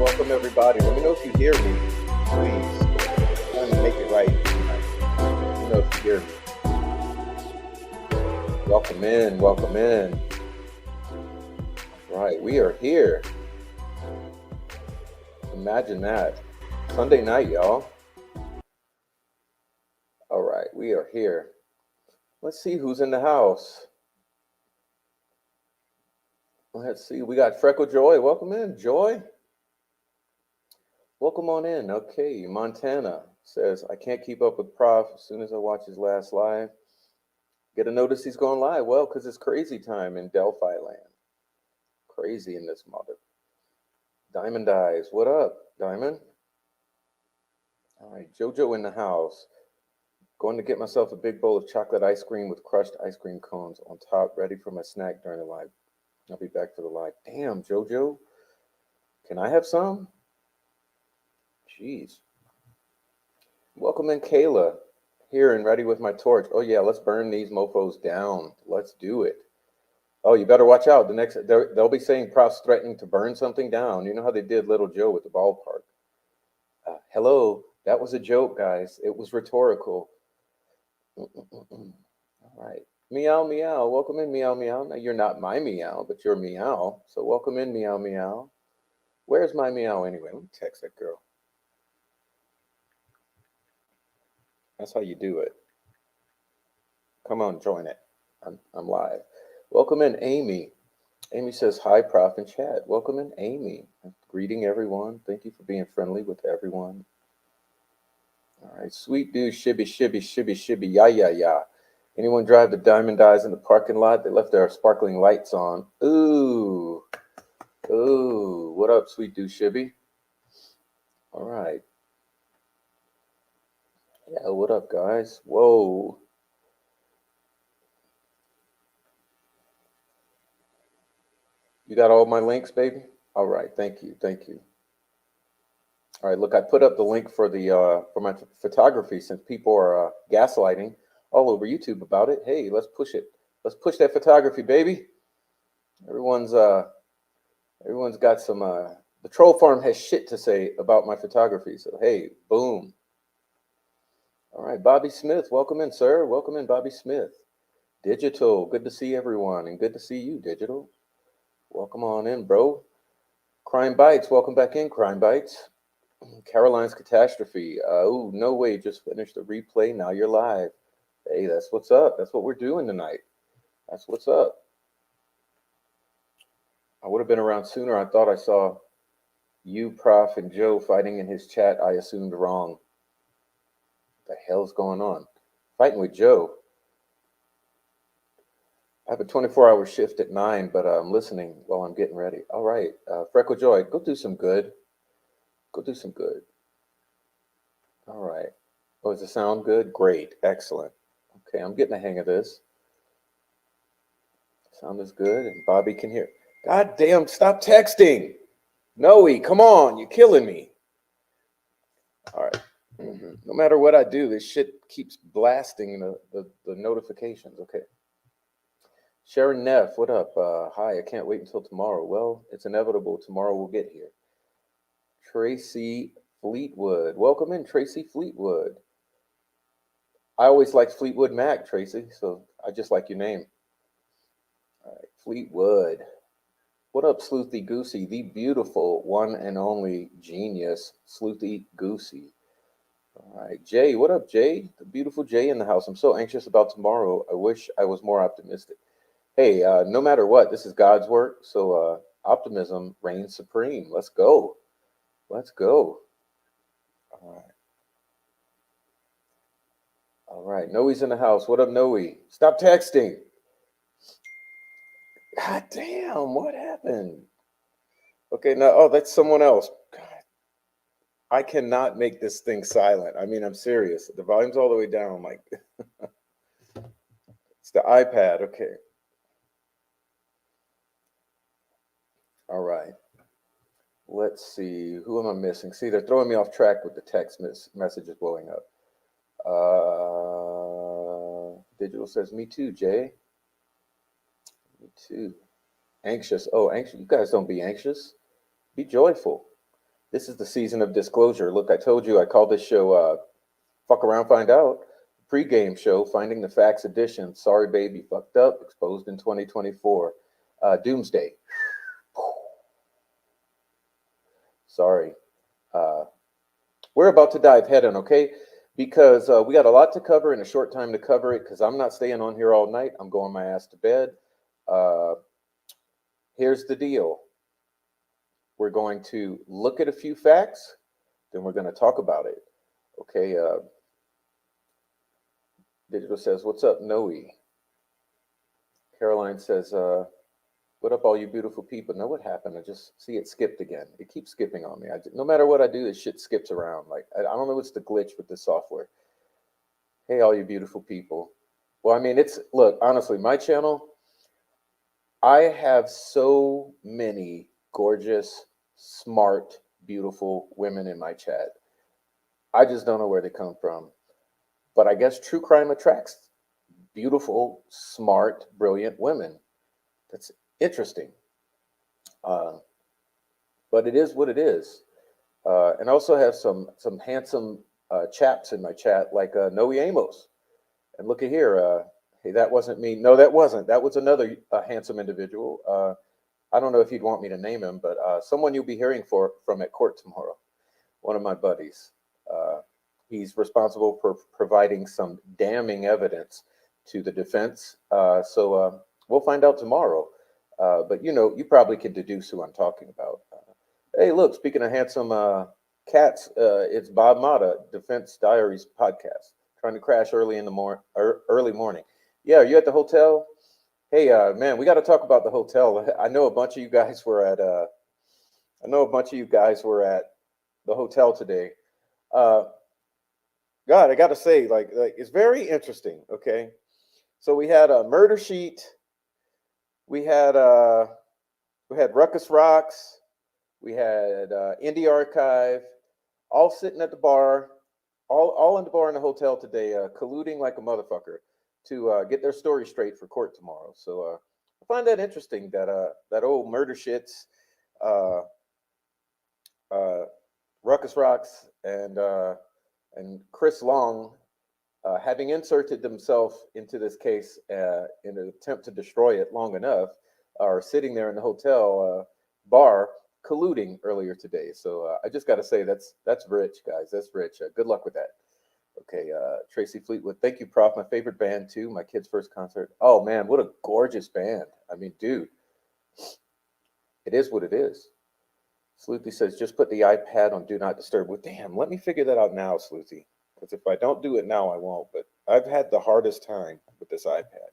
welcome everybody. Let me know if you hear me, please. I'm trying to make it right tonight. Let me know if you hear me. Welcome in, welcome in. All right, we are here. Imagine that. Sunday night, y'all. All right, we are here. Let's see who's in the house. Let's see. We got Freckle Joy. Welcome in, Joy. Welcome on in. Okay, Montana says, I can't keep up with Prof. As soon as I watch his last live, get a notice he's going live. Well, because it's crazy time in Delphi land. Crazy in this mother. Diamond Eyes. What up, Diamond? All right, JoJo in the house. Going to get myself a big bowl of chocolate ice cream with crushed ice cream cones on top, ready for my snack during the live. I'll be back for the live. Damn, JoJo. Can I have some? Jeez. Welcome in, Kayla. Here and ready with my torch. Oh yeah, let's burn these mofos down. Let's do it. Oh, you better watch out. They'll be saying Prof's threatening to burn something down. You know how they did Little Joe with the ballpark. Hello, that was a joke, guys. It was rhetorical. All right. Meow, meow. Welcome in, meow, meow. Now, you're not my meow, but you're meow. So welcome in, meow, meow. Where's my meow anyway? Let me text that girl. That's how you do it. Come on, join it. I'm live. Welcome in, Amy. Amy says, hi, Prof in chat. Welcome in, Amy. Greeting everyone. Thank you for being friendly with everyone. All right, sweet dude, shibby, shibby, shibby, shibby, ya, ya, ya. Anyone drive the Diamond Eyes in the parking lot? They left their sparkling lights on. Ooh. Ooh. What up, sweet dude, shibby? All right. Yeah, what up, guys? Whoa. You got all my links, baby? All right, thank you, thank you. All right, look, I put up the link for my photography since people are gaslighting all over YouTube about it. Hey, let's push it. Let's push that photography, baby. Everyone's got some. The troll farm has shit to say about my photography. So hey, boom. All right, Bobby Smith, welcome in, sir. Welcome in, Bobby Smith. Digital, good to see everyone, and good to see you, Digital. Welcome on in, bro. Crime Bites, welcome back in, Crime Bites. Caroline's Catastrophe. Oh, no way, just finished the replay. Now you're live. Hey, that's what's up. That's what we're doing tonight. That's what's up. I would have been around sooner. I thought I saw you, Prof, and Joe fighting in his chat. I assumed wrong. What the hell's going on? Fighting with Joe. I have a 24-hour shift at 9, but I'm listening while I'm getting ready. All right, Freckle Joy, go do some good. Go do some good. All right. Oh, does it sound good? Great. Excellent. Okay, I'm getting the hang of this. Sound is good, and Bobby can hear. God damn, stop texting. Noe, come on, you're killing me. All right. No matter what I do, this shit keeps blasting the notifications. Okay. Sharon Neff, what up? Hi, I can't wait until tomorrow. Well, it's inevitable. Tomorrow we'll get here. Tracy Fleetwood. Welcome in, Tracy Fleetwood. I always liked Fleetwood Mac, Tracy, so I just like your name. All right, Fleetwood. What up, Sleuthy Goosey? The beautiful one and only genius, Sleuthy Goosey. All right, Jay. What up, Jay? The beautiful Jay in the house. I'm so anxious about tomorrow. I wish I was more optimistic. Hey, no matter what, this is God's work, so optimism reigns supreme. Let's go. Let's go. All right. All right. Noe's in the house. What up, Noe? Stop texting. God damn, what happened? Okay, now, oh, that's someone else. God, I cannot make this thing silent. I mean, I'm serious. The volume's all the way down. Like, it's the iPad. Okay. All right. Let's see. Who am I missing? See, they're throwing me off track with the text messages blowing up. Digital says, me too, Jay. Me too. Anxious. Oh, anxious. You guys don't be anxious. Be joyful. This is the season of disclosure. Look, I told you I called this show Fuck Around, Find Out. Pre-game show, Finding the Facts edition. Sorry, baby, fucked up. Exposed in 2024. Doomsday. Sorry. We're about to dive head in, okay? Because we got a lot to cover in a short time to cover it, because I'm not staying on here all night. I'm going my ass to bed. Here's the deal. We're going to look at a few facts, then we're going to talk about it. Okay. Digital says, what's up, Noe? Caroline says, what up, all you beautiful people? Know what happened? I just see it skipped again. It keeps skipping on me. No matter what I do, this shit skips around. Like, I don't know what's the glitch with this software. Hey, all you beautiful people. Well, I mean, look, honestly, my channel, I have so many gorgeous, smart, beautiful women in my chat. I just don't know where they come from. But I guess true crime attracts beautiful, smart, brilliant women. That's interesting. But it is what it is. And I also have some handsome chaps in my chat, like Noe Amos. And look at here. Hey, that wasn't me. No, that wasn't. That was another handsome individual. I don't know if you'd want me to name him, but someone you'll be hearing from at court tomorrow. One of my buddies. He's responsible for providing some damning evidence to the defense. So we'll find out tomorrow. But you probably can deduce who I'm talking about. Hey, look, speaking of handsome cats, it's Bob Mata, Defense Diaries podcast, trying to crash early in the early morning. Yeah, are you at the hotel? Hey, man, we got to talk about the hotel. I know a bunch of you guys were at the hotel today. God, I got to say, like it's very interesting. Okay, so we had a murder sheet. We had Ruckus Rocks. We had Indie Archive, all sitting at the bar, all in the bar in the hotel today, colluding like a motherfucker to get their story straight for court tomorrow. So I find that interesting that that old murder shits, Ruckus Rocks, and Chris Long, having inserted themselves into this case in an attempt to destroy it long enough, are sitting there in the hotel bar colluding earlier today. So I just got to say that's rich, guys. That's rich. Good luck with that. Okay, Tracy Fleetwood. Thank you, Prof. My favorite band too. My kid's first concert. Oh man, what a gorgeous band. I mean, dude, it is what it is. Sleuthy says, just put the iPad on Do Not Disturb. Well, damn, let me figure that out now, Sleuthy. Because if I don't do it now, I won't. But I've had the hardest time with this iPad.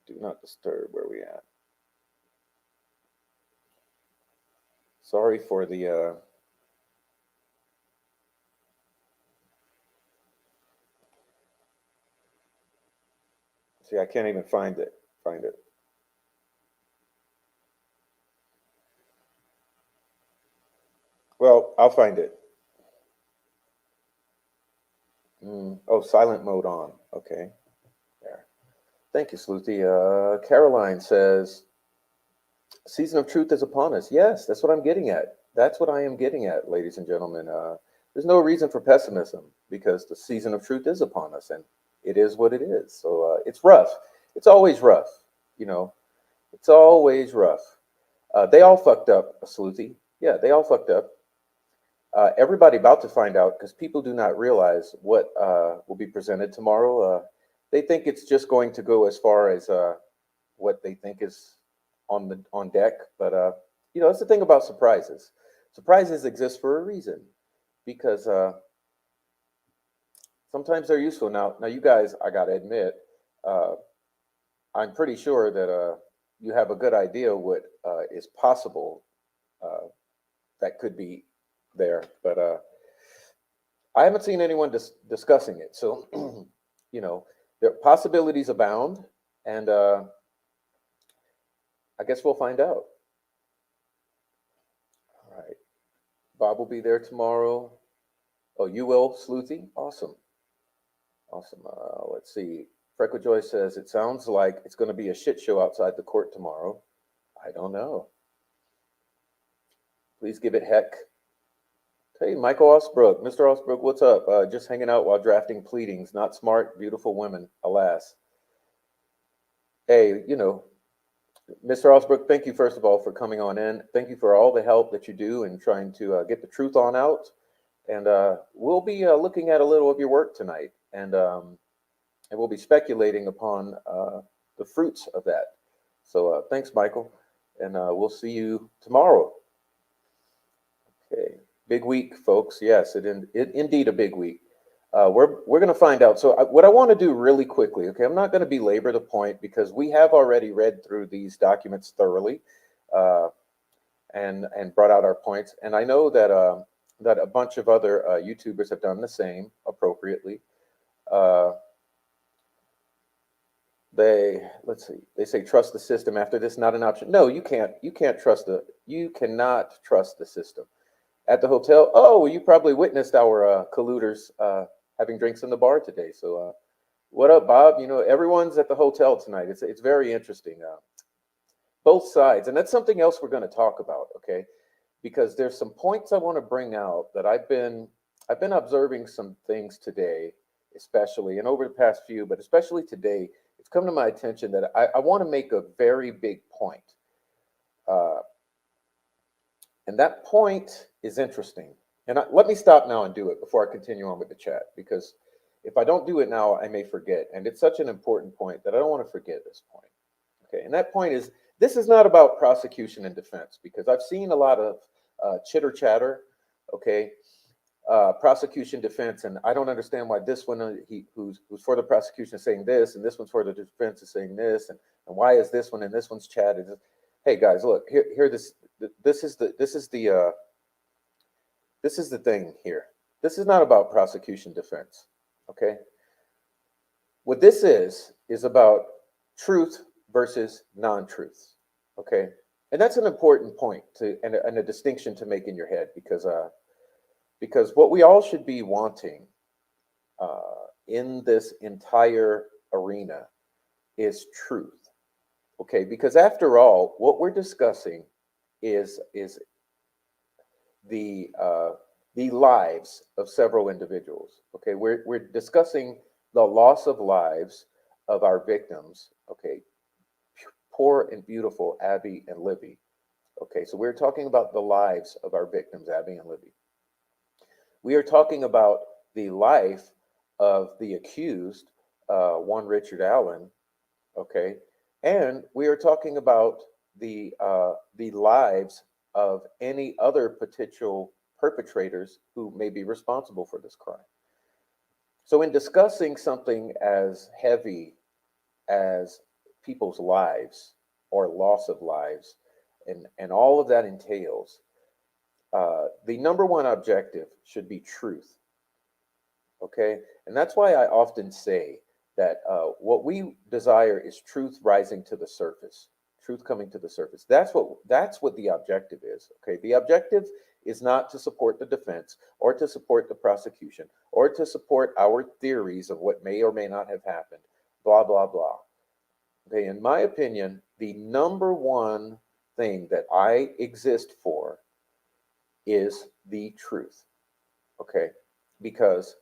Do Not Disturb. Where are we at? Sorry for the see, I can't even find it. Well, I'll find it. Oh, silent mode on. Okay. There. Thank you, Sleuthy. Caroline says, season of truth is upon us. Yes, that's what I'm getting at. That's what I am getting at, ladies and gentlemen. There's no reason for pessimism because the season of truth is upon us, and it is what it is. So it's rough. It's always rough. It's always rough. They all fucked up, Sleuthy. Yeah, they all fucked up. Everybody about to find out because people do not realize what will be presented tomorrow. They think it's just going to go as far as what they think is on deck, but that's the thing about surprises. Surprises exist for a reason because sometimes they're useful. Now, you guys, I gotta admit, I'm pretty sure that you have a good idea what is possible that could be there, but I haven't seen anyone discussing it. So, there possibilities abound, and I guess we'll find out. All right. Bob will be there tomorrow. Oh, you will, Sleuthy? Awesome. Awesome. Let's see. Freckle Joy says, it sounds like it's going to be a shit show outside the court tomorrow. I don't know. Please give it heck. Hey, Michael Osbrook. Mr. Osbrook, what's up? Just hanging out while drafting pleadings. Not smart, beautiful women, alas. Hey, Mr. Osbrook, thank you, first of all, for coming on in. Thank you for all the help that you do in trying to get the truth on out. And we'll be looking at a little of your work tonight. And we'll be speculating upon the fruits of that. So thanks, Michael. And we'll see you tomorrow. Okay, big week, folks. Yes, indeed a big week. We're going to find out. So what I want to do really quickly, okay, I'm not going to belabor the point because we have already read through these documents thoroughly, uh, and brought out our points. And I know that a bunch of other YouTubers have done the same appropriately. Uh, let's see. They say trust the system. After this, not an option. No, you can't. You cannot trust the system. At the hotel. Oh, well, you probably witnessed our colluders having drinks in the bar today. So, what up, Bob? Everyone's at the hotel tonight. It's very interesting. Both sides, and that's something else we're going to talk about. Okay, because there's some points I want to bring out that I've been observing some things today, especially and over the past few, but especially today, it's come to my attention that I want to make a very big point. Uh, And that point is interesting. And let me stop now and do it before I continue on with the chat, because if I don't do it now, I may forget. And it's such an important point that I don't want to forget this point. Okay. And that point is this is not about prosecution and defense, because I've seen a lot of chitter chatter. Okay. Prosecution, defense, and I don't understand why this one who's for the prosecution is saying this, and this one's for the defense is saying this, and why is this one and this one's chatted? Hey guys, look here. This is the thing here. This is not about prosecution defense. Okay. What this is about truth versus non-truth. Okay. And that's an important point and a distinction to make in your head, because what we all should be wanting in this entire arena is truth. Okay, because after all, what we're discussing is the lives of several individuals. Okay, we're discussing the loss of lives of our victims. Okay, poor and beautiful Abby and Libby. Okay, so we're talking about the lives of our victims, Abby and Libby. We are talking about the life of the accused, one Richard Allen. Okay, and we are talking about the lives of any other potential perpetrators who may be responsible for this crime. So, in discussing something as heavy as people's lives or loss of lives, and all of that entails, the number one objective should be truth. Okay, and that's why I often say that what we desire is truth rising to the surface, truth coming to the surface. That's what the objective is. Okay, the objective is not to support the defense or to support the prosecution or to support our theories of what may or may not have happened. Blah blah blah. Okay, in my opinion, the number one thing that I exist for is the truth. Okay, because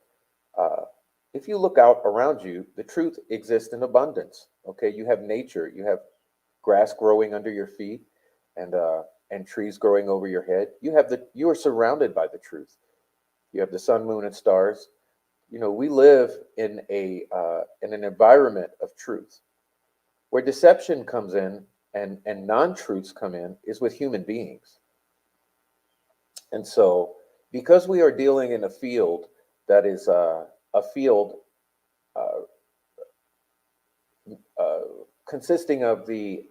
uh, if you look out around you, the truth exists in abundance. Okay, you have nature, you have grass growing under your feet, and trees growing over your head. You are surrounded by the truth. You have the sun, moon, and stars. We live in an environment of truth. Where deception comes in and non-truths come in is with human beings. And so, because we are dealing in a field that is a field uh, uh, consisting of the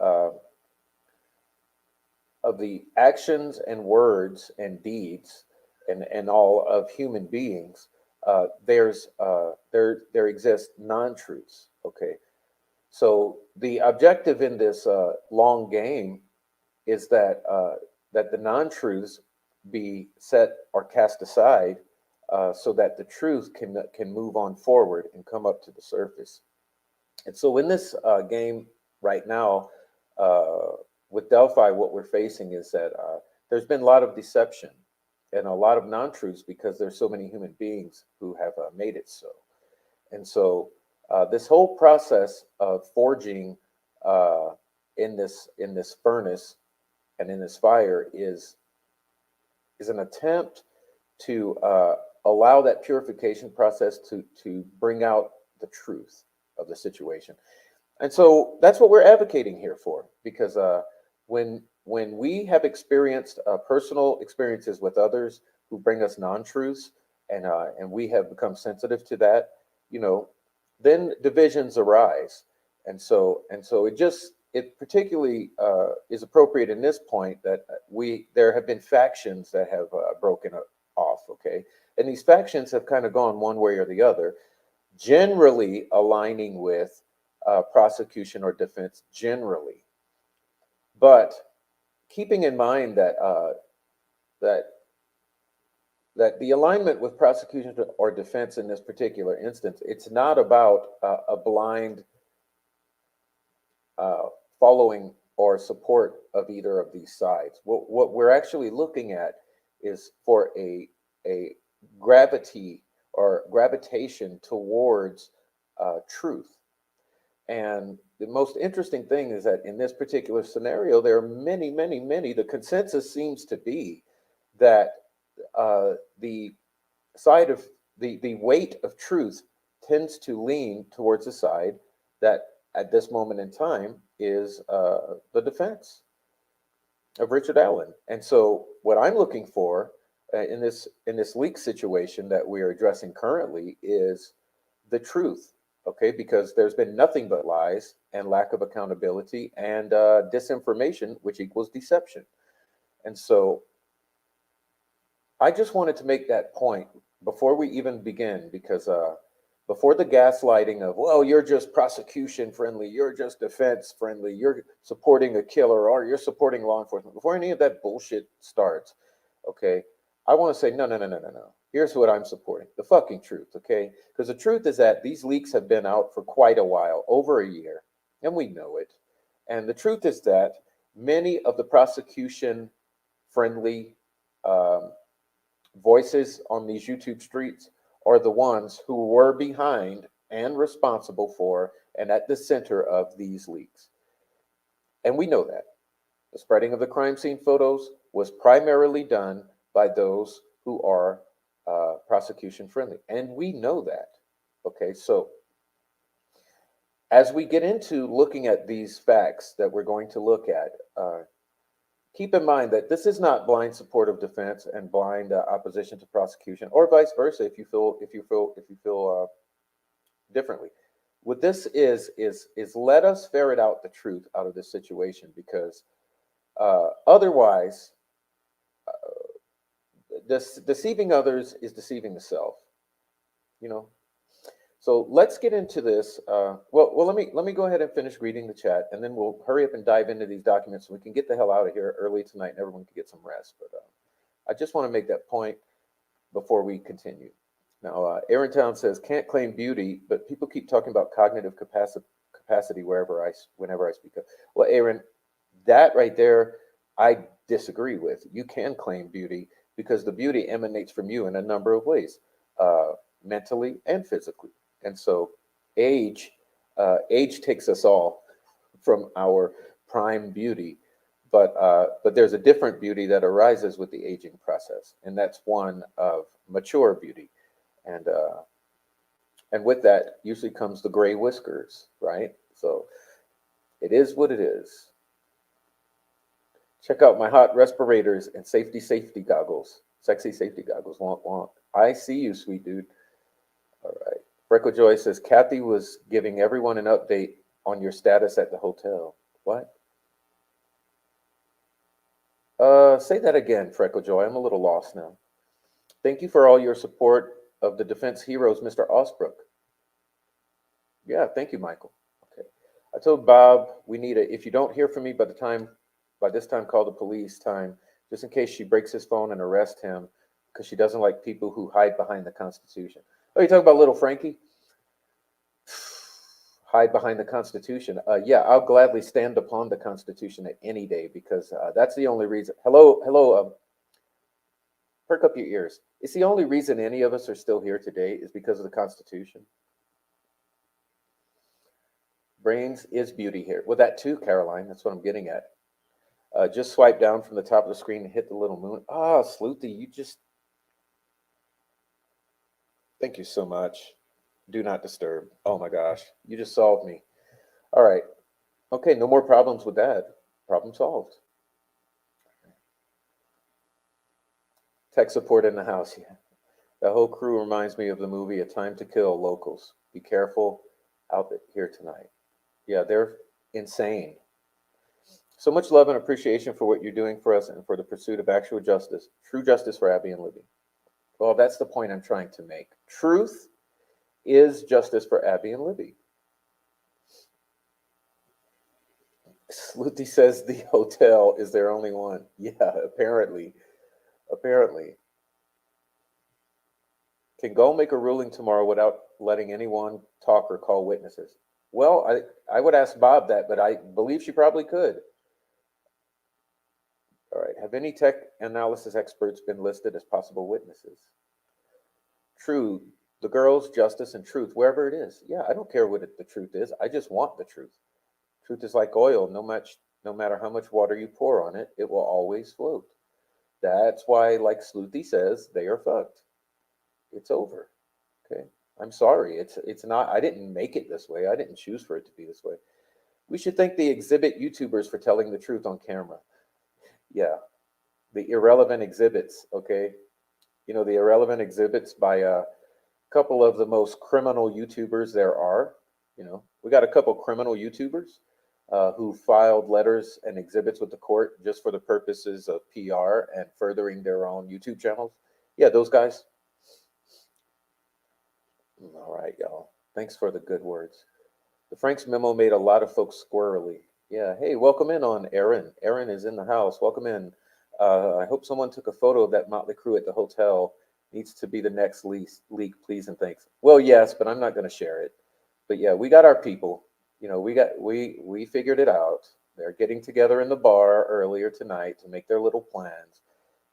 actions and words and deeds and all of human beings, there exist non-truths. Okay, so the objective in this long game is that the non-truths be set or cast aside, so that the truth can move on forward and come up to the surface. And so in this game right now, uh, with Delphi, what we're facing is that there's been a lot of deception. and a lot of non-truths because there's so many human beings who have made it so. And so this whole process of forging uh, in this furnace and in this fire is an attempt to allow that purification process to bring out the truth of the situation. And so that's what we're advocating here for, because when we have experienced personal experiences with others who bring us non-truths, and we have become sensitive to that, you know, then divisions arise, and so it particularly is appropriate in this point that we there have been factions that have broken off, okay, and these factions have kind of gone one way or the other, generally aligning with prosecution or defense generally, but keeping in mind that that the alignment with prosecution or defense in this particular instance, it's not about a blind uh, following or support of either of these sides. What we're actually looking at is for a gravity or gravitation towards truth. And the most interesting thing is that in this particular scenario, there are many, many, many. The consensus seems to be that the side of the weight of truth tends to lean towards the side that at this moment in time is the defense of Richard Allen. And so what I'm looking for in this leak situation that we are addressing currently is the truth, okay? Because there's been nothing but lies and lack of accountability and disinformation, which equals deception. And so I just wanted to make that point before we even begin, because before the gaslighting of, well, you're just prosecution friendly, you're just defense friendly, you're supporting a killer, or you're supporting law enforcement, before any of that bullshit starts, okay, I want to say, no, no, no, no, no, no. Here's what I'm supporting, the fucking truth, okay? Because the truth is that these leaks have been out for quite a while, over a year, and we know it. And the truth is that many of the prosecution friendly um, voices on these YouTube streets are the ones who were behind and responsible for and at the center of these leaks. And we know that. The spreading of the crime scene photos was primarily done by those who are prosecution friendly. And we know that. Okay, so as we get into looking at these facts that we're going to look at, keep in mind that this is not blind support of defense and blind opposition to prosecution, or vice versa. If you feel differently, what this is let us ferret out the truth out of this situation, because otherwise, deceiving others is deceiving the self. You know. So let's get into this. Well, let me go ahead and finish reading the chat, and then we'll hurry up and dive into these documents so we can get the hell out of here early tonight, and everyone can get some rest. But I just want to make that point before we continue. Now, Aaron Town says, can't claim beauty, but people keep talking about cognitive capacity whenever I speak up. Well, Aaron, that right there, I disagree with. You can claim beauty because the beauty emanates from you in a number of ways, mentally and physically. And so age takes us all from our prime beauty, but there's a different beauty that arises with the aging process, and that's one of mature beauty. And and with that usually comes the gray whiskers, right? So it is what it is. Check out my hot respirators and safety goggles, sexy safety goggles. Wonk wonk. I see you, sweet dude. All right. Freckle Joy says Kathy was giving everyone an update on your status at the hotel. What? Say that again, Freckle Joy. I'm a little lost now. Thank you for all your support of the defense heroes, Mr. Osbrook. Yeah, thank you, Michael. Okay. I told Bob we need a, if you don't hear from me by this time, call the police time, just in case she breaks his phone and arrest him, because she doesn't like people who hide behind the Constitution. Oh, you talking about little Frankie? Hide behind the Constitution. Yeah, I'll gladly stand upon the Constitution at any day, because that's the only reason. Hello, Perk up your ears. It's the only reason any of us are still here today is because of the Constitution. Brains is beauty here. Well, that too, Caroline. That's what I'm getting at. Just swipe down from the top of the screen and hit the little moon. Ah, Sleuthy, you just... Thank you so much. Do not disturb. Oh my gosh, you just solved me. All right. Okay, no more problems with that. Problem solved. Tech support in the house. Yeah. The whole crew reminds me of the movie A Time to Kill. Locals. Be careful out here tonight. Yeah, they're insane. So much love and appreciation for what you're doing for us and for the pursuit of actual justice, true justice for Abby and Libby. Well, that's the point I'm trying to make. Truth is justice for Abby and Libby. Sluti says the hotel is their only one. Yeah, apparently. Apparently. Can Gull make a ruling tomorrow without letting anyone talk or call witnesses? Well, I would ask Bob that, but I believe she probably could. All right. Have any tech analysis experts been listed as possible witnesses? True. The girls, justice, and truth, wherever it is. Yeah, I don't care what the truth is. I just want the truth. Truth is like oil. No matter how much water you pour on it, it will always float. That's why, like Sluti says, they are fucked. It's over. Okay. I'm sorry. It's not. I didn't make it this way. I didn't choose for it to be this way. We should thank the exhibit YouTubers for telling the truth on camera. Yeah, the irrelevant exhibits. Okay, you know the irrelevant exhibits by a couple of the most criminal YouTubers there are. You know, we got a couple criminal YouTubers who filed letters and exhibits with the court just for the purposes of PR and furthering their own YouTube channels. Yeah, those guys. All right, y'all. Thanks for the good words. The Frank's memo made a lot of folks squirrely. Yeah. Hey, welcome in on Aaron. Aaron is in the house. Welcome in. I hope someone took a photo of that motley crew at the hotel. Needs to be the next leak, please and thanks. Well, yes, but I'm not going to share it. But yeah, we got our people. You know, we figured it out. They're getting together in the bar earlier tonight to make their little plans.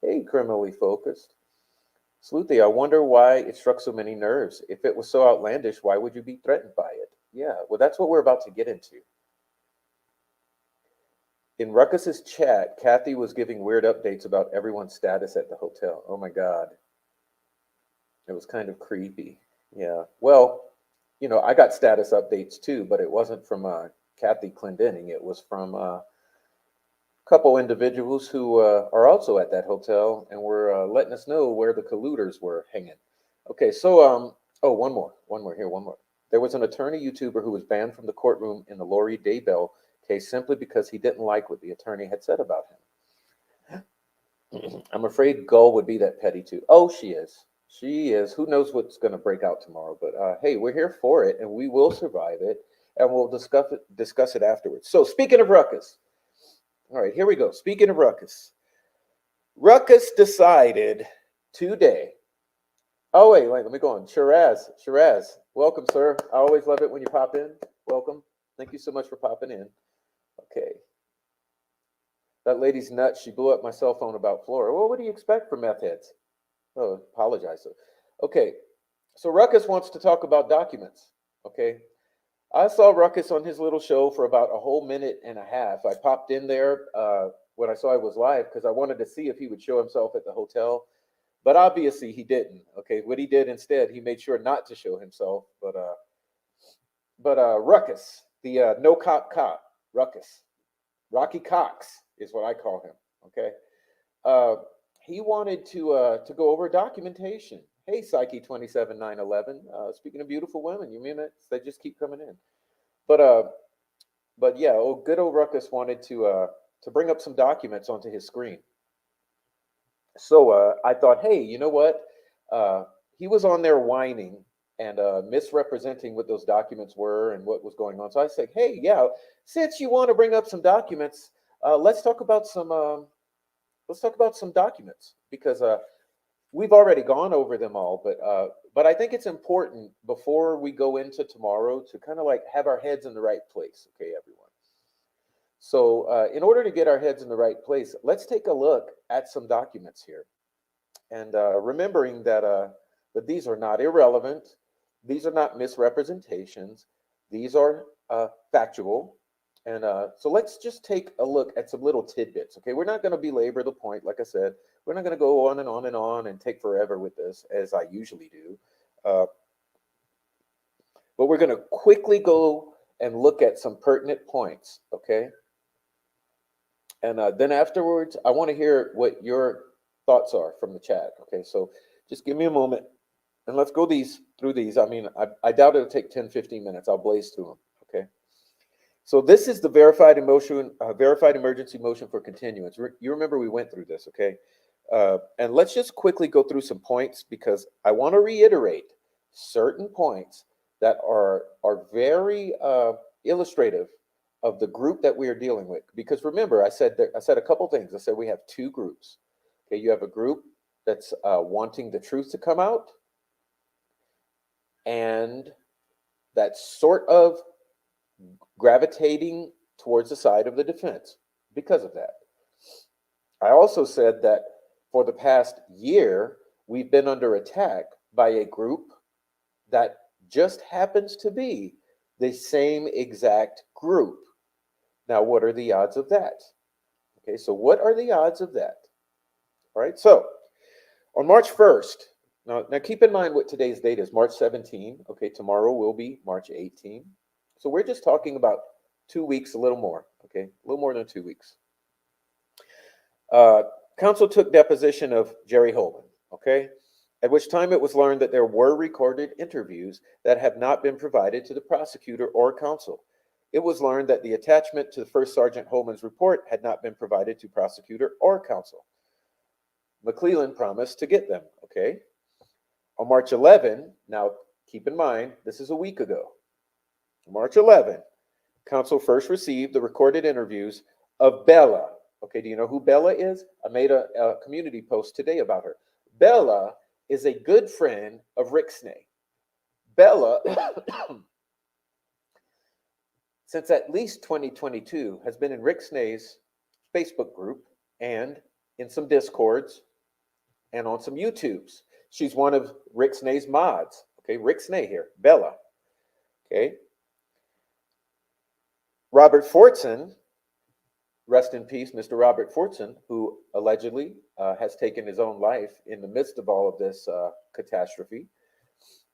Hey, criminally focused. Sleuthie, I wonder why it struck so many nerves. If it was so outlandish, why would you be threatened by it? Yeah, well, that's what we're about to get into. In Ruckus's chat, Kathy was giving weird updates about everyone's status at the hotel. Oh my God. It was kind of creepy. Yeah. Well, you know, I got status updates too, but it wasn't from Kathy Clendenning. It was from a couple individuals who are also at that hotel and were letting us know where the colluders were hanging. Okay, so, oh, one more here, one more. There was an attorney YouTuber who was banned from the courtroom in the Lori Daybell case simply because he didn't like what the attorney had said about him. I'm afraid Gull would be that petty too. Oh, she is. She is. Who knows what's going to break out tomorrow? But hey, we're here for it, and we will survive it, and we'll discuss it afterwards. So speaking of Ruckus, all right, here we go. Speaking of Ruckus, Ruckus decided today. Oh wait, let me go on. Shiraz, welcome, sir. I always love it when you pop in. Welcome. Thank you so much for popping in. Okay. That lady's nuts. She blew up my cell phone about Flora. Well, what do you expect from meth heads? Oh, apologize. Okay. So Ruckus wants to talk about documents. Okay. I saw Ruckus on his little show for about a whole minute and a half. I popped in there when I saw it was live because I wanted to see if he would show himself at the hotel. But obviously he didn't. Okay. What he did instead, he made sure not to show himself. But Ruckus, the no cop, Ruckus. Rocky Cox is what I call him. Okay, he wanted to go over documentation. Hey, Psyche 27911. Speaking of beautiful women, you mean it? They just keep coming in. But yeah, good old Ruckus wanted to bring up some documents onto his screen. So I thought, hey, you know what? He was on there whining and misrepresenting what those documents were and what was going on. So I said, hey, yeah, since you want to bring up some documents, let's talk about some documents because we've already gone over them all. But I think it's important before we go into tomorrow to kind of like have our heads in the right place. Okay, everyone. So in order to get our heads in the right place, let's take a look at some documents here. and remembering that these are not irrelevant, these are not misrepresentations, these are factual. And so let's just take a look at some little tidbits. Okay, we're not going to belabor the point. Like I said, we're not going to go on and on and on and take forever with this, as I usually do. Uh, but we're going to quickly go and look at some pertinent points. Okay, and then afterwards, I want to hear what your thoughts are from the chat. Okay, so just give me a moment and let's go through these. I mean, I doubt it'll take 10, 15 minutes. I'll blaze through them. Okay. So this is the verified emergency motion for continuance. You remember we went through this, okay? And let's just quickly go through some points because I want to reiterate certain points that are very illustrative of the group that we are dealing with. Because remember, I said a couple things. I said we have two groups. Okay, you have a group that's wanting the truth to come out, and that's sort of gravitating towards the side of the defense because of that. I also said that for the past year, we've been under attack by a group that just happens to be the same exact group. Now, what are the odds of that? Okay, so what are the odds of that? All right, so on March 1st, now keep in mind what today's date is, March 17. Okay, tomorrow will be March 18. So we're just talking about 2 weeks, a little more, okay? A little more than 2 weeks. Counsel took deposition of Jerry Holman, okay? At which time it was learned that there were recorded interviews that have not been provided to the prosecutor or counsel. It was learned that the attachment to First Sergeant Holman's report had not been provided to prosecutor or counsel. McClellan promised to get them, okay? On March 11, now keep in mind, this is a week ago. March 11, counsel first received the recorded interviews of Bella. Okay, do you know who Bella is? I made a community post today about her. Bella is a good friend of Rick Snay. Bella, since at least 2022, has been in Rick Snay's Facebook group and in some Discords and on some YouTubes. She's one of Rick Snay's mods. Okay, Rick Snay here, Bella. Okay. Robert Fortson, rest in peace, Mr. Robert Fortson, who allegedly has taken his own life in the midst of all of this catastrophe.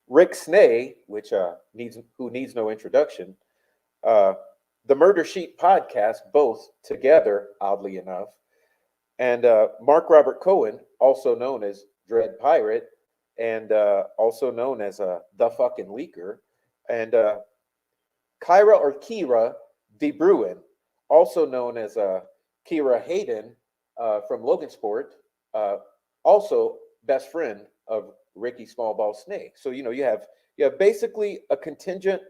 Rick Snay, who needs no introduction. The Murder Sheet podcast, both together, oddly enough. And Mark Robert Cohen, also known as Dread Pirate, and also known as The Fucking Leaker. And Kira De Bruin, also known as Kira Hayden from Logansport, also best friend of Ricky Smallball Snake. So you have basically a contingent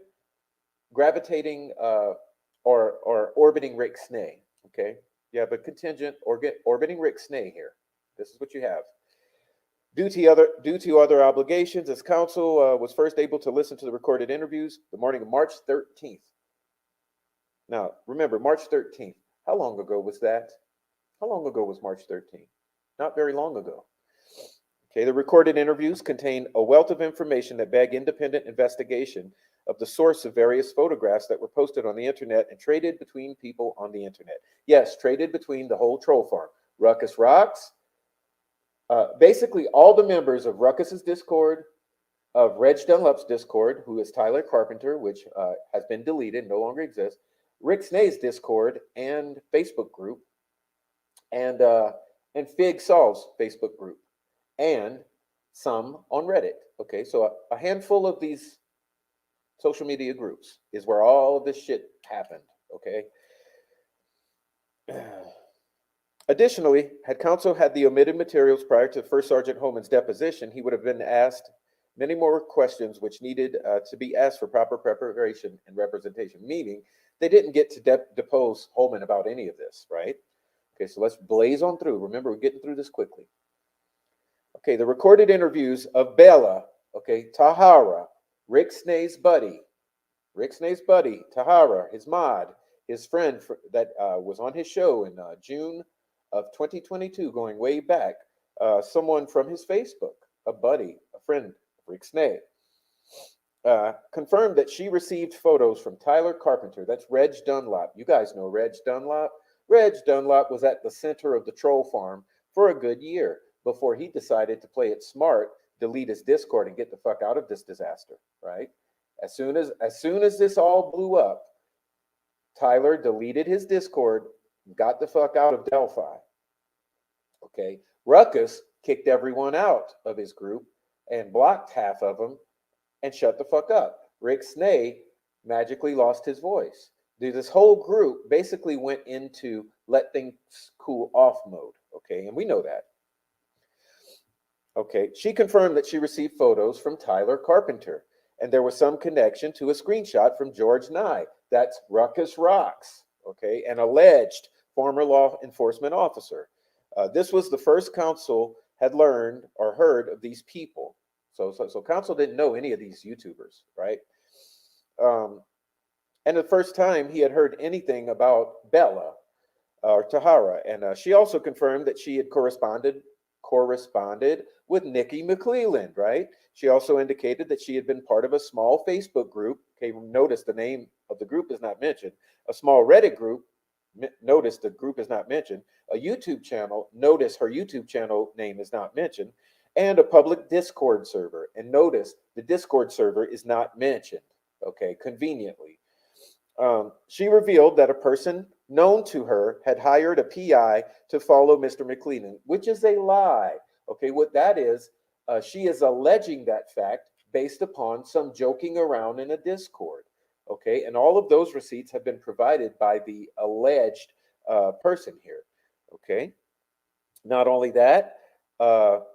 gravitating or orbiting Rick Snay. Okay, you have a contingent orbiting Rick Snay here. This is what you have. Due to other obligations, as counsel was first able to listen to the recorded interviews the morning of March 13th. Now, remember, March 13th. How long ago was that? How long ago was March 13th? Not very long ago. Okay, the recorded interviews contain a wealth of information that beg independent investigation of the source of various photographs that were posted on the internet and traded between people on the internet. Yes, traded between the whole troll farm. Ruckus Rocks, basically all the members of Ruckus's Discord, of Reg Dunlap's Discord, who is Tyler Carpenter, which has been deleted, no longer exists, Rick Snay's Discord and Facebook group, and Fig Solve's Facebook group, and some on Reddit. Okay, so a handful of these social media groups is where all of this shit happened. Okay. Additionally, had counsel had the omitted materials prior to First Sergeant Holman's deposition, he would have been asked many more questions which needed to be asked for proper preparation and representation, meaning they didn't get to depose Holman about any of this, right? Okay, so let's blaze on through. Remember, we're getting through this quickly. Okay, the recorded interviews of Bella, okay, Tahara, Rick Snay's buddy, Tahara, his mod, his friend that was on his show in June of 2022, going way back, someone from his Facebook, a buddy, a friend, Rick Snay, confirmed that she received photos from Tyler Carpenter. That's Reg Dunlop. You guys know Reg Dunlop. Reg Dunlop was at the center of the troll farm for a good year before he decided to play it smart, delete his Discord, and get the fuck out of this disaster. Right? As soon as this all blew up, Tyler deleted his Discord, got the fuck out of Delphi. Okay, Ruckus kicked everyone out of his group and blocked half of them and shut the fuck up. Rick Snay magically lost his voice. This whole group basically went into let things cool off mode. Okay, and we know that. Okay, she confirmed that she received photos from Tyler Carpenter, and there was some connection to a screenshot from George Nye. That's Ruckus Rocks. Okay, an alleged former law enforcement officer. This was the first council had learned or heard of these people. So council didn't know any of these YouTubers, right? And the first time he had heard anything about Bella or Tahara. And she also confirmed that she had corresponded with Nikki McClelland, right? She also indicated that she had been part of a small Facebook group. Okay, notice the name of the group is not mentioned. A small Reddit group. Notice the group is not mentioned. A YouTube channel. Notice her YouTube channel name is not mentioned. And a public Discord server. And notice the Discord server is not mentioned. Okay, conveniently. She revealed that a person known to her had hired a PI to follow Mr. McClelland, which is a lie. Okay, what that is, she is alleging that fact based upon some joking around in a Discord. Okay, and all of those receipts have been provided by the alleged person here. Okay, not only that,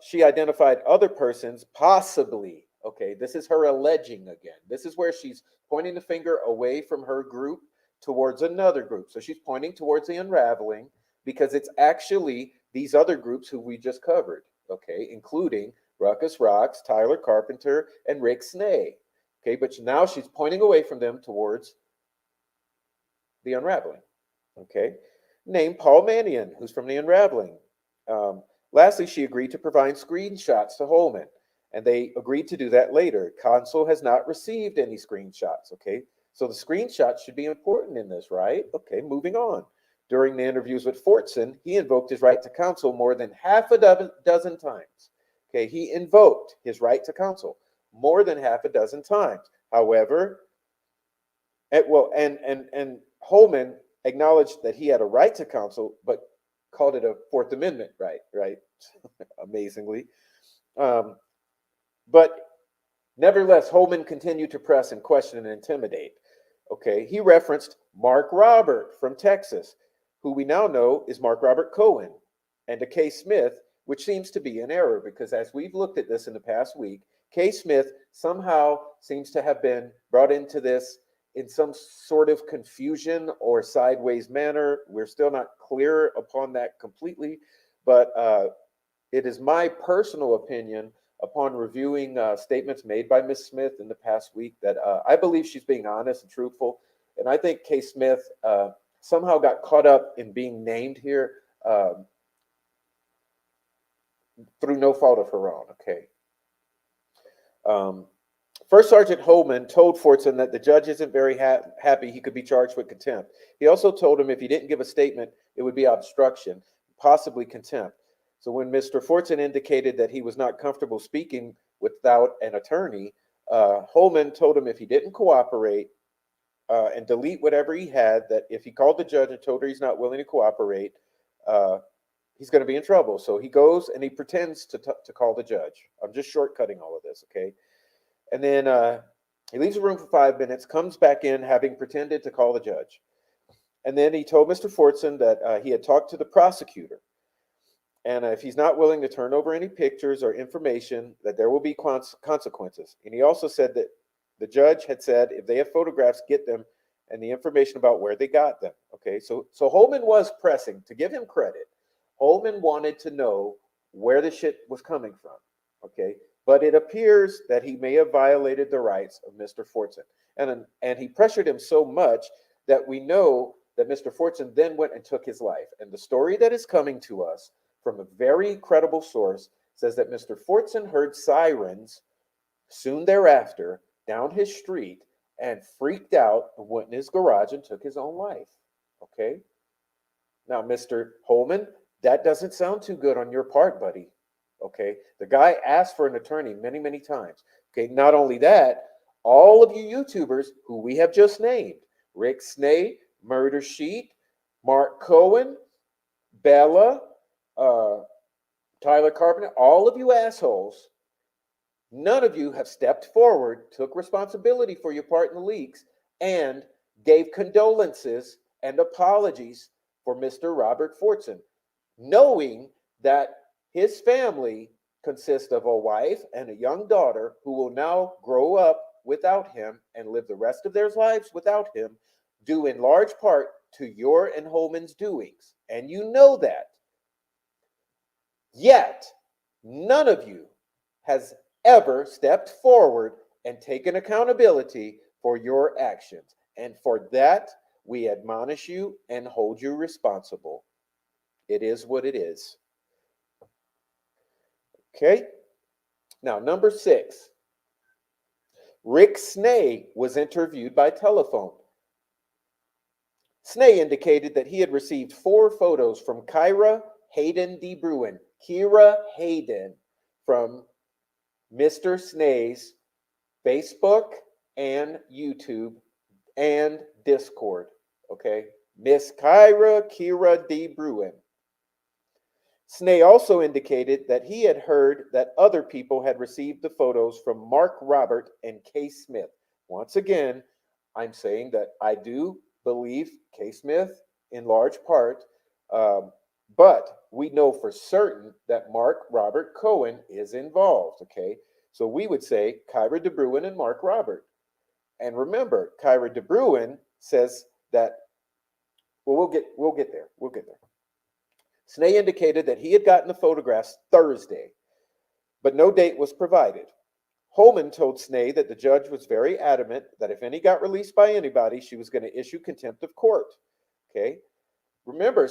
she identified other persons possibly. Okay, this is her alleging again. This is where she's pointing the finger away from her group towards another group. So she's pointing towards the unraveling because it's actually these other groups who we just covered, okay, including Ruckus Rocks, Tyler Carpenter, and Rick Snay. Okay, but now she's pointing away from them towards the unraveling. Okay, named Paul Mannion, who's from the unraveling. Lastly, she agreed to provide screenshots to Holman, and they agreed to do that later. Council has not received any screenshots, okay? So the screenshots should be important in this, right? Okay, moving on. During the interviews with Fortson, he invoked his right to counsel more than half a dozen times. Okay, he invoked his right to counsel more than half a dozen times. However, and Holman acknowledged that he had a right to counsel, but called it a Fourth Amendment right? Amazingly. But nevertheless, Holman continued to press and question and intimidate. Okay, he referenced Mark Robert from Texas, who we now know is Mark Robert Cohen, and to Kay Smith, which seems to be an error because as we've looked at this in the past week, Kay Smith somehow seems to have been brought into this in some sort of confusion or sideways manner. We're still not clear upon that completely, but it is my personal opinion upon reviewing statements made by Ms. Smith in the past week that I believe she's being honest and truthful. And I think Kay Smith somehow got caught up in being named here through no fault of her own, okay? First Sergeant Holman told Fortson that the judge isn't very happy he could be charged with contempt. He also told him if he didn't give a statement, it would be obstruction, possibly contempt. So when Mr. Fortson indicated that he was not comfortable speaking without an attorney, Holman told him if he didn't cooperate and delete whatever he had, that if he called the judge and told her he's not willing to cooperate, he's going to be in trouble. So he goes and he pretends to call the judge. I'm just shortcutting all of this, okay? And then he leaves the room for 5 minutes, comes back in having pretended to call the judge. And then he told Mr. Fortson that he had talked to the prosecutor. And if he's not willing to turn over any pictures or information, that there will be consequences. And he also said that the judge had said if they have photographs, get them and the information about where they got them. Okay, so Holman was pressing. To give him credit, Holman wanted to know where the shit was coming from. Okay, but it appears that he may have violated the rights of Mr. Fortson. And he pressured him so much that we know that Mr. Fortson then went and took his life. And the story that is coming to us from a very credible source says that Mr. Fortson heard sirens soon thereafter down his street and freaked out and went in his garage and took his own life. Okay? Now, Mr. Holman, that doesn't sound too good on your part, buddy. Okay? The guy asked for an attorney many, many times. Okay? Not only that, all of you YouTubers who we have just named, Rick Snay, Murder Sheet, Mark Cohen, Bella, Tyler Carpenter, all of you assholes, none of you have stepped forward, took responsibility for your part in the leaks, and gave condolences and apologies for Mr. Robert Fortson, knowing that his family consists of a wife and a young daughter who will now grow up without him and live the rest of their lives without him, due in large part to your and Holman's doings. And you know that. Yet, none of you has ever stepped forward and taken accountability for your actions. And for that, we admonish you and hold you responsible. It is what it is. Okay? Now, number 6. Rick Snay was interviewed by telephone. Snay indicated that he had received 4 photos from Kyra Hayden de Bruin, Kira Hayden, from Mr. Snay's Facebook and YouTube and Discord. Okay? Miss Kira de Bruin. Snay also indicated that he had heard that other people had received the photos from Mark Robert and Kay Smith. Once again, I'm saying that I do believe Kay Smith in large part, but we know for certain that Mark Robert Cohen is involved, okay? So we would say Kyra de Bruin and Mark Robert. And remember, Kyra de Bruin says that, well, we'll get there. Snay indicated that he had gotten the photographs Thursday, but no date was provided. Holman told Snay that the judge was very adamant that if any got released by anybody, she was going to issue contempt of court. Okay? Remember,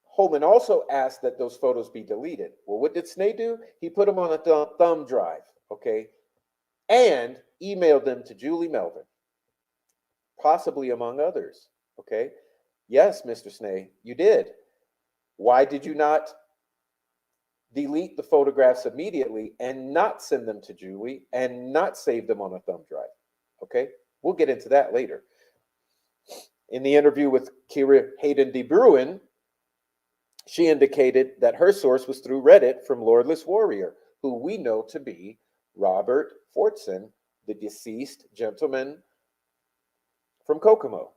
Holman also asked that those photos be deleted. Well, what did Snay do? He put them on a thumb drive, okay, and emailed them to Julie Melvin, possibly among others, okay? Yes, Mr. Snay, you did. Why did you not delete the photographs immediately and not send them to Julie and not save them on a thumb drive? Okay, we'll get into that later. In the interview with Kira Hayden de Bruin, she indicated that her source was through Reddit from Lordless Warrior, who we know to be Robert Fortson, the deceased gentleman from Kokomo.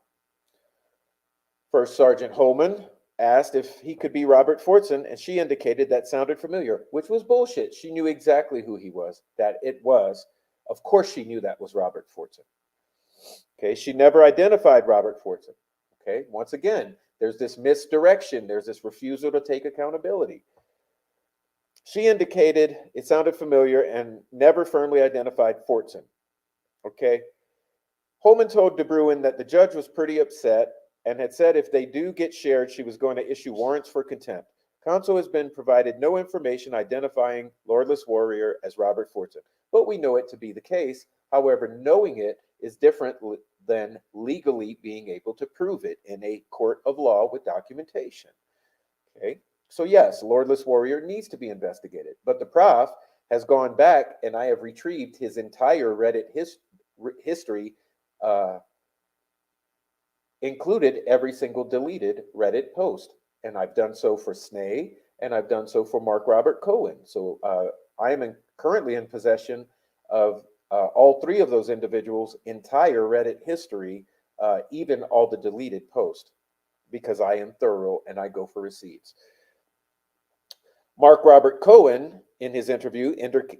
First Sergeant Holman asked if he could be Robert Fortson, and she indicated that sounded familiar, which was bullshit. She knew exactly who he was, that it was. Of course she knew that was Robert Fortson. Okay, she never identified Robert Fortson. Okay, once again, there's this misdirection. There's this refusal to take accountability. She indicated it sounded familiar and never firmly identified Fortson. Okay, Holman told de Bruin that the judge was pretty upset and had said if they do get shared, she was going to issue warrants for contempt. Counsel has been provided no information identifying Lordless Warrior as Robert Fortson, but we know it to be the case. However, knowing it is different than legally being able to prove it in a court of law with documentation. Okay, so yes, Lordless Warrior needs to be investigated, but the prof has gone back and I have retrieved his entire Reddit history, included every single deleted Reddit post. And I've done so for Snay, and I've done so for Mark Robert Cohen. So I am currently in possession of all 3 of those individuals' entire Reddit history, even all the deleted posts, because I am thorough and I go for receipts. Mark Robert Cohen, in his interview,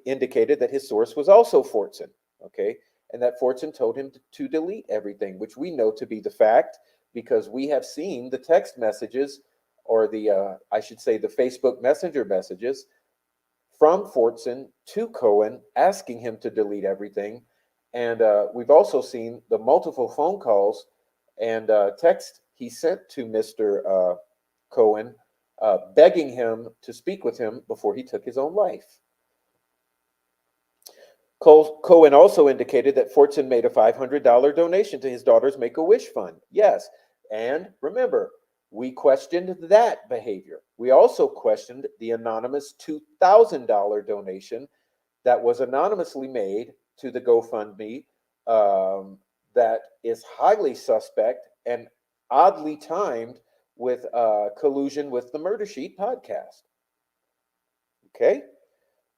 indicated that his source was also Fortson, okay? And that Fortson told him to delete everything, which we know to be the fact because we have seen the text messages or the, I should say, the Facebook Messenger messages from Fortson to Cohen asking him to delete everything. And we've also seen the multiple phone calls and text he sent to Mr. Cohen, begging him to speak with him before he took his own life. Cohen also indicated that Fortson made a $500 donation to his daughter's Make-A-Wish fund. Yes, and remember, we questioned that behavior. We also questioned the anonymous $2,000 donation that was anonymously made to the GoFundMe, that is highly suspect and oddly timed with collusion with the Murder Sheet podcast. Okay?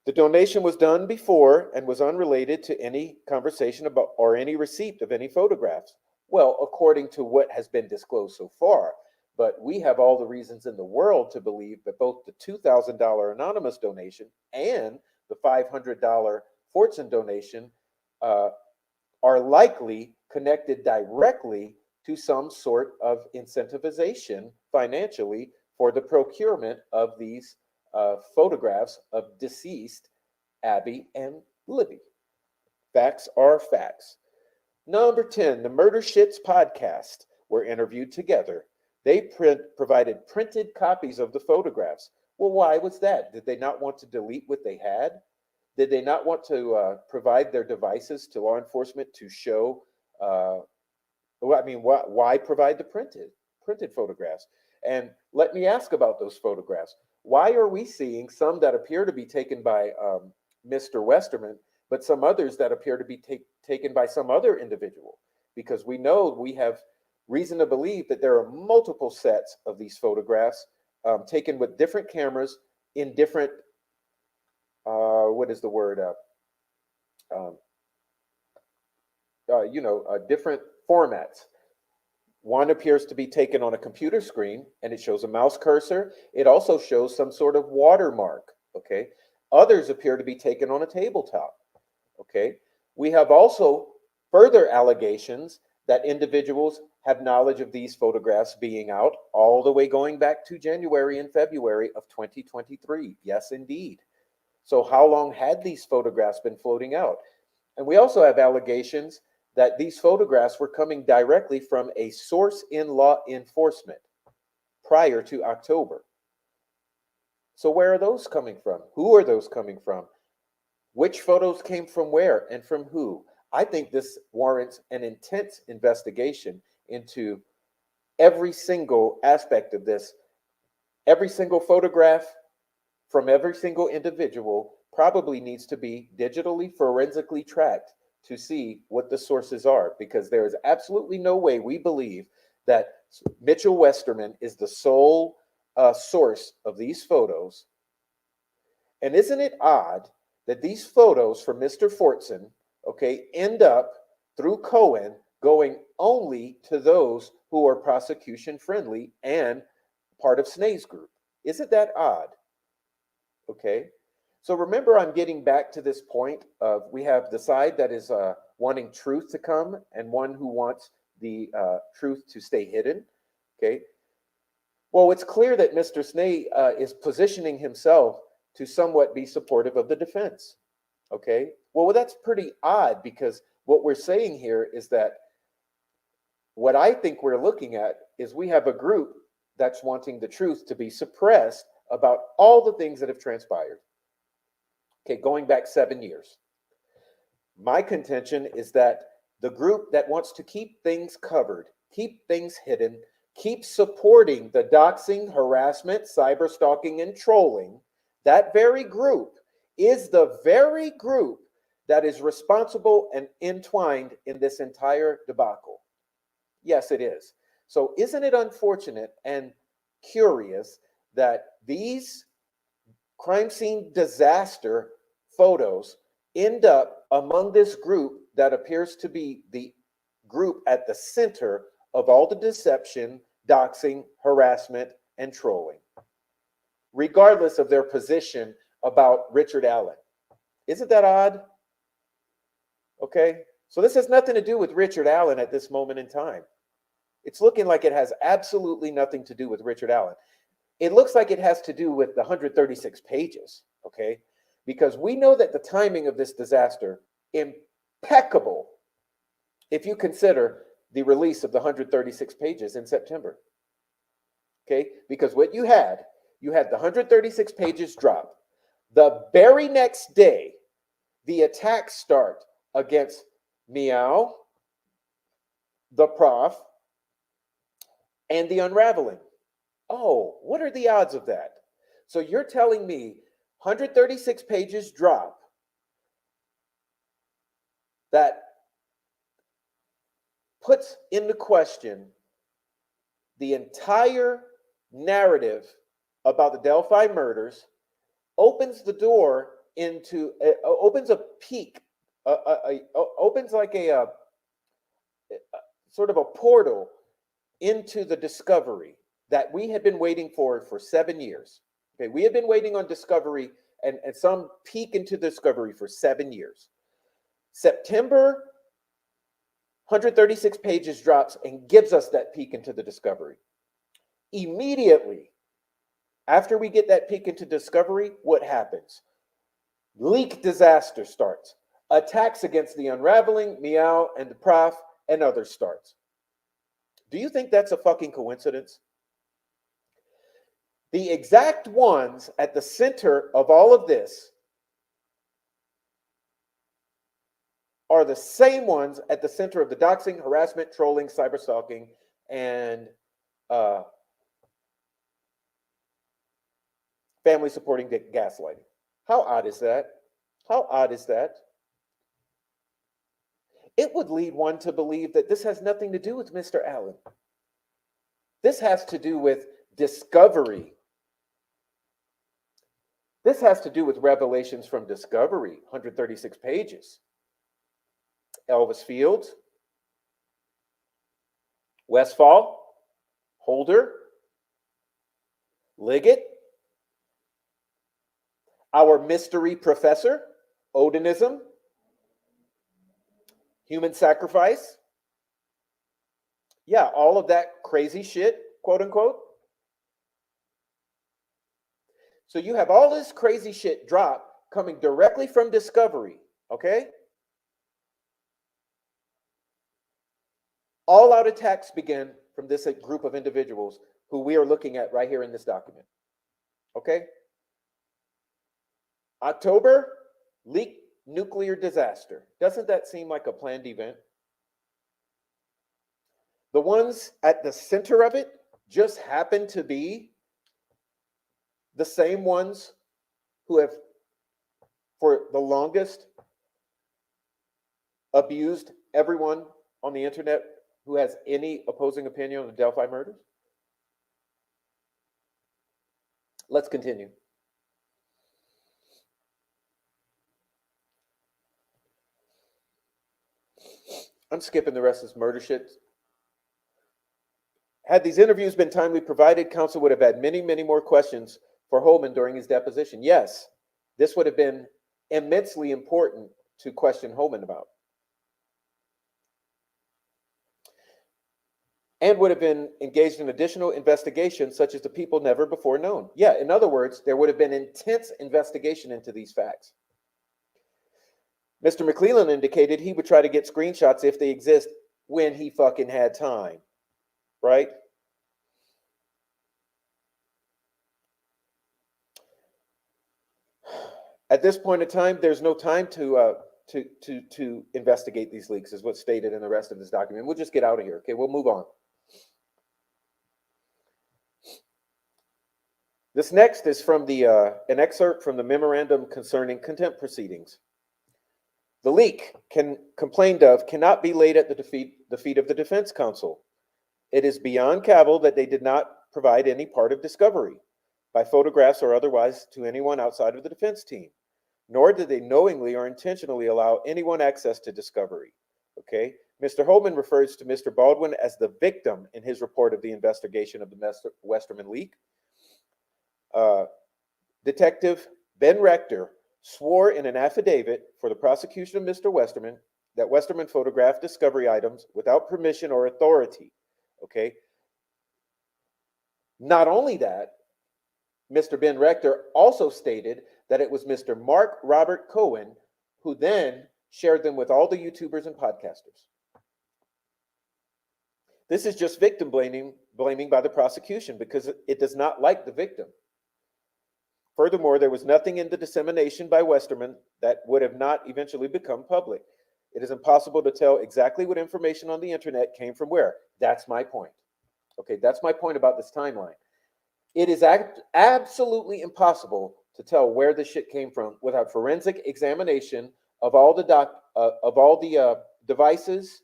The donation was done before and was unrelated to any conversation about or any receipt of any photographs. Well, according to what has been disclosed so far, but we have all the reasons in the world to believe that both the $2,000 anonymous donation and the $500 Fortson donation are likely connected directly to some sort of incentivization financially for the procurement of these photographs of deceased Abby and Libby. Facts are facts. Number 10, the Murder Shits podcast were interviewed together. They provided printed copies of the photographs. Well, why was that? Did they not want to delete what they had? Did they not want to provide their devices to law enforcement to show? Why provide the printed photographs? And let me ask about those photographs. Why are we seeing some that appear to be taken by Mr. Westerman, but some others that appear to be taken by some other individual? Because we know we have reason to believe that there are multiple sets of these photographs taken with different cameras in different, different formats. One appears to be taken on a computer screen, and it shows a mouse cursor. It also shows some sort of watermark, okay? Others appear to be taken on a tabletop, okay? We have also further allegations that individuals have knowledge of these photographs being out all the way going back to January and February of 2023. Yes, indeed. So how long had these photographs been floating out? And we also have allegations that these photographs were coming directly from a source in law enforcement prior to October. So where are those coming from? Who are those coming from? Which photos came from where and from who? I think this warrants an intense investigation into every single aspect of this. Every single photograph from every single individual probably needs to be digitally forensically tracked to see what the sources are, because there is absolutely no way we believe that Mitchell Westerman is the sole source of these photos. And isn't it odd that these photos from Mr. Fortson, okay, end up through Cohen going only to those who are prosecution friendly and part of Snae's group? Isn't that odd? Okay. So remember, I'm getting back to this point of we have the side that is wanting truth to come and one who wants the truth to stay hidden. Okay. Well, it's clear that Mr. Snae is positioning himself to somewhat be supportive of the defense. Okay. Well, that's pretty odd, because what we're saying here is that what I think we're looking at is we have a group that's wanting the truth to be suppressed about all the things that have transpired. Okay, going back 7 years. My contention is that the group that wants to keep things covered, keep things hidden, keep supporting the doxing, harassment, cyber stalking, and trolling, that very group is the very group that is responsible and entwined in this entire debacle. Yes, it is. So isn't it unfortunate and curious that these crime scene disaster photos end up among this group that appears to be the group at the center of all the deception, doxing, harassment, and trolling, regardless of their position about Richard Allen? Isn't that odd? Okay, so this has nothing to do with Richard Allen at this moment in time. It's looking like it has absolutely nothing to do with Richard Allen. It looks like it has to do with the 136 pages, okay? Because we know that the timing of this disaster, impeccable, if you consider the release of the 136 pages in September. Okay, because what you had the 136 pages drop. The very next day, the attacks start against Meow, the Prof, and the Unraveling. Oh, what are the odds of that? So you're telling me 136 pages drop that puts into question the entire narrative about the Delphi murders, opens the door into, opens a peak, opens like a sort of a portal into the discovery that we had been waiting for 7 years. Okay, we had been waiting on discovery and some peek into discovery for 7 years. September, 136 pages drops and gives us that peek into the discovery. Immediately after we get that peek into discovery, what happens? Leak disaster starts. Attacks against the Unraveling, Meow, and the Prof, and others starts. Do you think that's a fucking coincidence? The exact ones at the center of all of this are the same ones at the center of the doxing, harassment, trolling, cyberstalking, and family supporting gaslighting. How odd is that? How odd is that? It would lead one to believe that this has nothing to do with Mr. Allen. This has to do with discovery. This has to do with revelations from discovery, 136 pages. Elvis Fields, Westfall, Holder, Liggett, our mystery professor, Odinism, human sacrifice. Yeah, all of that crazy shit, quote unquote. So you have all this crazy shit drop coming directly from discovery, okay? All out attacks begin from this group of individuals who we are looking at right here in this document, okay? October, leak nuclear disaster. Doesn't that seem like a planned event? The ones at the center of it just happen to be the same ones who have, for the longest, abused everyone on the internet who has any opposing opinion on the Delphi murders. Let's continue. I'm skipping the rest of this murder shit. Had these interviews been timely provided, counsel would have had many, many more questions for Holman during his deposition. Yes, this would have been immensely important to question Holman about. And would have been engaged in additional investigation, such as the people never before known. Yeah, in other words, there would have been intense investigation into these facts. Mr. McClellan indicated he would try to get screenshots if they exist when he fucking had time, right? At this point in time, there's no time to investigate these leaks, is what's stated in the rest of this document. We'll just get out of here, okay? We'll move on. This next is from an excerpt from the memorandum concerning contempt proceedings. The leak complained of cannot be laid at the feet of the defense counsel. It is beyond cavil that they did not provide any part of discovery, by photographs or otherwise, to anyone outside of the defense team, nor did they knowingly or intentionally allow anyone access to discovery. Okay? Mr. Holman refers to Mr. Baldwin as the victim in his report of the investigation of the Westerman leak. Detective Ben Rector swore in an affidavit for the prosecution of Mr. Westerman that Westerman photographed discovery items without permission or authority. Okay. Not only that, Mr. Ben Rector also stated that it was Mr. Mark Robert Cohen who then shared them with all the YouTubers and podcasters. This is just victim blaming by the prosecution because it does not like the victim. Furthermore, there was nothing in the dissemination by Westerman that would have not eventually become public. It is impossible to tell exactly what information on the internet came from where. That's my point. Okay, that's my point about this timeline. It is absolutely impossible to tell where this shit came from without forensic examination of all the devices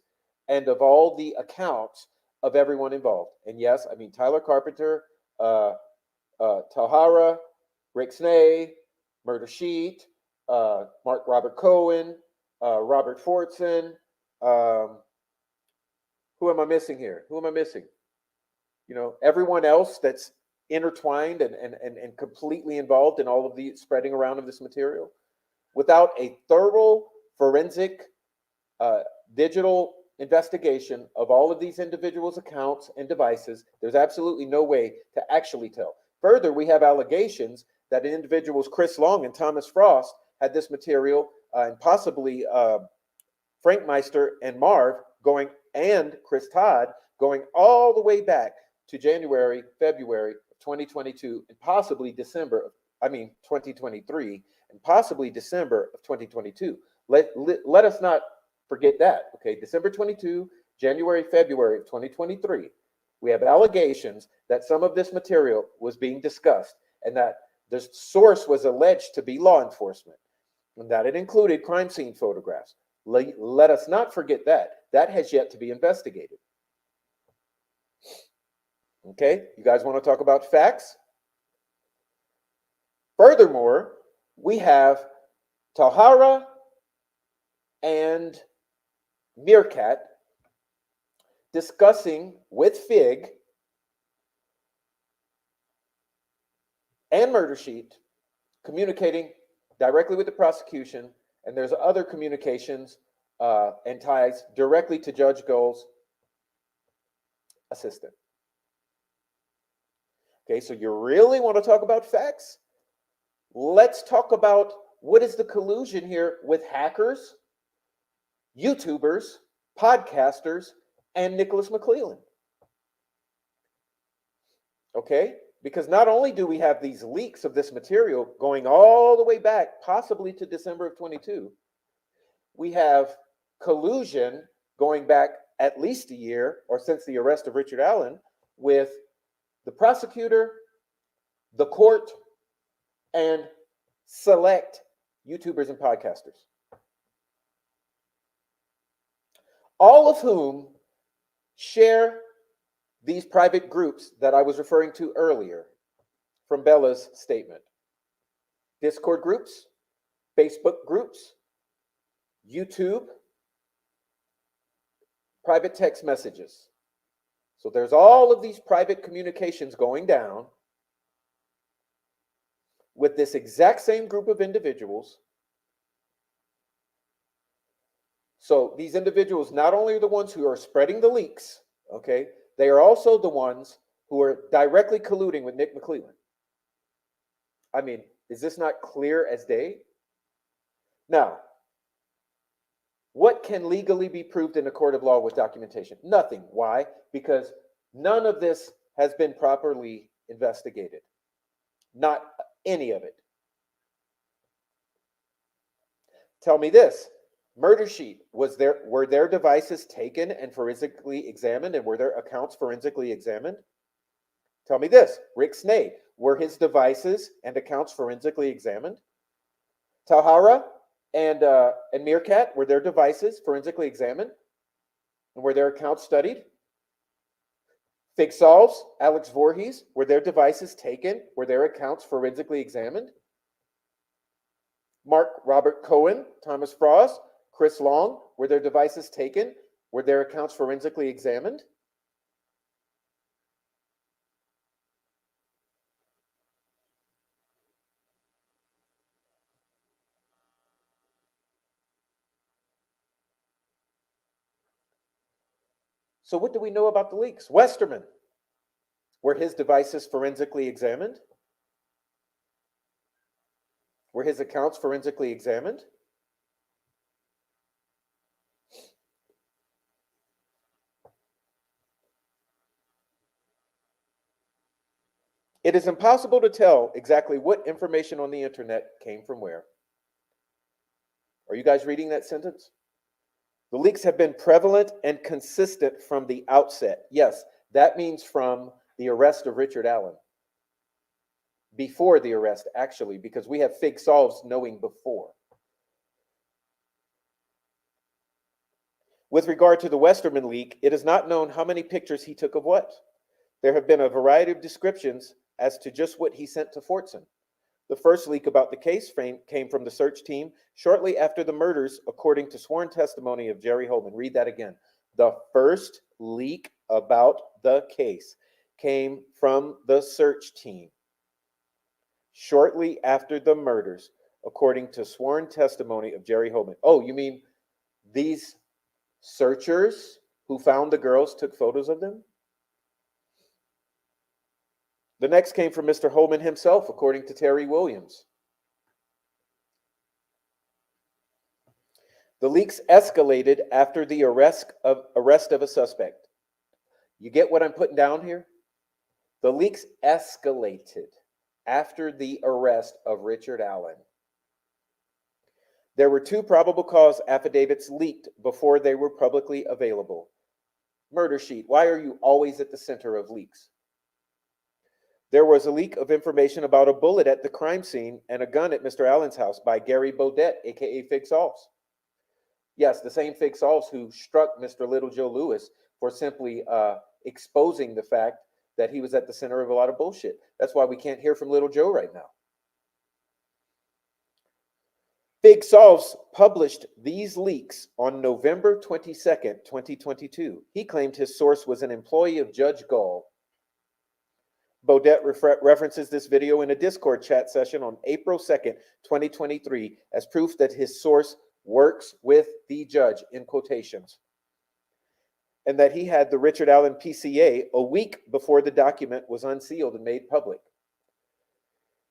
and of all the accounts of everyone involved. And yes, I mean Tyler Carpenter, Talhara, Rick Snay, Murder Sheet, Robert Cohen, Robert Fortson. Who am I missing here? Who am I missing? You know, everyone else that's intertwined and completely involved in all of the spreading around of this material. Without a thorough forensic digital investigation of all of these individuals' accounts and devices, there's absolutely no way to actually tell. Further, we have allegations that individuals Chris Long and Thomas Frost had this material, and possibly Frank Meister and Marv going, and Chris Todd going all the way back to January, February of 2022, and possibly 2023, and possibly December of 2022. Let us not forget that, okay? December 22, January, February of 2023, we have allegations that some of this material was being discussed and that the source was alleged to be law enforcement and that it included crime scene photographs. Let us not forget that. That has yet to be investigated. Okay, you guys want to talk about facts? Furthermore, we have Talhara and Meerkat discussing with Fig and Murder Sheet, communicating directly with the prosecution, and there's other communications and ties directly to Judge Gold's assistant. Okay, so you really want to talk about facts? Let's talk about what is the collusion here with hackers, YouTubers, podcasters, and Nicholas McClelland. Okay, because not only do we have these leaks of this material going all the way back, possibly to December of 22, we have collusion going back at least a year, or since the arrest of Richard Allen, with the prosecutor, the court, and select YouTubers and podcasters. All of whom share these private groups that I was referring to earlier from Bella's statement. Discord groups, Facebook groups, YouTube, private text messages. So there's all of these private communications going down with this exact same group of individuals. So these individuals not only are the ones who are spreading the leaks, okay, they are also the ones who are directly colluding with Nick McClelland. I mean, is this not clear as day? Now, what can legally be proved in a court of law with documentation? Nothing. Why? Because none of this has been properly investigated. Not any of it. Tell me this. Murder Sheet, were their devices taken and forensically examined, and were their accounts forensically examined? Tell me this. Rick Snay, were his devices and accounts forensically examined? Talhara and Meerkat, were their devices forensically examined? And were their accounts studied? Fig Solves, Alex Voorhees, were their devices taken? Were their accounts forensically examined? Robert Cohen, Thomas Frost, Chris Long, were their devices taken? Were their accounts forensically examined? So what do we know about the leaks? Westerman, were his devices forensically examined? Were his accounts forensically examined? It is impossible to tell exactly what information on the internet came from where. Are you guys reading that sentence? The leaks have been prevalent and consistent from the outset. Yes, that means from the arrest of Richard Allen. Before the arrest, actually, because we have fig solves knowing before. With regard to the Westerman leak, it is not known how many pictures he took of what. There have been a variety of descriptions as to just what he sent to Fortson. The first leak about the case came from the search team shortly after the murders, according to sworn testimony of Jerry Holman. Read that again. The first leak about the case came from the search team shortly after the murders, according to sworn testimony of Jerry Holman. Oh, you mean these searchers who found the girls took photos of them? The next came from Mr. Holman himself, according to Terry Williams. The leaks escalated after the arrest of a suspect. You get what I'm putting down here? The leaks escalated after the arrest of Richard Allen. There were 2 probable cause affidavits leaked before they were publicly available. Murder sheet. Why are you always at the center of leaks? There was a leak of information about a bullet at the crime scene and a gun at Mr. Allen's house by Gary Bodette, aka Fig Solves. Yes, the same Fig Solves who struck Mr. Little Joe Lewis for simply exposing the fact that he was at the center of a lot of bullshit. That's why we can't hear from Little Joe right now. Fig Solves published these leaks on November 22nd, 2022. He claimed his source was an employee of Judge Gall. Bodette references this video in a Discord chat session on April 2nd, 2023, as proof that his source works with the judge, in quotations, and that he had the Richard Allen PCA a week before the document was unsealed and made public.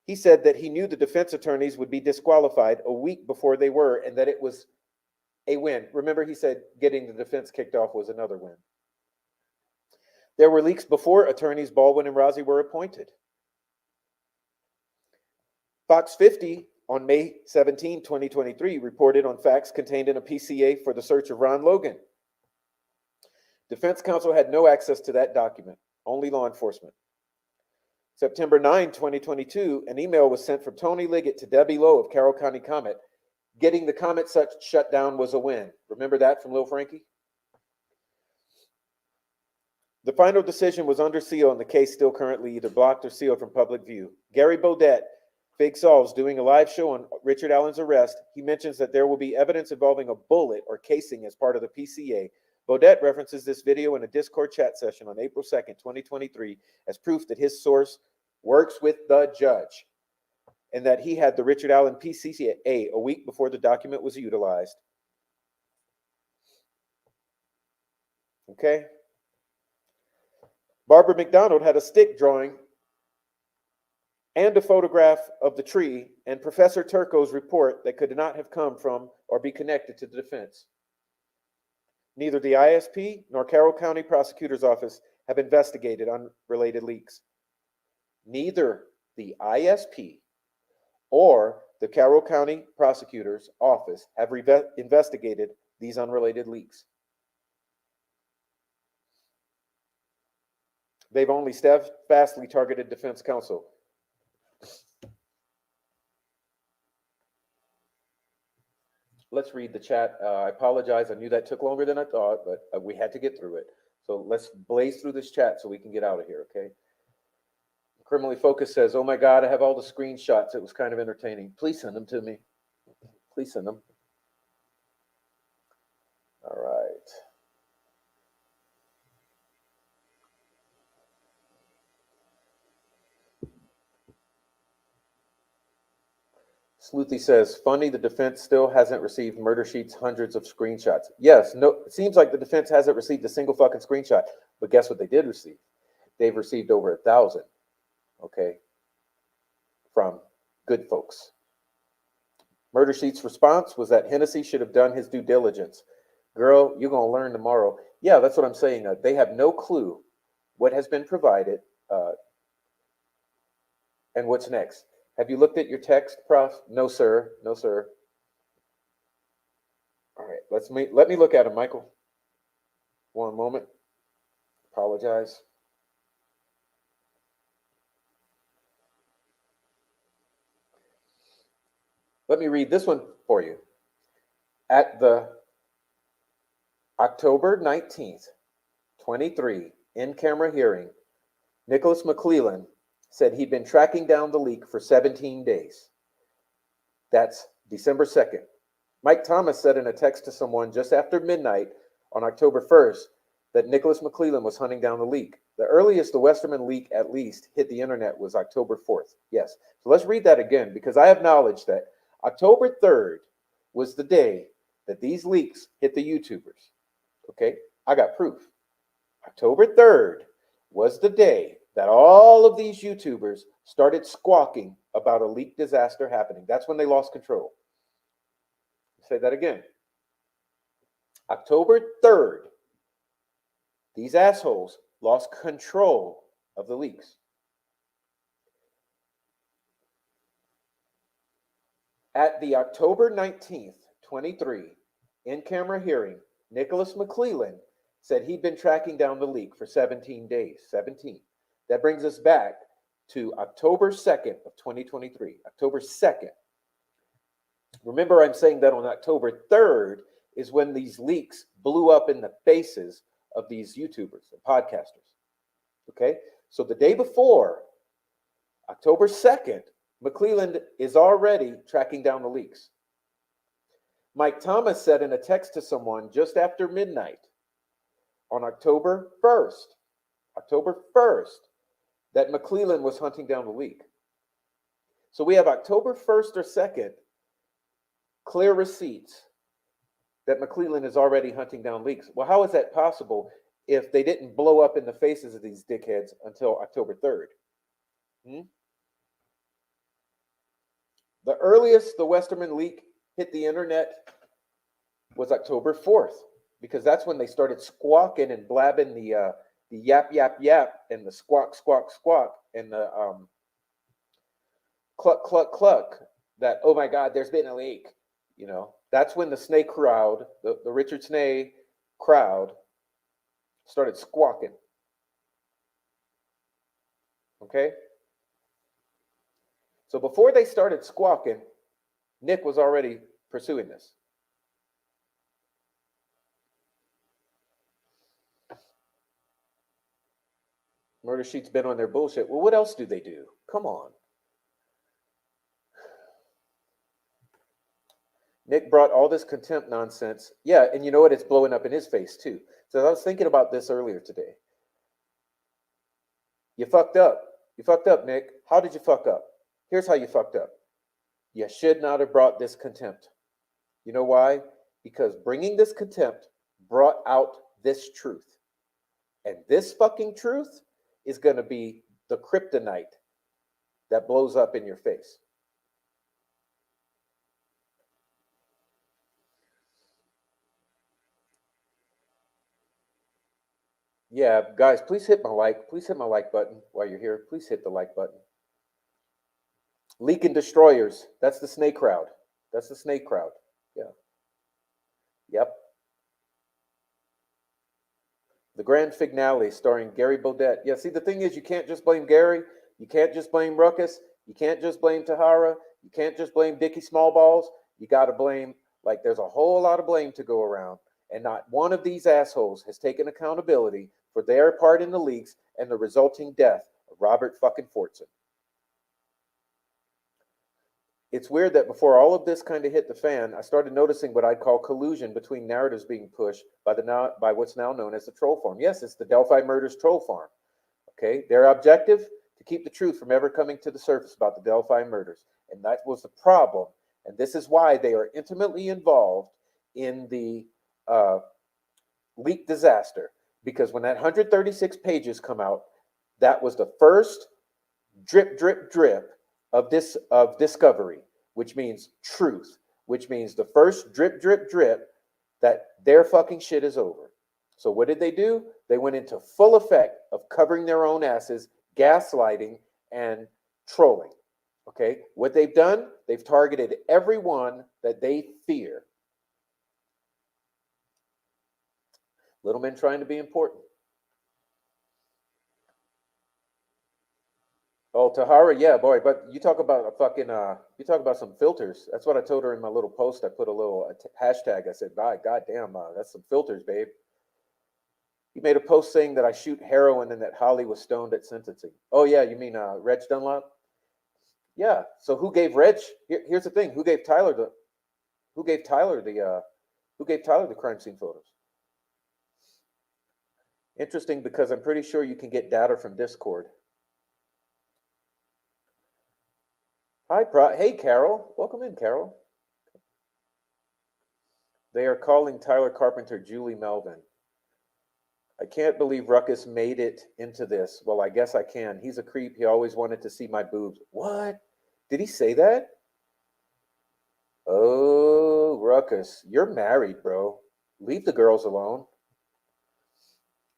He said that he knew the defense attorneys would be disqualified a week before they were, and that it was a win. Remember, he said getting the defense kicked off was another win. There were leaks before attorneys Baldwin and Rozzi were appointed. Fox 50 on May 17, 2023, reported on facts contained in a PCA for the search of Ron Logan. Defense counsel had no access to that document, only law enforcement. September 9, 2022, an email was sent from Tony Liggett to Debbie Lowe of Carroll County Comet. Getting the Comet shut down was a win. Remember that from Lil Frankie? The final decision was under seal and the case still currently either blocked or sealed from public view. Gary Bodette, Fig Solves, doing a live show on Richard Allen's arrest, he mentions that there will be evidence involving a bullet or casing as part of the PCA. Bodette references this video in a Discord chat session on April 2nd, 2023, as proof that his source works with the judge and that he had the Richard Allen PCA a week before the document was utilized. Okay? Barbara McDonald had a stick drawing and a photograph of the tree and Professor Turco's report that could not have come from or be connected to the defense. Neither the ISP nor Carroll County Prosecutor's Office have investigated unrelated leaks. Neither the ISP or the Carroll County Prosecutor's Office have investigated these unrelated leaks. They've only steadfastly targeted defense counsel. Let's read the chat. I apologize. I knew that took longer than I thought, but we had to get through it. So let's blaze through this chat so we can get out of here, okay? Criminally Focused says, oh my God, I have all the screenshots. It was kind of entertaining. Please send them to me. Please send them. All right. Sleuthy says, funny, the defense still hasn't received murder sheets, hundreds of screenshots. Yes, no, it seems like the defense hasn't received a single fucking screenshot. But guess what they did receive? They've received over 1,000, okay, from good folks. Murder sheets response was that Hennessy should have done his due diligence. Girl, you're going to learn tomorrow. Yeah, that's what I'm saying. They have no clue what has been provided. And what's next? Have you looked at your text, Prof? No, sir. No, sir. All right, let me look at them, Michael. One moment. Apologize. Let me read this one for you. At the October 19th, 23, in-camera hearing, Nicholas McClellan said he'd been tracking down the leak for 17 days. That's December 2nd. Mike Thomas said in a text to someone just after midnight on October 1st that Nicholas McClellan was hunting down the leak. The earliest the Westerman leak, at least, hit the internet was October 4th. Yes. So let's read that again, because I have knowledge that October 3rd was the day that these leaks hit the YouTubers. Okay? I got proof. October 3rd was the day that all of these YouTubers started squawking about a leak disaster happening. That's when they lost control. Say that again. October 3rd, these assholes lost control of the leaks. At the October 19th, 23, in-camera hearing, Nicholas McClellan said he'd been tracking down the leak for 17 days. 17. That brings us back to October 2nd of 2023. October 2nd. Remember, I'm saying that on October 3rd is when these leaks blew up in the faces of these YouTubers and podcasters. Okay? So the day before, October 2nd, McClellan is already tracking down the leaks. Mike Thomas said in a text to someone just after midnight on October 1st, that McClellan was hunting down the leak. So we have October 1st or 2nd, clear receipts that McClellan is already hunting down leaks. Well, how is that possible if they didn't blow up in the faces of these dickheads until October 3rd? The earliest the Westerman leak hit the internet was October 4th, because that's when they started squawking and blabbing the yap, yap, yap, and the squawk, squawk, squawk, and the cluck, cluck, cluck, that, oh my God, there's been a leak. You know, that's when the Snake crowd, the Richard Snake crowd, started squawking. Okay? So before they started squawking, Nick was already pursuing this. Murder Sheet's been on their bullshit. Well, what else do they do? Come on. Nick brought all this contempt nonsense. Yeah, and you know what? It's blowing up in his face too. So I was thinking about this earlier today. You fucked up. You fucked up, Nick. How did you fuck up? Here's how you fucked up. You should not have brought this contempt. You know why? Because bringing this contempt brought out this truth. And this fucking truth is going to be the kryptonite that blows up in your face. Yeah, guys, please hit my like. Please hit my like button while you're here. Please hit the like button. Leak and Destroyers. That's the Snake crowd. That's the Snake crowd. Yeah. Yep. The Grand Finale starring Gary Bodette. Yeah, see, the thing is, you can't just blame Gary. You can't just blame Ruckus. You can't just blame Tahara. You can't just blame Dickie Smallballs. You got to blame, like, there's a whole lot of blame to go around. And not one of these assholes has taken accountability for their part in the leaks and the resulting death of Robert fucking Fortson. It's weird that before all of this kind of hit the fan, I started noticing what I'd call collusion between narratives being pushed by what's now known as the troll farm. Yes, it's the Delphi murders troll farm. Okay, their objective, to keep the truth from ever coming to the surface about the Delphi murders. And that was the problem. And this is why they are intimately involved in the leak disaster. Because when that 136 pages come out, that was the first drip, drip, drip of discovery, which means truth, which means the first drip, drip, drip that their fucking shit is over. So what did they do? They went into full effect of covering their own asses, gaslighting, and trolling. Okay, what they've done, they've targeted everyone that they fear. Little men trying to be important. Oh, Tahara, yeah, boy, but you talk about a fucking, you talk about some filters. That's what I told her in my little post. I put a little hashtag. I said, God damn, that's some filters, babe. He made a post saying that I shoot heroin and that Holly was stoned at sentencing. Oh yeah, you mean Reg Dunlop? Yeah. So who gave Reg? Here's the thing: who gave Tyler the? Who gave Tyler the? Who gave Tyler the crime scene photos? Interesting, because I'm pretty sure you can get data from Discord. Hi, hey, Carol. Welcome in, Carol. They are calling Tyler Carpenter Julie Melvin. I can't believe Ruckus made it into this. Well, I guess I can. He's a creep. He always wanted to see my boobs. What? Did he say that? Oh, Ruckus, you're married, bro. Leave the girls alone.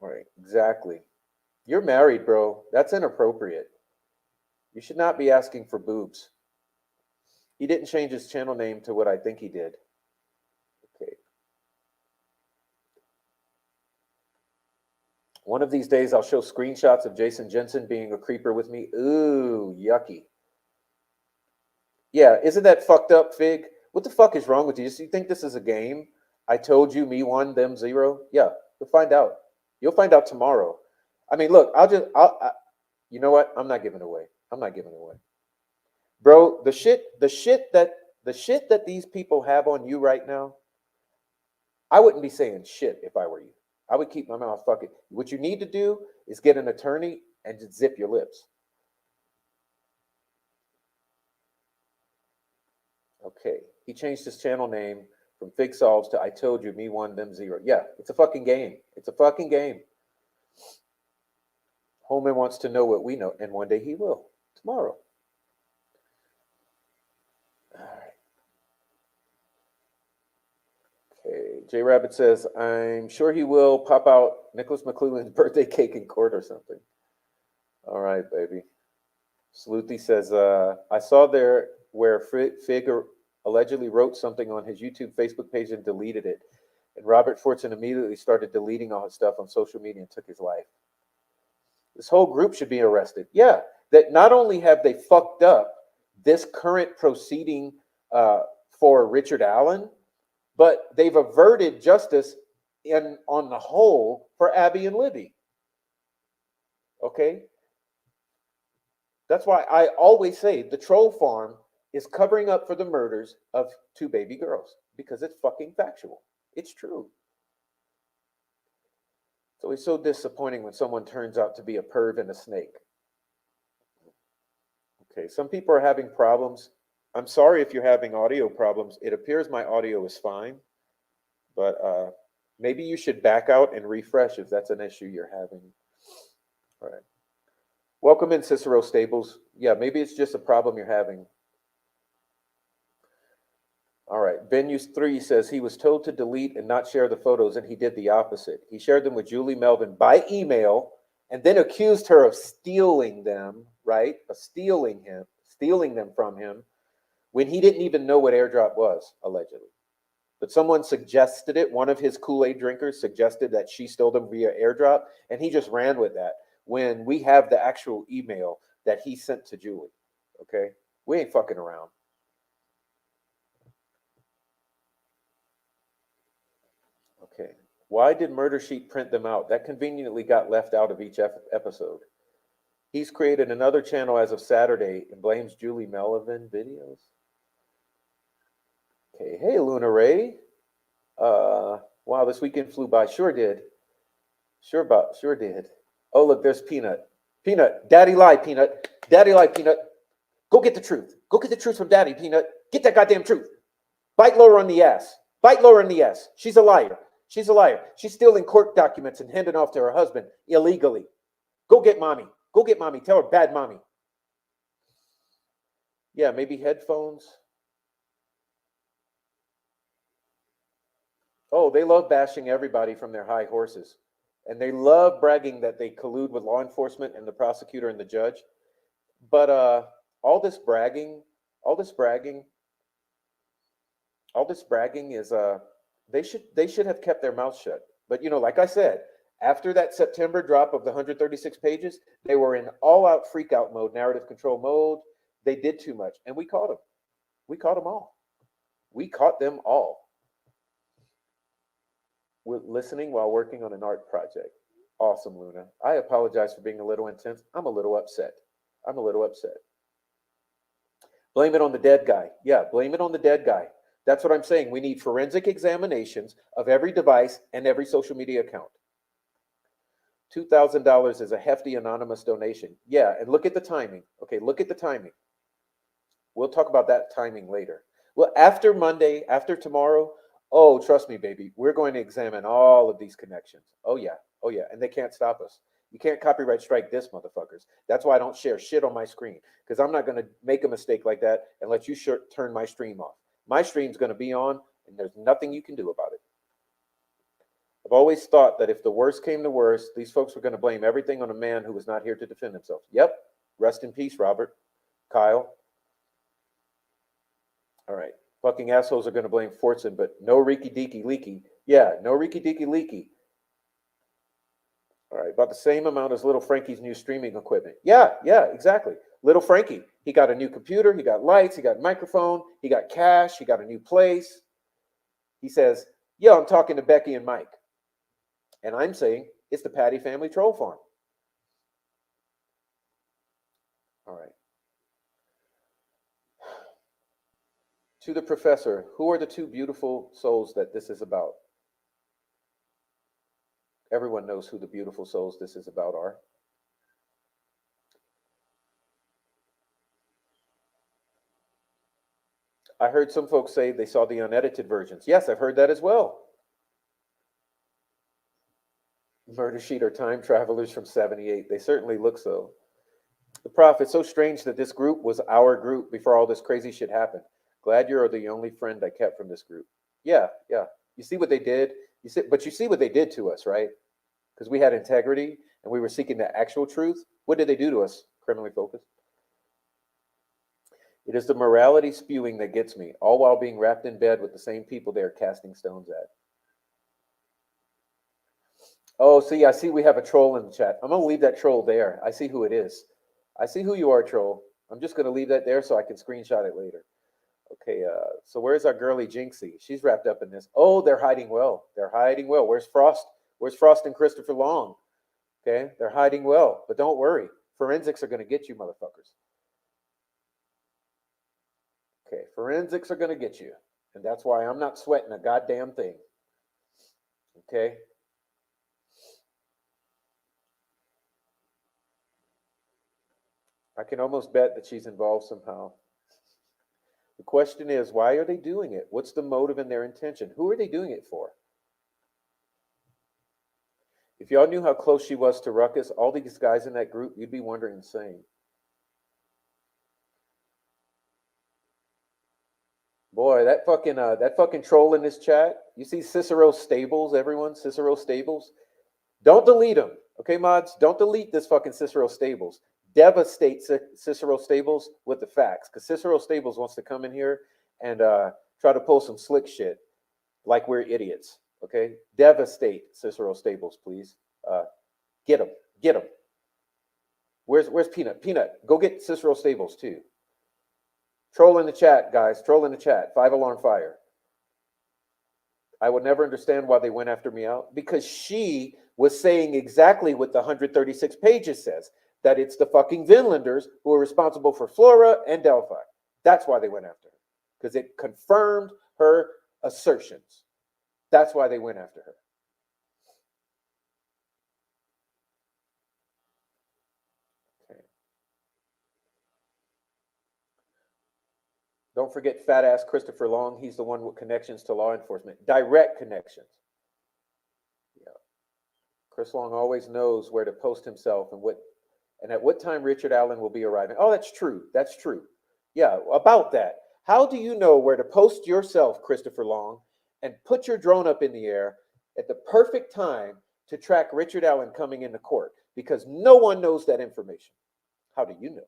Right, exactly. You're married, bro. That's inappropriate. You should not be asking for boobs. He didn't change his channel name to what I think he did. Okay. One of these days, I'll show screenshots of Jason Jensen being a creeper with me. Ooh, yucky. Yeah, isn't that fucked up, Fig? What the fuck is wrong with you? You think this is a game? I told you, me one, them zero. Yeah, you'll find out. You'll find out tomorrow. I mean, look, you know what? I'm not giving it away. I'm not giving it away. Bro, the shit that these people have on you right now, I wouldn't be saying shit if I were you. I would keep my mouth fucking. What you need to do is get an attorney and just zip your lips. Okay. He changed his channel name from Fig Solves to I Told You, Me One, Them Zero. Yeah, it's a fucking game. It's a fucking game. Holman wants to know what we know, and one day he will. Tomorrow. All right. Okay. J Rabbit says, I'm sure he will pop out Nicholas McClellan's birthday cake in court or something. All right, baby. Sleuthi says, I saw there where Fig allegedly wrote something on his YouTube Facebook page and deleted it. And Robert Fortson immediately started deleting all his stuff on social media and took his life. This whole group should be arrested. Yeah, that not only have they fucked up this current proceeding for Richard Allen, but they've averted justice on the whole for Abby and Libby. Okay? That's why I always say the troll farm is covering up for the murders of 2 baby girls, because it's fucking factual. It's true. It's always so disappointing when someone turns out to be a perv and a snake. Okay, some people are having problems. I'm sorry if you're having audio problems. It appears my audio is fine, but maybe you should back out and refresh if that's an issue you're having. All right. Welcome in, Cicero Stables. Yeah, maybe it's just a problem you're having. All right. Venus3 says he was told to delete and not share the photos, and he did the opposite. He shared them with Julie Melvin by email and then accused her of stealing them, right? Of stealing them from him when he didn't even know what airdrop was, allegedly. But someone suggested it. One of his Kool-Aid drinkers suggested that she stole them via airdrop, and he just ran with that when we have the actual email that he sent to Julie. Okay? We ain't fucking around. Okay. Why did Murder Sheet print them out? That conveniently got left out of each episode. He's created another channel as of Saturday and blames Julie Melvin videos. Okay. Hey, Luna Ray. Wow, this weekend flew by. Sure did. Sure did. Oh, look, there's Peanut. Peanut, Daddy lied, Peanut. Daddy lied, Peanut. Go get the truth. Go get the truth from Daddy, Peanut. Get that goddamn truth. Bite Laura on the ass. Bite Laura on the ass. She's a liar. She's a liar. She's stealing court documents and handing off to her husband illegally. Go get mommy. Go get mommy. Tell her bad mommy. Yeah, maybe headphones. Oh, they love bashing everybody from their high horses. And they love bragging that they collude with law enforcement and the prosecutor and the judge. But all this bragging, all this bragging, all this bragging is they should have kept their mouth shut. But like I said, after that September drop of the 136 pages, they were in all-out freak-out mode, narrative control mode. They did too much, and we caught them. We caught them all. We caught them all. We're listening while working on an art project. Awesome, Luna. I apologize for being a little intense. I'm a little upset. I'm a little upset. Blame it on the dead guy. Yeah, blame it on the dead guy. That's what I'm saying. We need forensic examinations of every device and every social media account. $2,000 is a hefty anonymous donation. Yeah, and look at the timing. Okay, look at the timing. We'll talk about that timing later. Well, after Monday, after tomorrow, oh, trust me, baby, we're going to examine all of these connections. Oh, yeah. Oh, yeah. And they can't stop us. You can't copyright strike this, motherfuckers. That's why I don't share shit on my screen, because I'm not going to make a mistake like that and let you turn my stream off. My stream's going to be on, and there's nothing you can do about it. I've always thought that if the worst came to worst, these folks were going to blame everything on a man who was not here to defend himself. Yep. Rest in peace, Robert. Kyle. All right. Fucking assholes are going to blame Fortson, but no Reeky Deaky Leaky. Yeah, no Reeky Deaky Leaky. All right. About the same amount as little Frankie's new streaming equipment. Yeah, exactly. Little Frankie. He got a new computer. He got lights. He got a microphone. He got cash. He got a new place. He says, yo, I'm talking to Becky and Mike. And I'm saying it's the Patty family troll farm. All right. To the professor, who are the two beautiful souls that this is about? Everyone knows who the beautiful souls this is about are. I heard some folks say they saw the unedited versions. Yes, I've heard that as well. Murder Sheet are time travelers from 78. They certainly look so. The Prof, it's so strange that this group was our group before all this crazy shit happened. Glad you're the only friend I kept from this group. Yeah. You see what they did? You see what they did to us, right? Because we had integrity and we were seeking the actual truth. What did they do to us? Criminally focused. It is the morality spewing that gets me, all while being wrapped in bed with the same people they are casting stones at. Oh, see, I see we have a troll in the chat. I'm going to leave that troll there. I see who it is. I see who you are, troll. I'm just going to leave that there so I can screenshot it later. Okay, so where's our girly Jinxie? She's wrapped up in this. Oh, they're hiding well. They're hiding well. Where's Frost? Where's Frost and Christopher Long? Okay, they're hiding well. But don't worry. Forensics are going to get you, motherfuckers. Okay, forensics are going to get you. And that's why I'm not sweating a goddamn thing. Okay? I can almost bet that she's involved somehow. The question is, why are they doing it? What's the motive and their intention? Who are they doing it for? If y'all knew how close she was to Ruckus, all these guys in that group, you'd be wondering the same. Boy, that fucking troll in this chat. You see Cicero Stables, everyone? Cicero Stables? Don't delete him. Okay, mods? Don't delete this fucking Cicero Stables. Devastate Cicero Stables with the facts, because Cicero Stables wants to come in here and try to pull some slick shit like we're idiots. Okay, devastate Cicero Stables, please. Get him. Where's Peanut? Peanut, go get Cicero Stables too. Troll in the chat, guys. Troll in the chat. 5-alarm fire. I would never understand why they went after me out, because she was saying exactly what the 136 pages says. That it's the fucking Vinlanders who are responsible for Flora and Delphi. That's why they went after her. Because it confirmed her assertions. That's why they went after her. Okay. Don't forget fat ass Christopher Long. He's the one with connections to law enforcement. Direct connections. Yeah. Chris Long always knows where to post himself and at what time Richard Allen will be arriving. Oh, that's true. That's true. Yeah, about that. How do you know where to post yourself, Christopher Long, and put your drone up in the air at the perfect time to track Richard Allen coming into court? Because no one knows that information. How do you know?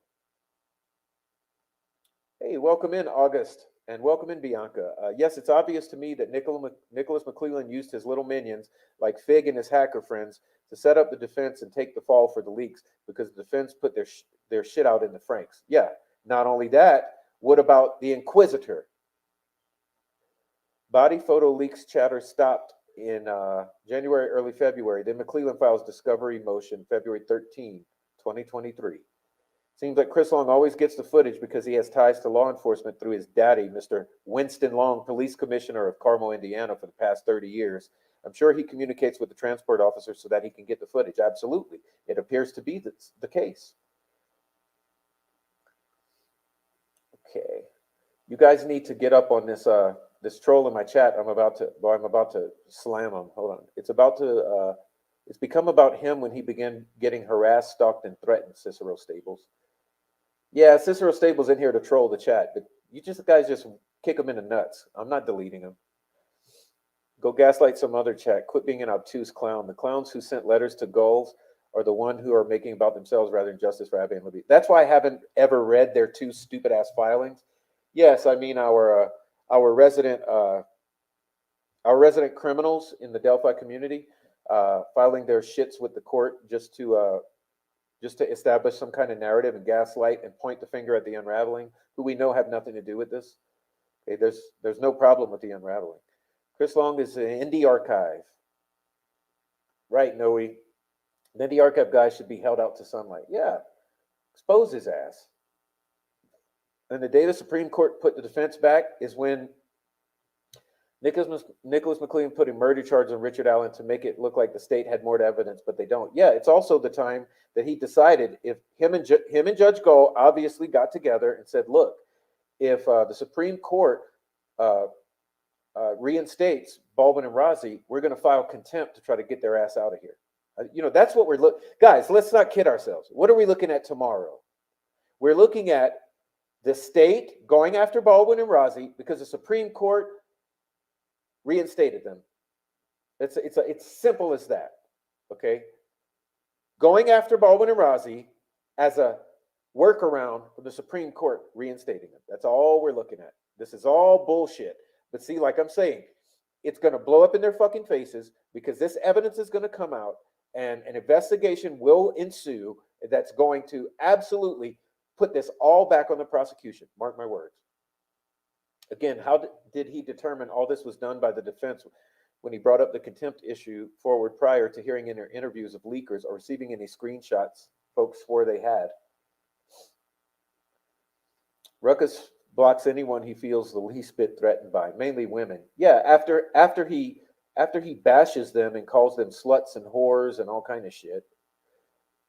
Hey, welcome in, August, and welcome in, Bianca. Yes, it's obvious to me that Nicholas McClellan used his little minions, like Fig and his hacker friends, to set up the defense and take the fall for the leaks because the defense put their shit out in the Franks. Yeah, not only that, what about the Inquisitor? Body photo leaks chatter stopped in January, early February. Then McClellan files discovery motion February 13, 2023. Seems like Chris Long always gets the footage because he has ties to law enforcement through his daddy, Mr. Winston Long, police commissioner of Carmel, Indiana, for the past 30 years. I'm sure he communicates with the transport officer so that he can get the footage. Absolutely. It appears to be the case. Okay. You guys need to get up on this troll in my chat. I'm about to slam him. Hold on. It's become about him when he began getting harassed, stalked, and threatened, Cicero Stables. Yeah, Cicero Stables in here to troll the chat, but you guys just kick him in the nuts. I'm not deleting him. Go gaslight some other chat. Quit being an obtuse clown. The clowns who sent letters to gulls are the one who are making about themselves rather than justice for Abby and Libby. That's why I haven't ever read their two stupid ass filings. Yes, I mean our resident criminals in the Delphi community filing their shits with the court just to establish some kind of narrative and gaslight and point the finger at the unraveling, who we know have nothing to do with this. Okay, there's no problem with the unraveling. Chris Long is in the archive. Right, Noe. Then the archive guy should be held out to sunlight. Yeah, expose his ass. And the day the Supreme Court put the defense back is when Nicholas McClellan put a murder charge on Richard Allen to make it look like the state had more evidence, but they don't. Yeah, it's also the time that he decided if him and Judge Gull obviously got together and said, look, if the Supreme Court reinstates Baldwin and Rozzi, we're going to file contempt to try to get their ass out of here. That's what we're looking. Guys, let's not kid ourselves. What are we looking at tomorrow? We're looking at the state going after Baldwin and Rozzi because the Supreme Court reinstated them. It's simple as that. Okay, going after Baldwin and Rozzi as a workaround from the Supreme Court reinstating them. That's all we're looking at. This is all bullshit. But see, like I'm saying, it's going to blow up in their fucking faces because this evidence is going to come out and an investigation will ensue that's going to absolutely put this all back on the prosecution. Mark my words. Again, how did he determine all this was done by the defense when he brought up the contempt issue forward prior to hearing in their interviews of leakers or receiving any screenshots folks swore they had? Ruckus blocks anyone he feels the least bit threatened by, mainly women. Yeah, after he bashes them and calls them sluts and whores and all kind of shit.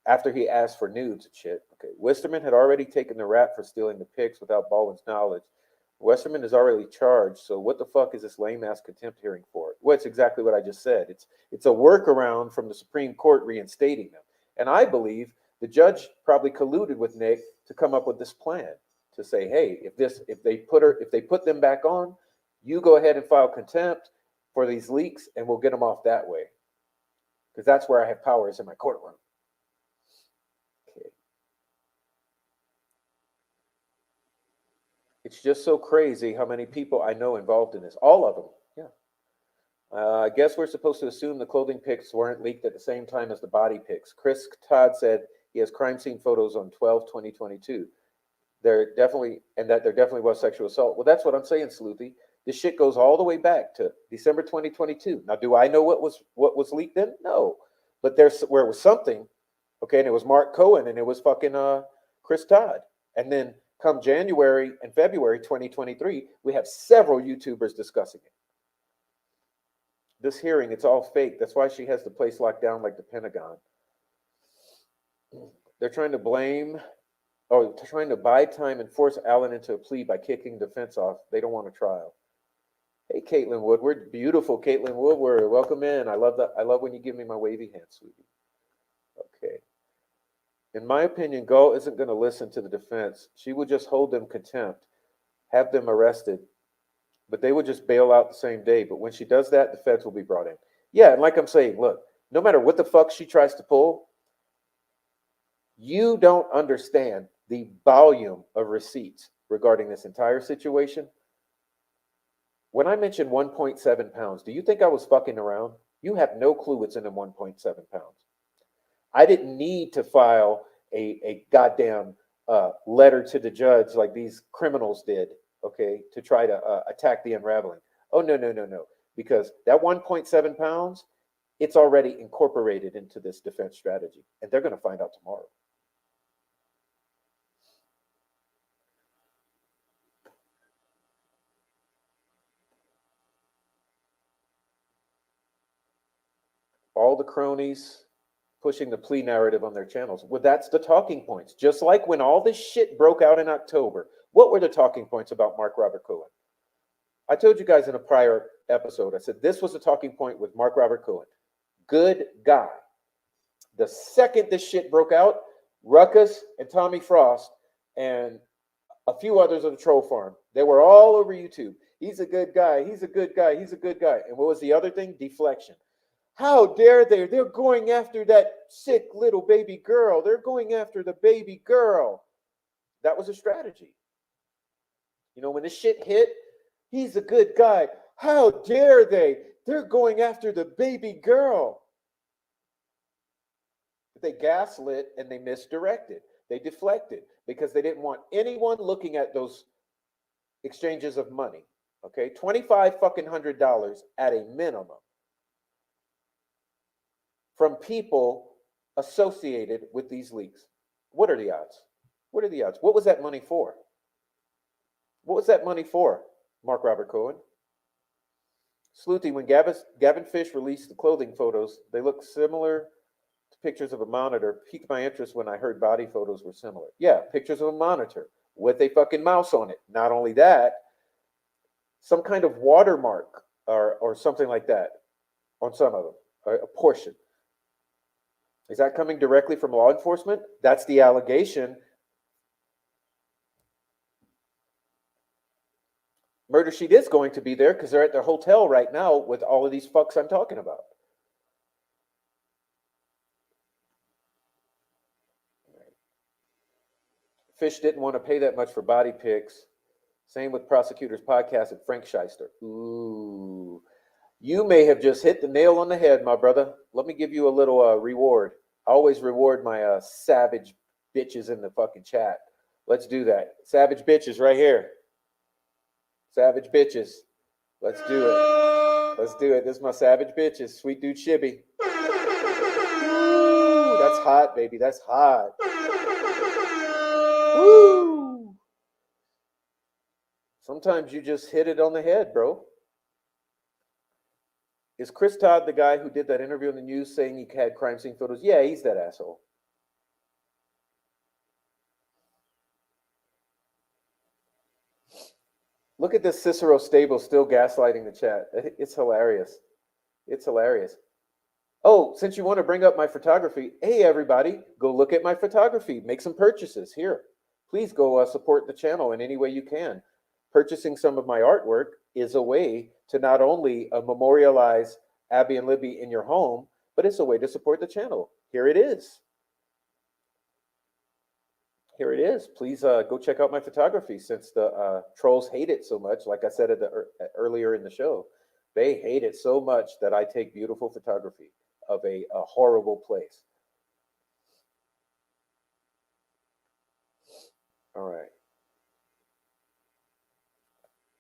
After he asked for nudes and shit. Okay, Westerman had already taken the rap for stealing the pics without Baldwin's knowledge. Westerman is already charged, so what the fuck is this lame ass contempt hearing for? Well, it's exactly what I just said. It's a workaround from the Supreme Court reinstating them, and I believe the judge probably colluded with Nick to come up with this plan to say, hey, if they put them back on, you go ahead and file contempt for these leaks, and we'll get them off that way, because that's where I have powers in my courtroom. It's just so crazy how many people I know involved in this. All of them. Yeah. I guess we're supposed to assume the clothing pics weren't leaked at the same time as the body pics. Chris Todd said he has crime scene photos on 12/20/22. There definitely was sexual assault. Well, that's what I'm saying, Sleuthy. This shit goes all the way back to December 2022. Now, do I know what was leaked then? No. But where it was something, okay, and it was Mark Cohen and it was fucking Chris Todd. And then come January and February 2023, we have several YouTubers discussing it. This hearing, it's all fake. That's why she has the place locked down like the Pentagon. They're trying to buy time and force Allen into a plea by kicking defense off. They don't want a trial. Hey, Caitlin Woodward. Beautiful Caitlin Woodward. Welcome in. I love that. I love when you give me my wavy hand, sweetie. Okay. In my opinion, Gull isn't going to listen to the defense. She would just hold them contempt, have them arrested, but they would just bail out the same day. But when she does that, the feds will be brought in. Yeah, and like I'm saying, look, no matter what the fuck she tries to pull, you don't understand the volume of receipts regarding this entire situation. When I mentioned 1.7 pounds, do you think I was fucking around? You have no clue what's in them 1.7 pounds. I didn't need to file a goddamn letter to the judge like these criminals did, okay, to try to attack the unraveling. Oh, no, no, no, no. Because that 1.7 pounds, it's already incorporated into this defense strategy. And they're going to find out tomorrow. All the cronies pushing the plea narrative on their channels. Well, that's the talking points. Just like when all this shit broke out in October, what were the talking points about Mark Robert Cohen? I told you guys in a prior episode, I said this was a talking point with Mark Robert Cohen. Good guy. The second this shit broke out, Ruckus and Tommy Frost and a few others of the troll farm, they were all over YouTube. He's a good guy. He's a good guy. He's a good guy. And what was the other thing? Deflection. How dare they? They're going after that sick little baby girl. They're going after the baby girl. That was a strategy. You know, when this shit hit, he's a good guy. How dare they? They're going after the baby girl. But they gaslit and they misdirected. They deflected because they didn't want anyone looking at those exchanges of money. Okay, $2,500 at a minimum from people associated with these leaks. What are the odds? What are the odds? What was that money for? What was that money for, Mark Robert Cohen? Sleuthy, when Gavin Fish released the clothing photos, they looked similar to pictures of a monitor. Piqued my interest when I heard body photos were similar. Yeah, pictures of a monitor with a fucking mouse on it. Not only that, some kind of watermark or something like that on some of them, a portion. Is that coming directly from law enforcement? That's the allegation. Murder Sheet is going to be there because they're at their hotel right now with all of these fucks I'm talking about. Fish didn't want to pay that much for body pics. Same with Prosecutors Podcast and Frank Shyster. Ooh. You may have just hit the nail on the head, my brother. Let me give you a little reward. I always reward my savage bitches in the fucking chat. Let's do that. Savage bitches right here. Savage bitches. Let's do it. Let's do it. This is my savage bitches. Sweet dude Shibby. Ooh, that's hot, baby. That's hot. Woo! Sometimes you just hit it on the head, bro. Is Chris Todd the guy who did that interview in the news saying he had crime scene photos? Yeah, he's that asshole. Look at this Cicero Stable still gaslighting the chat. It's hilarious. It's hilarious. Oh, since you want to bring up my photography, hey, everybody, go look at my photography. Make some purchases here. Please go support the channel in any way you can. Purchasing some of my artwork is a way to not only memorialize Abby and Libby in your home, but it's a way to support the channel. Here it is. Here it is. Please go check out my photography since the trolls hate it so much. Like I said earlier in the show, they hate it so much that I take beautiful photography of a horrible place. All right.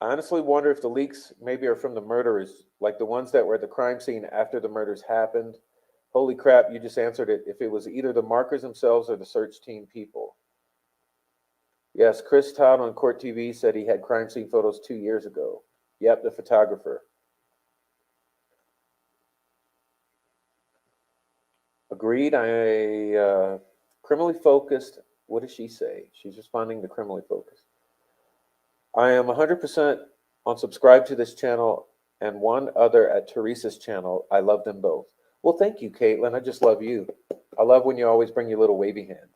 I honestly wonder if the leaks maybe are from the murderers, like the ones that were at the crime scene after the murders happened. Holy crap, you just answered it. If it was either the markers themselves or the search team people. Yes, Chris Todd on Court TV said he had crime scene photos 2 years ago. Yep, the photographer. Agreed. Criminally focused. What does she say? She's responding to criminally focused. I am 100% on subscribe to this channel and one other at Teresa's channel. I love them both. Well, thank you, Caitlin. I just love you. I love when you always bring your little wavy hand.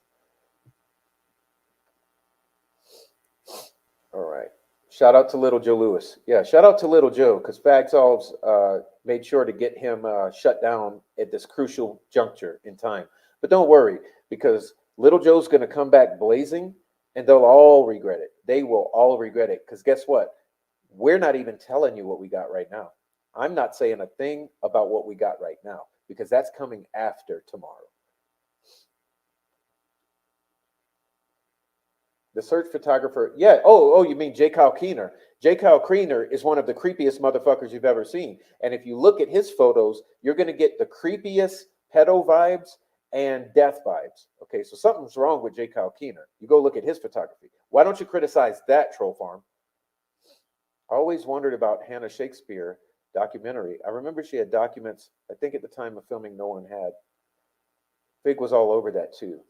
All right. Shout out to Little Joe Lewis. Yeah, shout out to Little Joe because Fagsolves made sure to get him shut down at this crucial juncture in time. But don't worry because Little Joe's going to come back blazing And they'll all regret it. They will all regret it. Because guess what? We're not even telling you what we got right now. I'm not saying a thing about what we got right now because that's coming after tomorrow. The search photographer, yeah. Oh, you mean J. Kyle Keener? J. Kyle Keener is one of the creepiest motherfuckers you've ever seen. And if you look at his photos, you're going to get the creepiest pedo vibes and death vibes. Okay, so something's wrong with J. Kyle Keener. You go look at his photography. Why don't you criticize that troll farm? I always wondered about Hannah Shakespeare documentary. I remember she had documents, I think at the time of filming, no one had. Fig was all over that too.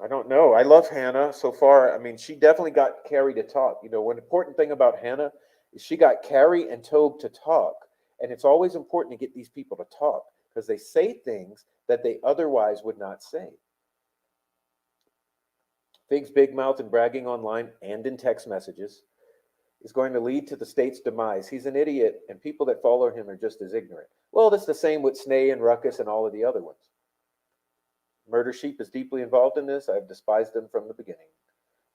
I don't know. I love Hannah so far. I mean, she definitely got Carrie to talk. You know, one important thing about Hannah is she got Carrie and Tobe to talk. And it's always important to get these people to talk because they say things that they otherwise would not say. Fig's big mouth and bragging online and in text messages is going to lead to the state's demise. He's an idiot, and people that follow him are just as ignorant. Well, that's the same with Snay and Ruckus and all of the other ones. Murder Sheep is deeply involved in this. I've despised them from the beginning.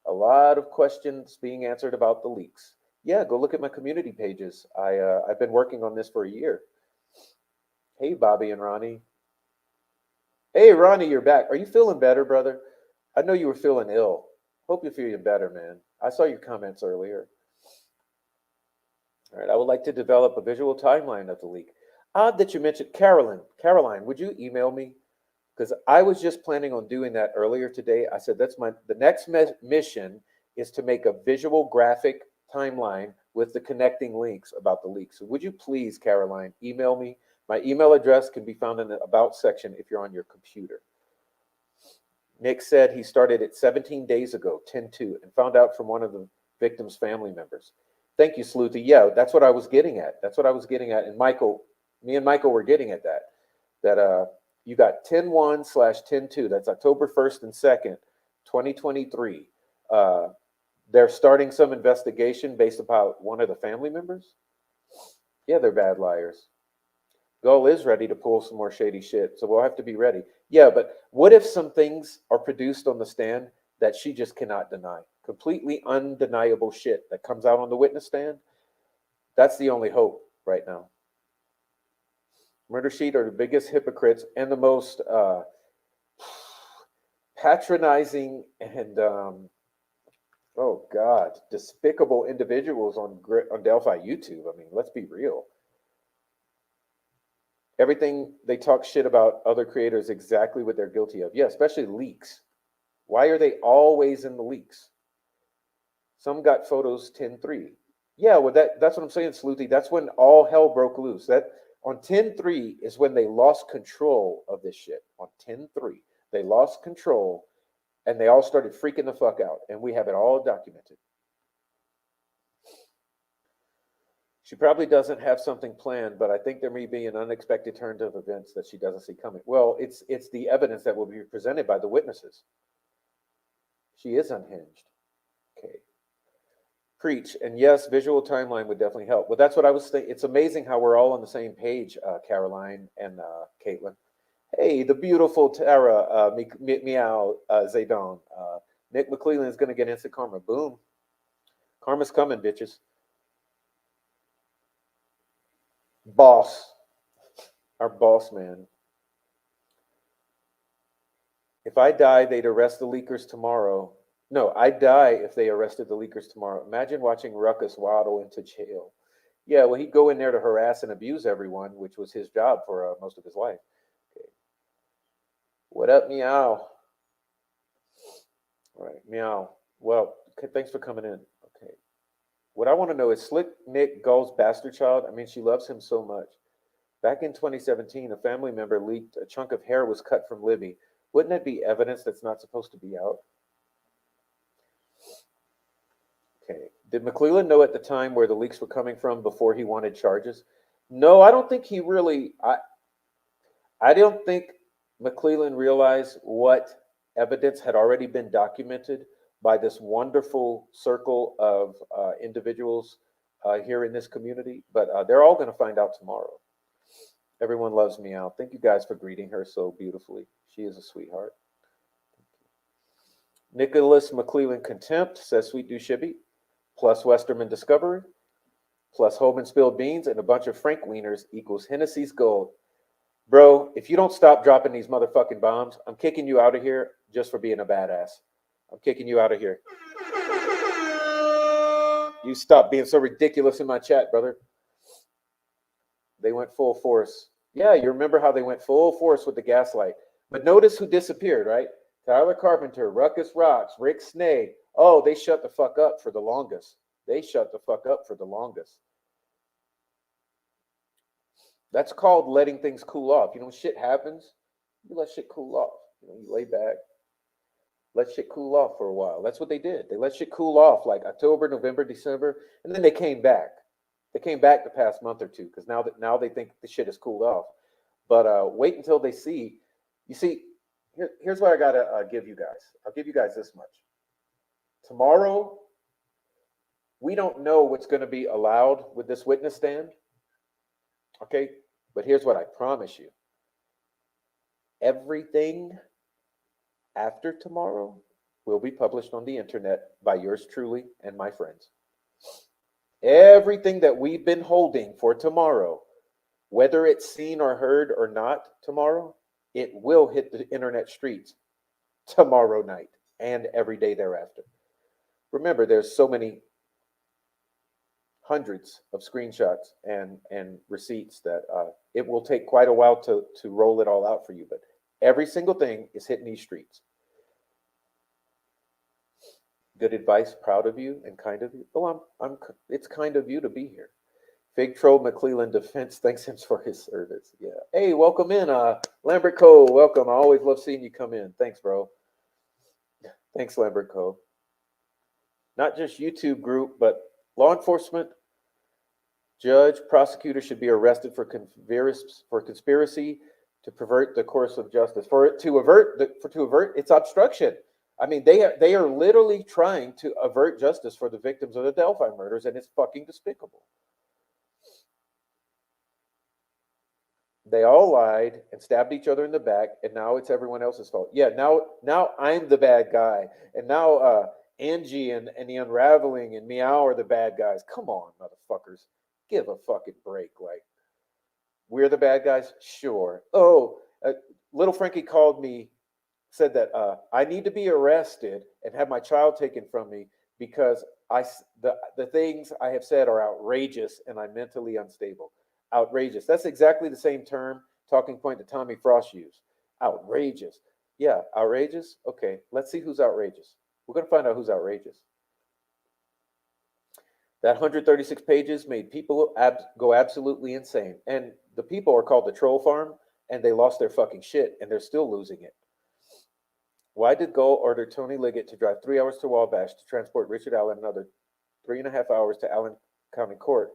A lot of questions being answered about the leaks. Yeah, go look at my community pages. I've been working on this for a year. Hey, Bobby and Ronnie. Hey, Ronnie, you're back. Are you feeling better, brother? I know you were feeling ill. Hope you're feeling better, man. I saw your comments earlier. All right, I would like to develop a visual timeline of the leak. Odd that you mentioned Caroline, would you email me? Because I was just planning on doing that earlier today. I said the next mission is to make a visual graphic timeline with the connecting links about the leak. So would you please, Caroline, email me? My email address can be found in the About section if you're on your computer. Nick said he started it 17 days ago, 10/2, and found out from one of the victim's family members. Thank you, Sleuthy. Yeah, that's what I was getting at. And Michael, me and Michael were getting at that. You got 10/1/10/2. That's October 1st and 2nd, 2023. They're starting some investigation based upon one of the family members. Yeah, they're bad liars. Gull is ready to pull some more shady shit, so we'll have to be ready. Yeah, but what if some things are produced on the stand that she just cannot deny? Completely undeniable shit that comes out on the witness stand. That's the only hope right now. Murder Sheet are the biggest hypocrites and the most patronizing and oh God, despicable individuals on Delphi YouTube. I mean, let's be real. Everything they talk shit about other creators, exactly what they're guilty of. Yeah, especially leaks. Why are they always in the leaks? Some got photos 10/3. Yeah, well, that's what I'm saying, Sleuthy. That's when all hell broke loose. That on 10/3 is when they lost control of this shit. On 10/3, they lost control, and they all started freaking the fuck out. And we have it all documented. She probably doesn't have something planned, but I think there may be an unexpected turn of events that she doesn't see coming. Well, it's the evidence that will be presented by the witnesses. She is unhinged. Okay. Preach. And yes, visual timeline would definitely help. Well, that's what I was thinking. It's amazing how we're all on the same page, Caroline and Caitlin. Hey, the beautiful Tara, Meow, Zaydan. Nick McClellan is going to get instant karma. Boom. Karma's coming, bitches. Boss. Our boss man. If I die, they'd arrest the leakers tomorrow. No, I'd die if they arrested the leakers tomorrow. Imagine watching Ruckus waddle into jail. Yeah, well, he'd go in there to harass and abuse everyone, which was his job for most of his life. Okay. What up, Meow? All right, Meow. Well, okay, thanks for coming in. Okay. What I want to know is Slick Nick Gull's bastard child. I mean, she loves him so much. Back in 2017, a family member leaked a chunk of hair was cut from Libby. Wouldn't that be evidence that's not supposed to be out? Okay. Did McClellan know at the time where the leaks were coming from before he wanted charges? No, I don't think he really. I don't think McClellan realized what evidence had already been documented by this wonderful circle of individuals here in this community. But they're all going to find out tomorrow. Everyone loves Meow. Thank you guys for greeting her so beautifully. She is a sweetheart. Nicholas McClellan Contempt, says Sweet Dushibby, plus Westerman Discovery, plus Holman Spilled Beans, and a bunch of Frank Wieners equals Hennessy's Gold. Bro, if you don't stop dropping these motherfucking bombs, I'm kicking you out of here just for being a badass. I'm kicking you out of here. You stop being so ridiculous in my chat, brother. They went full force. Yeah, you remember how they went full force with the gaslight. But notice who disappeared, right? Tyler Carpenter, Ruckus Rocks, Rick Snay. Oh, they shut the fuck up for the longest. They shut the fuck up for the longest. That's called letting things cool off. You know, when shit happens, you let shit cool off. You know, you lay back, let shit cool off for a while. That's what they did. They let shit cool off like October, November, December, and then they came back. They came back the past month or two because now they think the shit has cooled off. But wait until they see. You see, here's what I gotta give you guys. I'll give you guys this much. Tomorrow, we don't know what's going to be allowed with this witness stand. Okay, but here's what I promise you. Everything after tomorrow will be published on the internet by yours truly and my friends. Everything that we've been holding for tomorrow, whether it's seen or heard or not tomorrow, it will hit the internet streets tomorrow night and every day thereafter. Remember, there's so many hundreds of screenshots and receipts that it will take quite a while to roll it all out for you. But every single thing is hitting these streets. Good advice, proud of you and kind of you. Oh, it's kind of you to be here. Fig Troll McClellan Defense thanks him for his service. Yeah. Hey, welcome in, Lambert Cole. Welcome. I always love seeing you come in. Thanks, bro. Thanks, Lambert Cole. Not just YouTube group, but law enforcement, judge, prosecutor should be arrested for conspiracy to pervert the course of justice. To avert its obstruction. I mean, they are literally trying to avert justice for the victims of the Delphi murders, and it's fucking despicable. They all lied and stabbed each other in the back, and now it's everyone else's fault. Yeah, now I'm the bad guy, and now Angie and the Unraveling and Meow are the bad guys. Come on, motherfuckers. Give a fucking break. Like, we're the bad guys? Sure. Oh, little Frankie called me, said that I need to be arrested and have my child taken from me because the things I have said are outrageous and I'm mentally unstable. Outrageous. That's exactly the same term, talking point that Tommy Frost used. Outrageous. Yeah, outrageous? Okay, let's see who's outrageous. We're going to find out who's outrageous. That 136 pages made people go absolutely insane. And the people are called the Troll Farm, and they lost their fucking shit, and they're still losing it. Why did Gull order Tony Liggett to drive 3 hours to Wabash to transport Richard Allen another 3.5 hours to Allen County Court?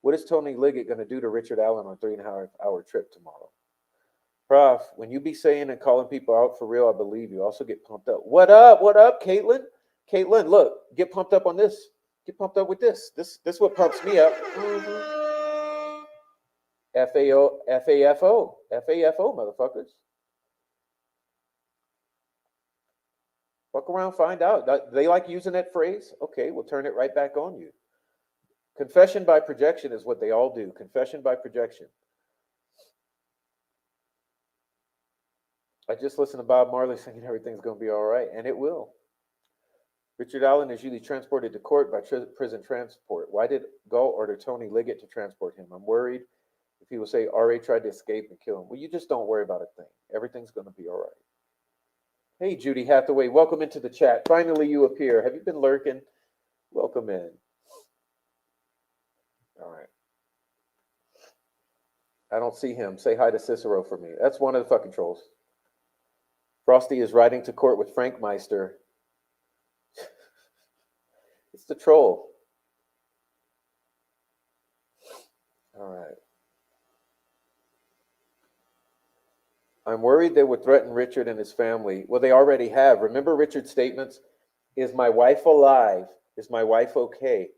What is Tony Liggett going to do to Richard Allen on a 3.5-hour trip tomorrow? Prof, when you be saying and calling people out for real, I believe you. Also get pumped up. What up? What up, Caitlin? Caitlin, look, get pumped up on this. Get pumped up with this. This what pumps me up. FAFO, motherfuckers. Fuck around, find out. They like using that phrase? Okay, we'll turn it right back on you. Confession by projection is what they all do. Confession by projection. I just listened to Bob Marley singing everything's going to be all right, and it will. Richard Allen is usually transported to court by prison transport. Why did Gull order Tony Liggett to transport him? I'm worried if he will say R.A. tried to escape and kill him. Well, you just don't worry about a thing. Everything's going to be all right. Hey, Judy Hathaway, welcome into the chat. Finally, you appear. Have you been lurking? Welcome in. All right. I don't see him. Say hi to Cicero for me. That's one of the fucking trolls. Frosty is riding to court with Frank Meister. It's the troll. All right. I'm worried they would threaten Richard and his family. Well, they already have. Remember Richard's statements? Is my wife alive? Is my wife okay?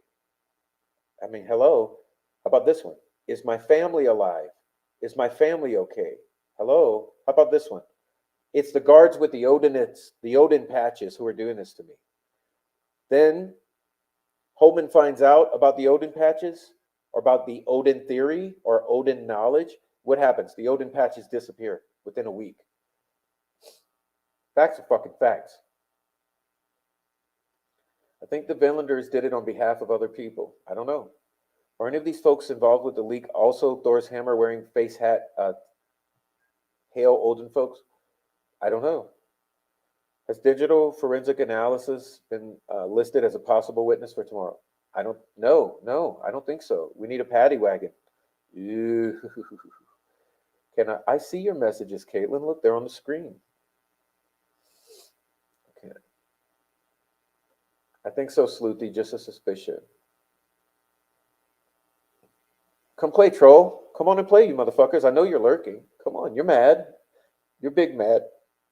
I mean, hello. How about this one? Is my family alive? Is my family okay? Hello. How about this one? It's the guards with the Odin patches who are doing this to me. Then Holman finds out about the Odin patches or about the Odin theory or Odin knowledge. What happens? The Odin patches disappear within a week. Facts are fucking facts. I think the Vinlanders did it on behalf of other people. I don't know. Are any of these folks involved with the leak also Thor's hammer wearing face hat Hail Odin folks? I don't know. Has digital forensic analysis been listed as a possible witness for tomorrow? I don't know. No, I don't think so. We need a paddy wagon. Ew. I see your messages, Caitlin. Look, they're on the screen. Okay. I think so, Sleuthy. Just a suspicion. Come play, troll. Come on and play, you motherfuckers. I know you're lurking. Come on, you're mad. You're big mad.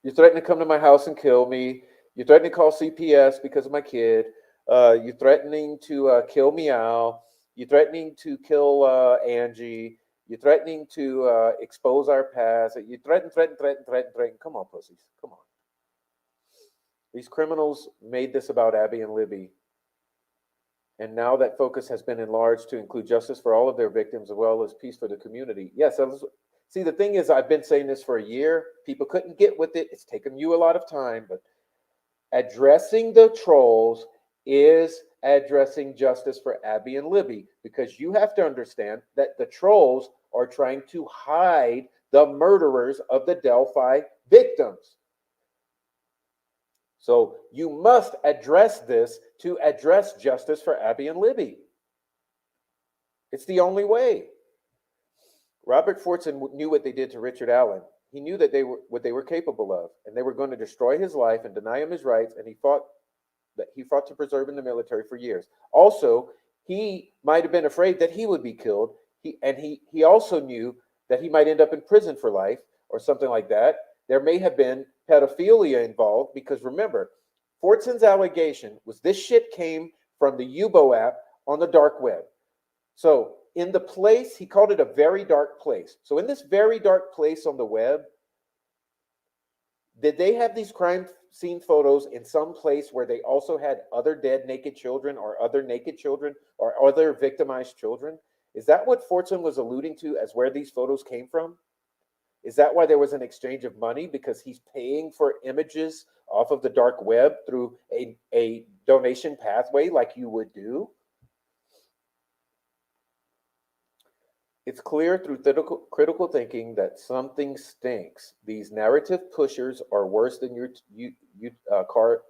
You're threatening to come to my house and kill me. You're threatening to call CPS because of my kid. You're threatening to kill Meow. You're threatening to kill Angie. You're threatening to expose our past. You threaten. Come on, pussies. Come on. These criminals made this about Abby and Libby. And now that focus has been enlarged to include justice for all of their victims as well as peace for the community. Yes, see, the thing is, I've been saying this for a year. People couldn't get with it. It's taken you a lot of time, but addressing the trolls is addressing justice for Abby and Libby, because you have to understand that the trolls are trying to hide the murderers of the Delphi victims. So you must address this to address justice for Abby and Libby. It's the only way. Robert Fortson knew what they did to Richard Allen. He knew that what they were capable of, and they were going to destroy his life and deny him his rights, and he fought to preserve in the military for years. Also, he might have been afraid that he would be killed. He also knew that he might end up in prison for life or something like that. There may have been pedophilia involved, because remember, Fortson's allegation was this shit came from the Yubo app on the dark web. So in the place, he called it a very dark place. So in this very dark place on the web, did they have these crime scene photos in some place where they also had other dead naked children or other naked children or other victimized children? Is that what Fortson was alluding to as where these photos came from? Is that why there was an exchange of money? Because he's paying for images off of the dark web through a donation pathway like you would do? It's clear through critical thinking that something stinks. These narrative pushers are worse than used car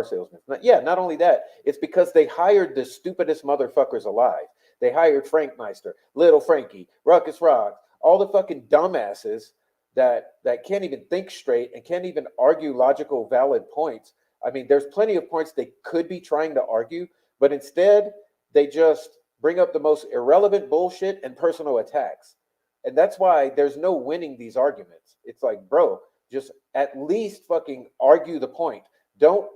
salesmen. Not only that, it's because they hired the stupidest motherfuckers alive. They hired Frank Meister, Little Frankie, Ruckus Rock, all the fucking dumbasses that can't even think straight and can't even argue logical, valid points. I mean, there's plenty of points they could be trying to argue, but instead they just bring up the most irrelevant bullshit and personal attacks. And that's why there's no winning these arguments. It's like, bro, just at least fucking argue the point. Don't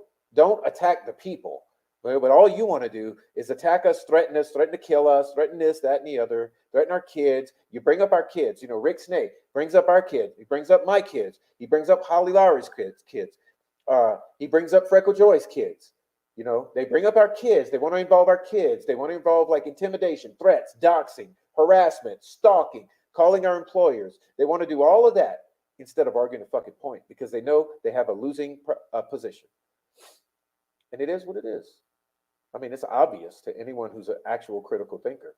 attack the people. But all you want to do is attack us, threaten to kill us, threaten this, that, and the other, threaten our kids. You bring up our kids. You know, Rick Snake brings up our kids. He brings up my kids. He brings up Holly Lowry's kids. He brings up Freckle Joy's kids. You know, they bring up our kids. They want to involve our kids. They want to involve like intimidation, threats, doxing, harassment, stalking, calling our employers. They want to do all of that instead of arguing a fucking point, because they know they have a losing position. And it is what it is. I mean, it's obvious to anyone who's an actual critical thinker.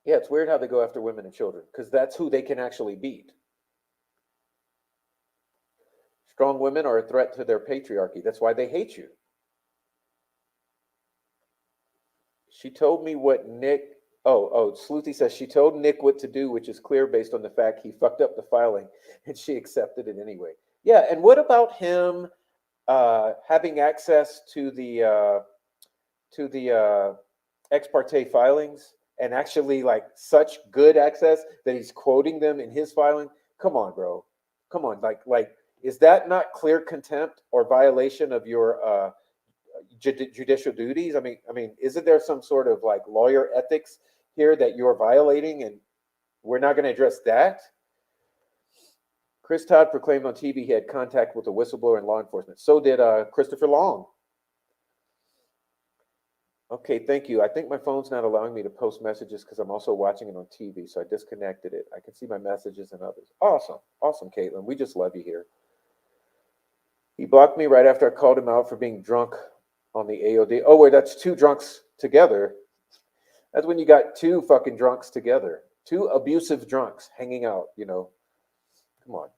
Yeah, it's weird how they go after women and children, because that's who they can actually beat. Strong women are a threat to their patriarchy. That's why they hate you. She told me what Nick... Sleuthy says she told Nick what to do, which is clear based on the fact he fucked up the filing, and she accepted it anyway. Yeah, and what about him having access to the ex parte filings, and actually like such good access that he's quoting them in his filing? Come on, bro. Come on, like is that not clear contempt or violation of your judicial duties? I mean, isn't there some sort of like lawyer ethics here that you're violating, and we're not going to address that? Chris Todd proclaimed on TV he had contact with a whistleblower in law enforcement. So did Christopher Long. Okay, thank you. I think my phone's not allowing me to post messages because I'm also watching it on TV, so I disconnected it. I can see my messages and others. Awesome. Awesome, Caitlin. We just love you here. He blocked me right after I called him out for being drunk on the AOD. Oh, wait, that's two drunks together. That's when you got two fucking drunks together. Two abusive drunks hanging out, you know. Come on.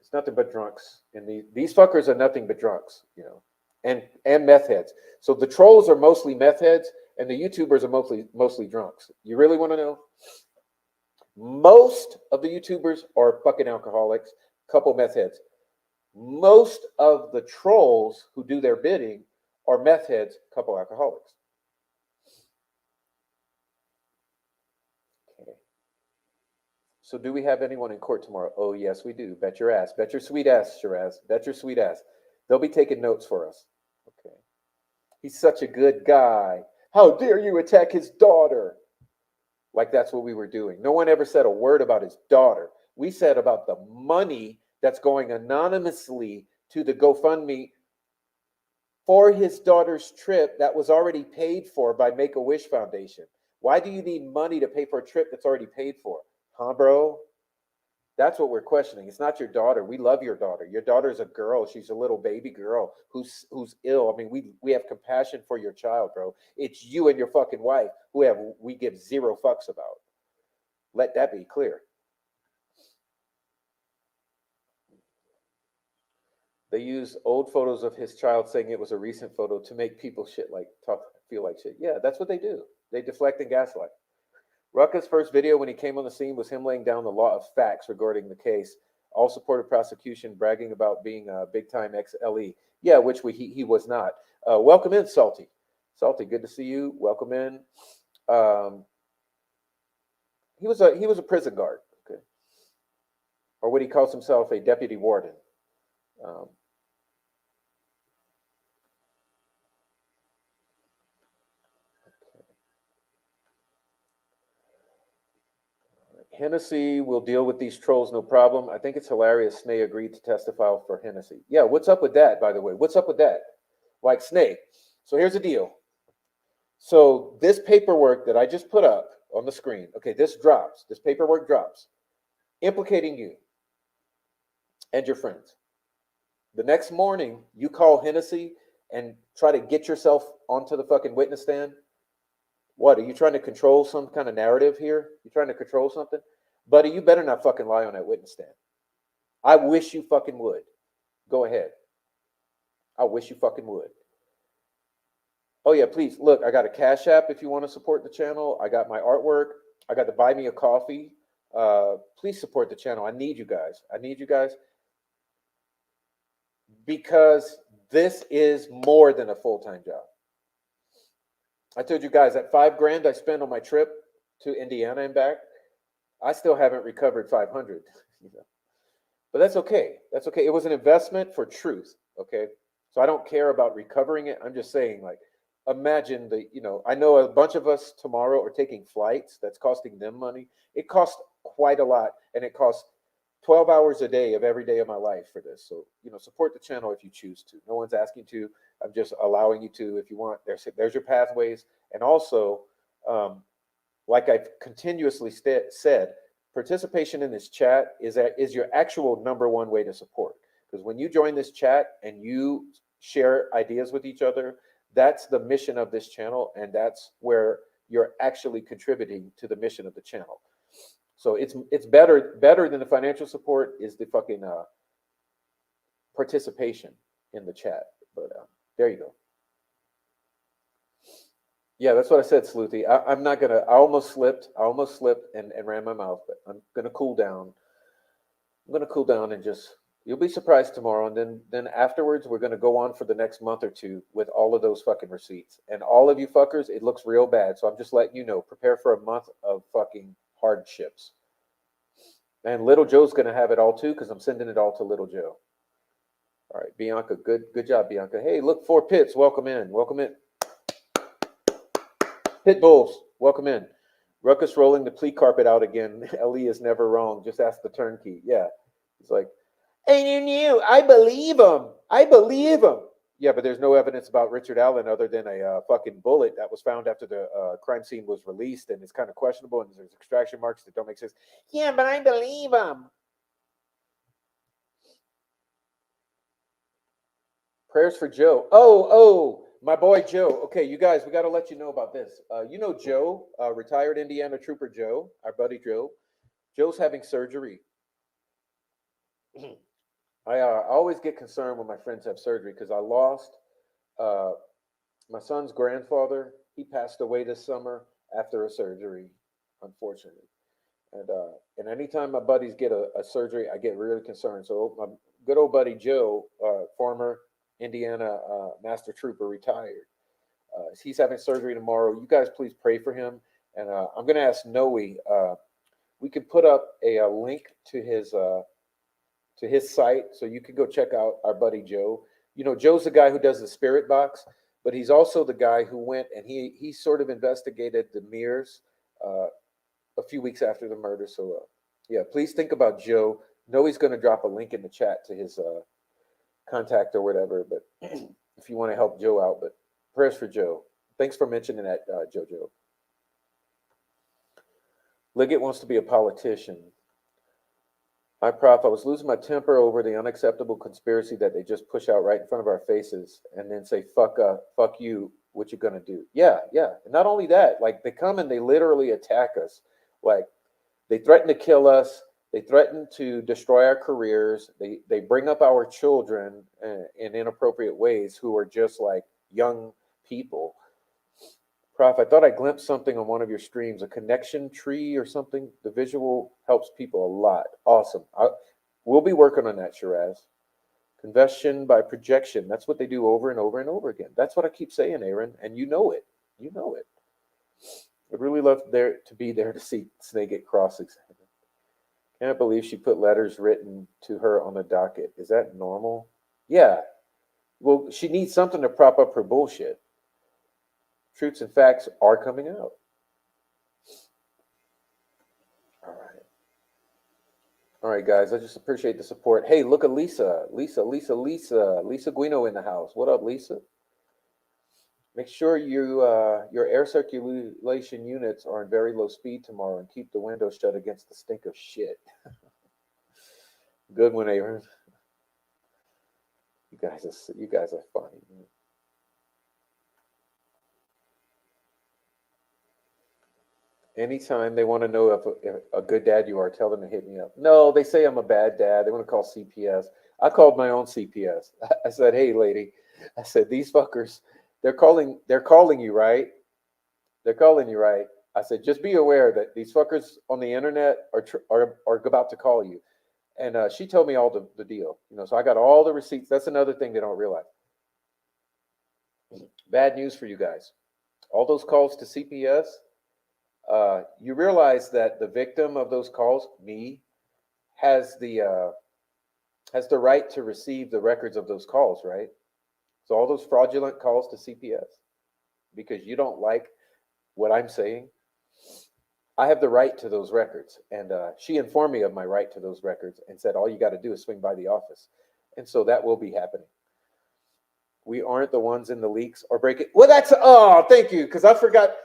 It's nothing but drunks. And these fuckers are nothing but drunks, you know. And meth heads. So the trolls are mostly meth heads, and the YouTubers are mostly drunks. You really want to know? Most of the YouTubers are fucking alcoholics, couple meth heads. Most of the trolls who do their bidding are meth heads, couple alcoholics. Okay. So do we have anyone in court tomorrow? Oh, yes, we do. Bet your ass. Bet your sweet ass, Shiraz. Bet your sweet ass. They'll be taking notes for us. Okay. He's such a good guy. How dare you attack his daughter? Like that's what we were doing. No one ever said a word about his daughter. We said about the money that's going anonymously to the GoFundMe for his daughter's trip that was already paid for by Make-A-Wish Foundation. Why do you need money to pay for a trip that's already paid for? Huh, bro? That's what we're questioning. It's not your daughter. We love your daughter. Your daughter's a girl. She's a little baby girl who's ill. I mean, we have compassion for your child, bro. It's you and your fucking wife we give zero fucks about. Let that be clear. They use old photos of his child saying it was a recent photo to make people feel like shit. Yeah, that's what they do. They deflect and gaslight. Rucka's first video when he came on the scene was him laying down the law of facts regarding the case. All supported prosecution, bragging about being a big-time XLE. Yeah, which he was not. Welcome in, Salty. Salty, good to see you. Welcome in. He was a prison guard, okay, or what he calls himself, a deputy warden. Hennessy will deal with these trolls, no problem. I think it's hilarious Snay agreed to testify for Hennessy. Yeah, what's up with that, by the way? What's up with that? Like, Snay. So here's the deal. So this paperwork that I just put up on the screen, okay, this paperwork drops, implicating you and your friends. The next morning, you call Hennessy and try to get yourself onto the fucking witness stand. What, are you trying to control some kind of narrative here? You trying to control something? Buddy, you better not fucking lie on that witness stand. I wish you fucking would. Go ahead. I wish you fucking would. Oh yeah, please, look, I got a Cash App if you want to support the channel. I got my artwork. I got to buy me a coffee. Please support the channel. I need you guys. I need you guys. Because this is more than a full-time job. I told you guys that $5,000 I spent on my trip to Indiana and back, I still haven't recovered 500. But that's okay. That's okay. It was an investment for truth. Okay. So I don't care about recovering it. I'm just saying, like, imagine I know a bunch of us tomorrow are taking flights. That's costing them money. It costs quite a lot, and it costs 12 hours a day of every day of my life for this. So, support the channel if you choose to. No one's asking to. I'm just allowing you to if you want. There's your pathways. And also, like I've continuously said, participation in this chat is your actual number one way to support. Because when you join this chat and you share ideas with each other, that's the mission of this channel, and that's where you're actually contributing to the mission of the channel. So it's better than the financial support is the fucking participation in the chat. But there you go. Yeah, that's what I said, Sleuthy. I'm not gonna. I almost slipped and ran my mouth, but I'm gonna cool down. I'm gonna cool down and just. You'll be surprised tomorrow, and then afterwards we're gonna go on for the next month or two with all of those fucking receipts. And all of you fuckers, it looks real bad. So I'm just letting you know. Prepare for a month of fucking hardships. And Little Joe's gonna have it all too, because I'm sending it all to Little Joe. All right, Bianca, good job, Bianca. Hey, look, 4 Pits, welcome in. Pit Bulls, welcome in. Ruckus rolling the plea carpet out again. LE is never wrong. Just ask the turnkey. Yeah. It's like, and you knew, I believe him. I believe him. Yeah, but there's no evidence about Richard Allen other than a fucking bullet that was found after the crime scene was released, and it's kind of questionable, and there's extraction marks that don't make sense. Yeah, but I believe him. Prayers for Joe. Oh, my boy Joe. Okay, you guys, we got to let you know about this. You know Joe, retired Indiana Trooper Joe, our buddy Joe. Joe's having surgery. I always get concerned when my friends have surgery because I lost uh, my son's grandfather. He passed away this summer after a surgery, unfortunately. And anytime my buddies get a surgery, I get really concerned. So my good old buddy Joe, former Indiana Master Trooper, retired. He's having surgery tomorrow. You guys please pray for him. And I'm going to ask Noe. We could put up a link to his site, so you can go check out our buddy Joe. You know, Joe's the guy who does the spirit box, but he's also the guy who went and he sort of investigated the mirrors a few weeks after the murder. So, yeah, please think about Joe. No, he's going to drop a link in the chat to his contact or whatever. But if you want to help Joe out, but prayers for Joe. Thanks for mentioning that, JoJo. Liggett wants to be a politician. Hi, Prof. I was losing my temper over the unacceptable conspiracy that they just push out right in front of our faces and then say, fuck you, what you gonna do? Yeah. And not only that, like they come and they literally attack us. Like they threaten to kill us. They threaten to destroy our careers. They bring up our children in inappropriate ways who are just like young people. Prof, I thought I glimpsed something on one of your streams, a connection tree or something. The visual helps people a lot. Awesome. We'll be working on that, Shiraz. Conversion by projection. That's what they do over and over and over again. That's what I keep saying, Aaron, and you know it. You know it. I'd really love there to be there to see Snake get cross-examined. Can't believe she put letters written to her on the docket. Is that normal? Yeah. Well, she needs something to prop up her bullshit. Truths and facts are coming out. All right, guys. I just appreciate the support. Hey, look at Lisa. Lisa Guino in the house. What up, Lisa? Make sure your air circulation units are in very low speed tomorrow and keep the windows shut against the stink of shit. Good one, Aaron. You guys are funny. Anytime they want to know if a good dad you are, tell them to hit me up. No, they say I'm a bad dad. They want to call CPS. I called my own CPS. I said, hey, lady, I said, these fuckers, they're calling you, right? They're calling you, right? I said, just be aware that these fuckers on the internet are about to call you. And she told me all the deal. You know, so I got all the receipts. That's another thing they don't realize. Bad news for you guys. All those calls to CPS, you realize that the victim of those calls, me, has the right to receive the records of those calls, right? So all those fraudulent calls to CPS, because you don't like what I'm saying, I have the right to those records. And she informed me of my right to those records and said, all you got to do is swing by the office. And so that will be happening. We aren't the ones in the leaks or break it. Well, thank you. Because I forgot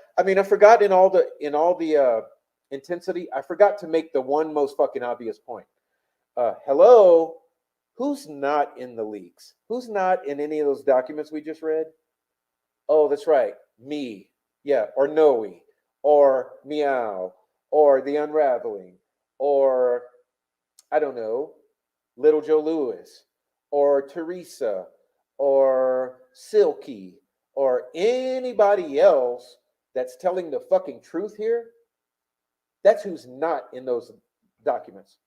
in all the intensity, I forgot to make the one most fucking obvious point. Hello, who's not in the leaks? Who's not in any of those documents we just read? Oh, that's right. Me. Yeah. Or Noe. Or Meow. Or The Unraveling. Or, I don't know, Little Joe Lewis. Or Teresa. Or Silky. Or anybody else that's telling the fucking truth here. That's who's not in those documents.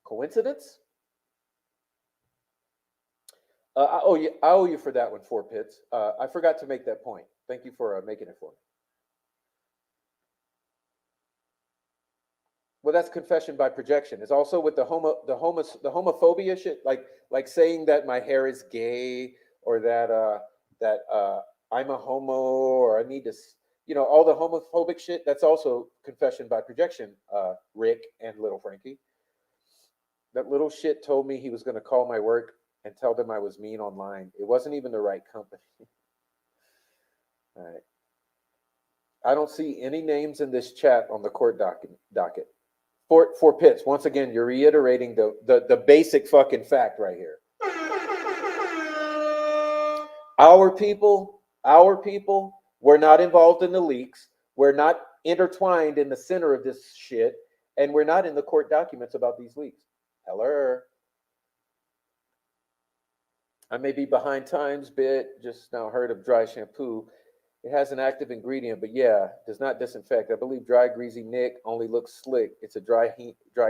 Coincidence? I owe you for that one, Four Pits. I forgot to make that point. Thank you for making it for me. Well, that's confession by projection. It's also with the homophobia shit, like saying that my hair is gay or that I'm a homo or I need to, all the homophobic shit. That's also confession by projection. Rick and Little Frankie. That little shit told me he was going to call my work and tell them I was mean online. It wasn't even the right company. All right. I don't see any names in this chat on the court docket. For Pitts, once again, you're reiterating the basic fucking fact right here. Our people, we're not involved in the leaks. We're not intertwined in the center of this shit, and we're not in the court documents about these leaks. Hello. I may be behind times, bit. Just now heard of dry shampoo. It has an active ingredient, but yeah, does not disinfect. I believe dry, greasy Nick only looks slick. It's a dry,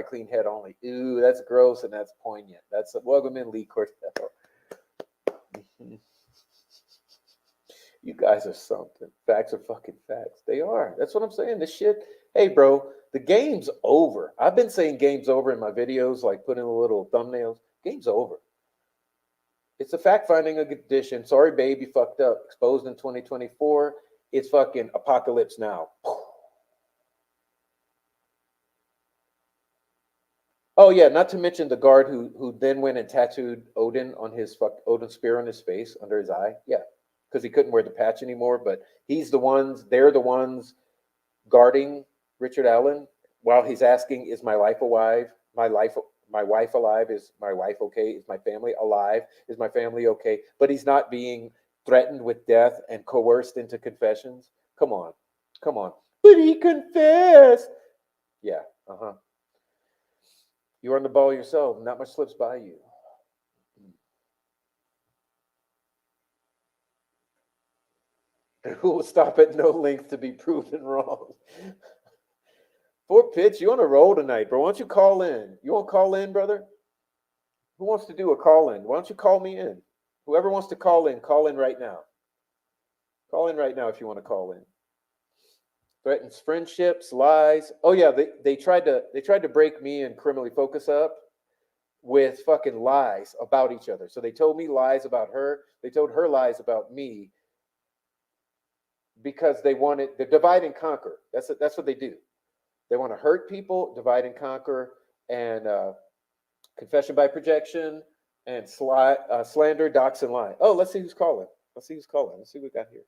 clean head only. Ooh, that's gross and that's poignant. That's welcome in, Lee Cortell. You guys are something. Facts are fucking facts. They are. That's what I'm saying. This shit. Hey, bro, the game's over. I've been saying game's over in my videos, like putting the little thumbnails. Game's over. It's a fact-finding edition. Sorry, babe, you fucked up. Exposed in 2024. It's fucking apocalypse now. Oh yeah, not to mention the guard who then went and tattooed Odin's spear on his face under his eye. Yeah, because he couldn't wear the patch anymore. But they're the ones guarding Richard Allen while he's asking, "Is my life alive? My wife alive? Is my wife okay? Is my family alive? Is my family okay?" But he's not being threatened with death and coerced into confessions. Come on. But he confessed. Yeah. You're on the ball yourself. Not much slips by you. Who will stop at no length to be proven wrong? For Pitch, you on a roll tonight, bro. Why don't you call in? You want to call in, brother? Who wants to do a call in? Why don't you call me in? Whoever wants to call in right now. Call in right now if you want to call in. Threatens friendships, lies. Oh yeah, they tried to break me and Criminally Focus up with fucking lies about each other. So they told me lies about her. They told her lies about me because they divide and conquer. That's what they do. They want to hurt people, divide and conquer, and confession by projection, and slander, dox, and lie. Oh, let's see who's calling. Let's see what we got here.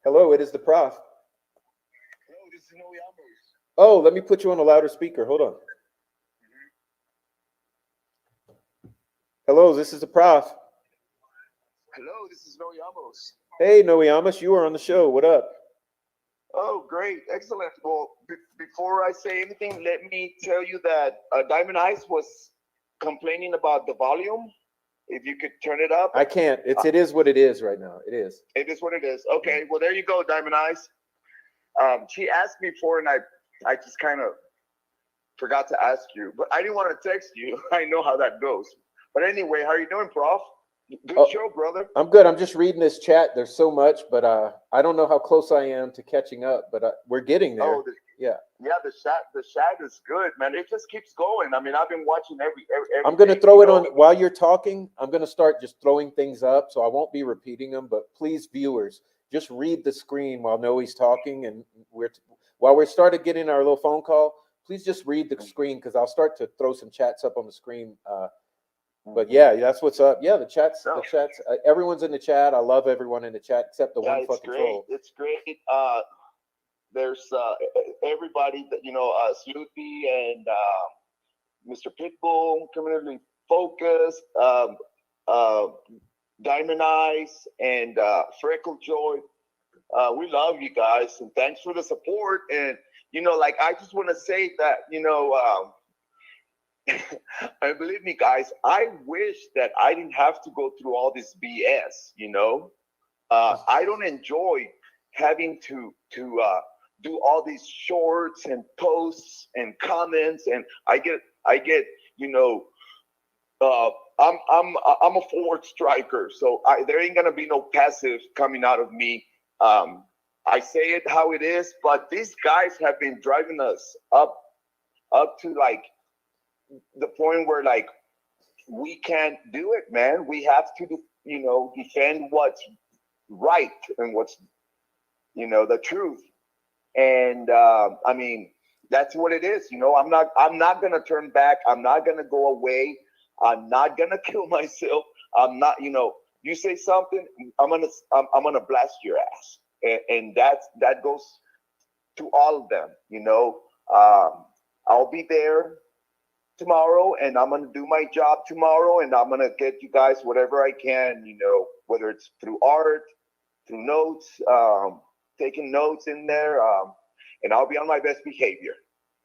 Hello, it is the prof. Hello, this is Noe Amos. Oh, let me put you on a louder speaker. Hold on. Hello, this is the prof. Hello, this is Noe Amos. Hey, Noe Amos, you are on the show. What up? Oh, great. Excellent. Well, before I say anything, let me tell you that Diamond Eyes was complaining about the volume. If you could turn it up. I can't. It is what it is right now. It is. It is what it is. Okay. Well, there you go, Diamond Eyes. She asked me for, and I just kind of forgot to ask you, but I didn't want to text you. I know how that goes. But anyway, how are you doing, Prof? Good show, brother. I'm good. I'm just reading this chat. There's so much, but I don't know how close I am to catching up, but we're getting there. Oh, yeah, the chat is good, man. It just keeps going. I mean, I've been watching every I'm going to throw it on while you're talking. I'm going to start just throwing things up, so I won't be repeating them. But please, viewers, just read the screen while Noe's talking, and while we're starting getting our little phone call. Please just read the screen because I'll start to throw some chats up on the screen. But yeah, that's what's up. Yeah, the chats. Everyone's in the chat. I love everyone in the chat except the one fucking troll. It's great. There's everybody that Sloopy and Mr. Pitbull, Criminally Focused, Diamond Eyes, and Freckle Joy. We love you guys, and thanks for the support. And I just want to say that and believe me, guys, I wish that I didn't have to go through all this BS. I don't enjoy having to do all these shorts and posts and comments, and I get I'm a forward striker, so there ain't gonna be no passive coming out of me. I say it how it is, but these guys have been driving us up to like the point where like we can't do it, man. We have to defend what's right and what's the truth. And I mean, that's what it is. I'm not gonna turn back. I'm not gonna go away. I'm not gonna kill myself. I'm not. You say something, I'm gonna blast your ass, and that goes to all of them. I'll be there tomorrow, and I'm gonna do my job tomorrow, and I'm gonna get you guys whatever I can. Whether it's through art, through notes, taking notes in there, and I'll be on my best behavior.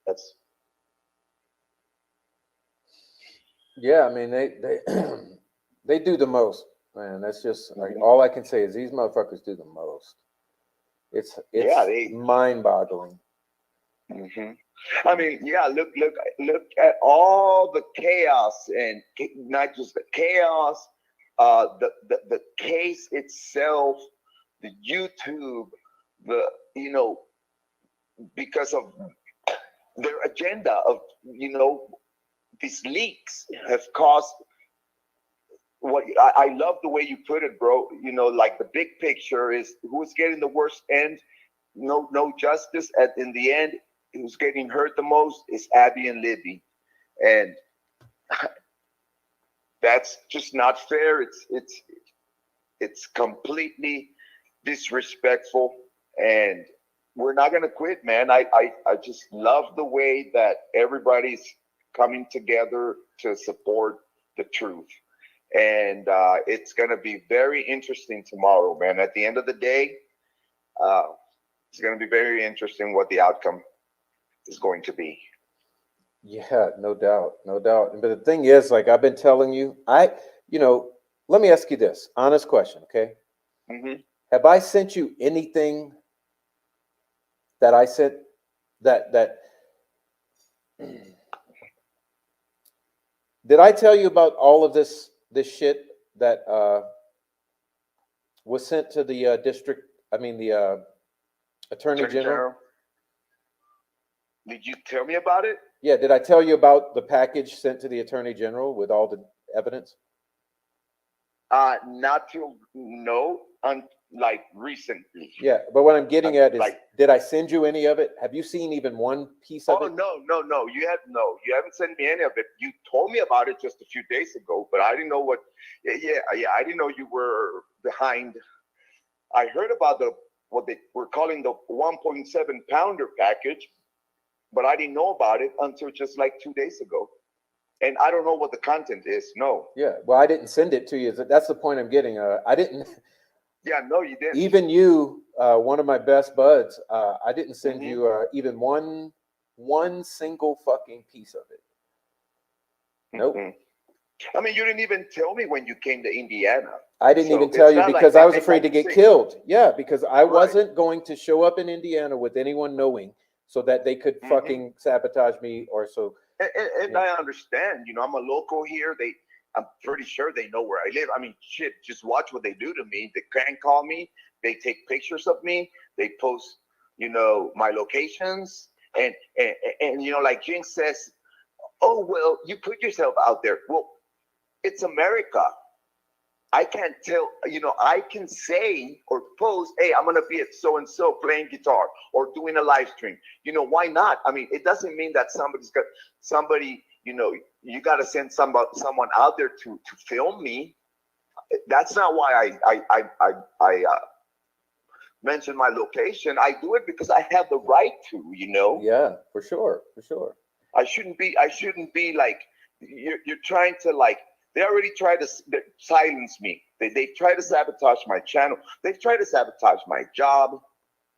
That's Yeah, I mean they they do the most, man. That's just like all I can say is these motherfuckers do the most. yeah. It's mind-boggling. hmm I mean, yeah. Look at all the chaos, and not just the chaos, the case itself, the YouTube, the because of their agenda of these leaks have caused what I love the way you put it, bro. Like the big picture is who's getting the worst end, no justice in the end. Who's getting hurt the most is Abby and Libby, and that's just not fair. It's completely disrespectful, and we're not gonna quit, man. I just love the way that everybody's coming together to support the truth, and it's gonna be very interesting tomorrow, man. At the end of the day, uh, it's gonna be very interesting what the outcome is going to be. Yeah, no doubt, no doubt. But the thing is, like I've been telling you, you know, let me ask you this honest question, okay? hmm Have I sent you anything that I sent that did I tell you about all of this shit that was sent to the district? I mean the attorney Attorney general. General, did you tell me about it? Yeah, did I tell you about the package sent to the attorney general with all the evidence? Not till no, like recently. Yeah, but what I'm getting at is, Like, did I send you any of it? Have you seen even one piece of oh it? no, you haven't sent me any of it. You told me about it just a few days ago, but I didn't know what. Yeah, I didn't know you were behind. I heard about what they were calling the 1.7 pounder package, but I didn't know about it until just like 2 days ago, and I don't know what the content is. No, Yeah, well, I didn't send it to you. That's the point I'm getting. I didn't. yeah, no, you didn't. Even you, one of my best buds, I didn't send hmm you even one single fucking piece of it. Nope. hmm I mean, you didn't even tell me when you came to Indiana. I didn't So even tell it's you not like, because I was and afraid like to you get say, killed. Yeah, because I right. wasn't going to show up in Indiana with anyone knowing so that they could hmm fucking sabotage me or so. And Yeah. I understand, I'm a local here. I'm pretty sure they know where I live. I mean, shit, just watch what they do to me. They can call me. They take pictures of me. They post, my locations. And like Jinx says, oh, well, you put yourself out there. Well, it's America. I can't tell, I can say or post, hey, I'm going to be at so and so playing guitar or doing a live stream. Why not? I mean, it doesn't mean that somebody, you got to send someone out there to film me. That's not why I mention my location. I do it because I have the right to. Yeah, for sure, for sure. I shouldn't be like, you're trying to like, they already tried to silence me. They tried to sabotage my channel. They've tried to sabotage my job,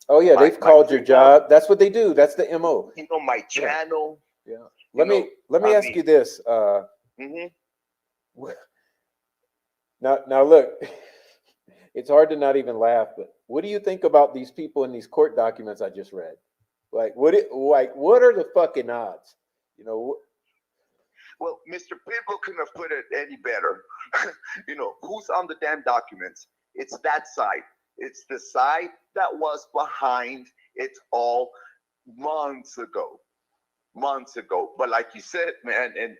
Oh yeah, my they've my called your freedom, job. That's what they do. That's the MO. my Yeah, channel. yeah. You Let know, me let me I ask mean, you this. hmm Now look, it's hard to not even laugh, but what do you think about these people in these court documents I just read? What are the fucking odds? You know, well, Mr. Pitbull couldn't have put it any better. Who's on the damn documents? It's that side. It's the side that was behind it all months ago. Months ago. But like you said, man, and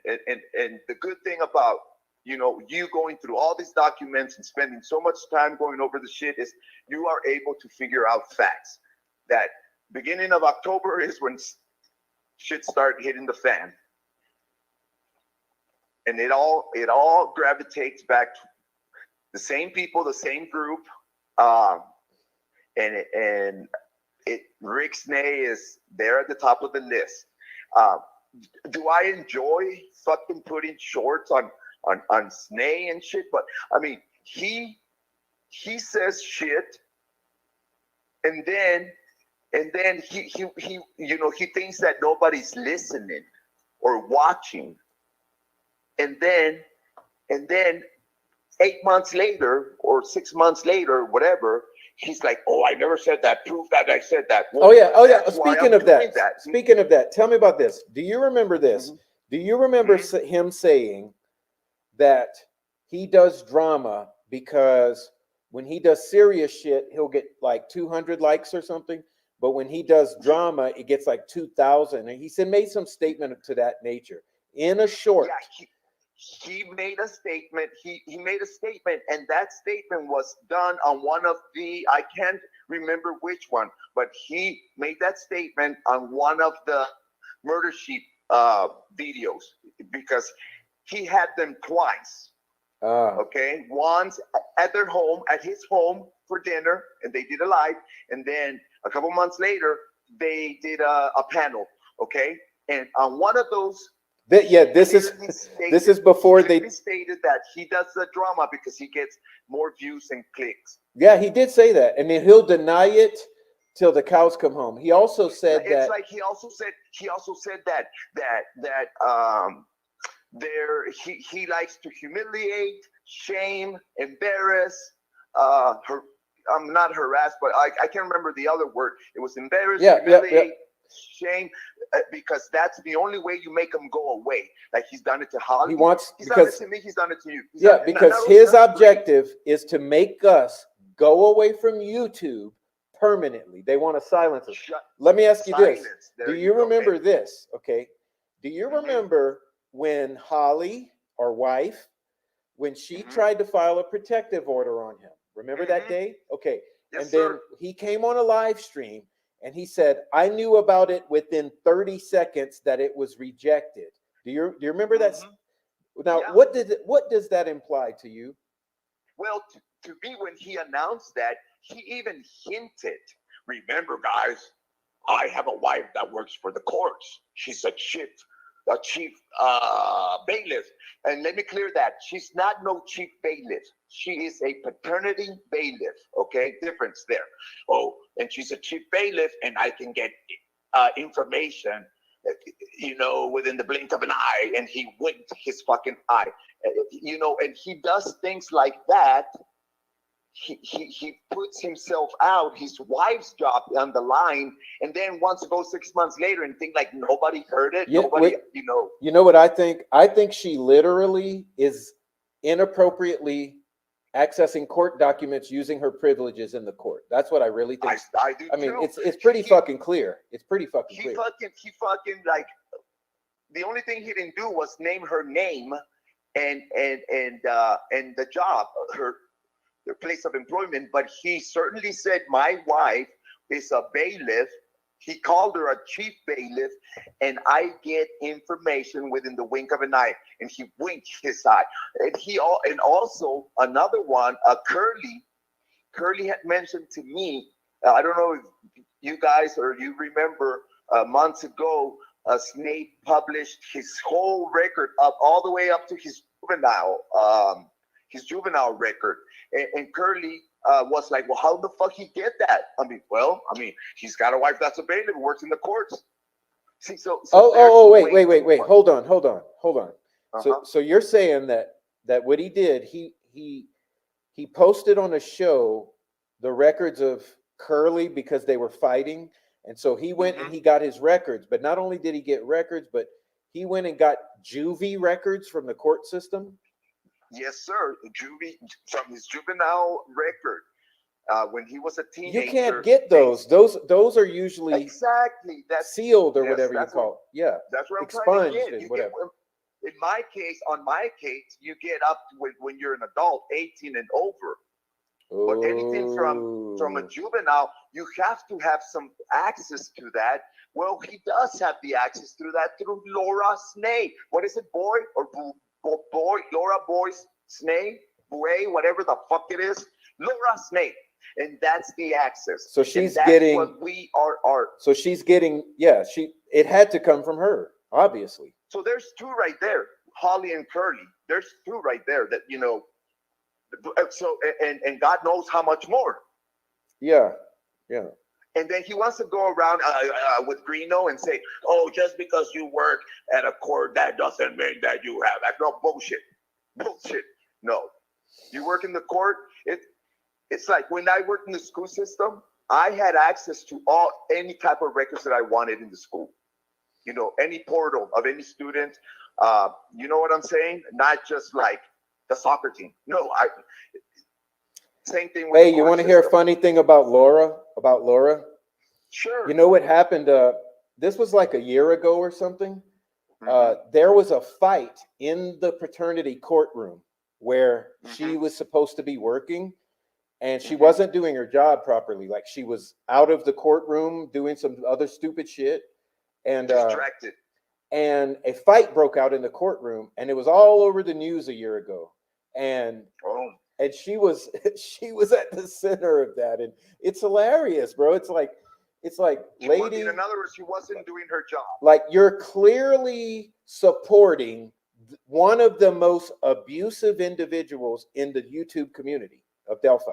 the good thing about you going through all these documents and spending so much time going over the shit is you are able to figure out facts that beginning of October is when shit start hitting the fan, and it all gravitates back to the same people, the same group, and Rick Snay is there at the top of the list. Do I enjoy fucking putting shorts on Snay and shit? But I mean, he says shit, and then he he thinks that nobody's listening or watching, and then 8 months later or 6 months later, whatever, he's like, "Oh, I never said that. Prove that I said that." Well, oh yeah. that's why Speaking I'm of doing that, speaking of that, tell me about this. Do you remember this? Mhm. Do you remember Mhm. him saying that he does drama because when he does serious shit, he'll get like 200 likes or something, but when he does drama, it gets like 2,000. And he said made some statement to that nature in a short. Yeah, he made a statement. He made a statement, and that statement was done on one of the, I can't remember which one, but he made that statement on one of the Murder Sheet videos, because he had them twice. Okay, once at their home, at his home for dinner, and they did a live, and then a couple months later they did a panel. Okay, and on one of those, this is before they stated that he does the drama because he gets more views and clicks. Yeah, he did say that, and then he'll deny it till the cows come home. He also said It's that like he also said that there he likes to humiliate, shame, embarrass, I'm not harassed, but I can't remember the other word. It was embarrass, humiliate, shame, because that's the only way you make them go away. Like he's done it to Holly. He's done it to me. He's done it to you. Because his objective is to make us go away from YouTube permanently. They want to silence us. Let me ask you this. Do you remember this? Okay. Do you remember when Holly, our wife, when she tried to file a protective order on him? Remember that day? Okay. Yes, and then he came on a live stream and he said, I knew about it within 30 seconds that it was rejected. Do you remember that? Now, what does that imply to you? Well, to me, when he announced that, he even hinted, remember, guys, I have a wife that works for the courts. She's a chief bailiff. And let me clear that. She's not no chief bailiff. She is a paternity bailiff. Okay, difference there. Oh, and she's a chief bailiff, and I can get information, within the blink of an eye. And he winked his fucking eye. And he does things like that. He puts himself out, his wife's job on the line, and then wants to go 6 months later and think like nobody heard it. Nobody. You know what I think? I think she literally is inappropriately accessing court documents using her privileges in the court. That's what I really think. I do. I mean, it's pretty fucking clear. It's pretty fucking clear. He fucking like, the only thing he didn't do was name her name and the job, her place of employment, but he certainly said my wife is a bailiff. He called her a chief bailiff, and I get information within the wink of an eye. And he winked his eye. And also another one, Curly had mentioned to me. I don't know if you guys or you remember, months ago, Snape published his whole record up all the way up to his juvenile record, and Curly was like, well, how the fuck he get that? He's got a wife that's a bailiff who works in the courts. See, wait, hold on. So you're saying that what he did, he posted on a show the records of Curly because they were fighting, and so he went and he got his records. But not only did he get records, but he went and got juvie records from the court system. Yes, sir. Juvie, from his juvenile record, when he was a teenager. You can't get those. Those are usually exactly sealed or whatever you call it. Yeah, that's what I'm expunged trying to get. And whatever. In my case, you get up to when you're an adult, 18 and over. But anything from a juvenile, you have to have some access to that. Well, he does have the access through that through Laura Snay. What is it, boy or boy? Laura Boyce Snay, Boy, whatever the fuck it is, Laura Snay, and that's the access. So she's that's getting what we are. So she's getting, yeah. It had to come from her, obviously. So there's two right there, Holly and Curly. There's two right there that you know. So and God knows how much more. Yeah, yeah. And then he wants to go around with Greeno and say, "Oh, just because you work at a court, that doesn't mean that you have that." No, bullshit. No, you work in the court. It's like when I worked in the school system, I had access to any type of records that I wanted in the school. You know, any portal of any student. You know what I'm saying? Not just like the soccer team. No, same thing with Hey, you want to hear a funny thing about Laura? Sure. You know what happened? This was like a year ago or something. There was a fight in the fraternity courtroom where she was supposed to be working, and she wasn't doing her job properly. Like, she was out of the courtroom doing some other stupid shit, and distracted. And a fight broke out in the courtroom, and it was all over the news a year ago. And she was at the center of that, and it's hilarious, bro. It's like, lady. In other words, she wasn't doing her job. Like, you're clearly supporting one of the most abusive individuals in the YouTube community of Delphi.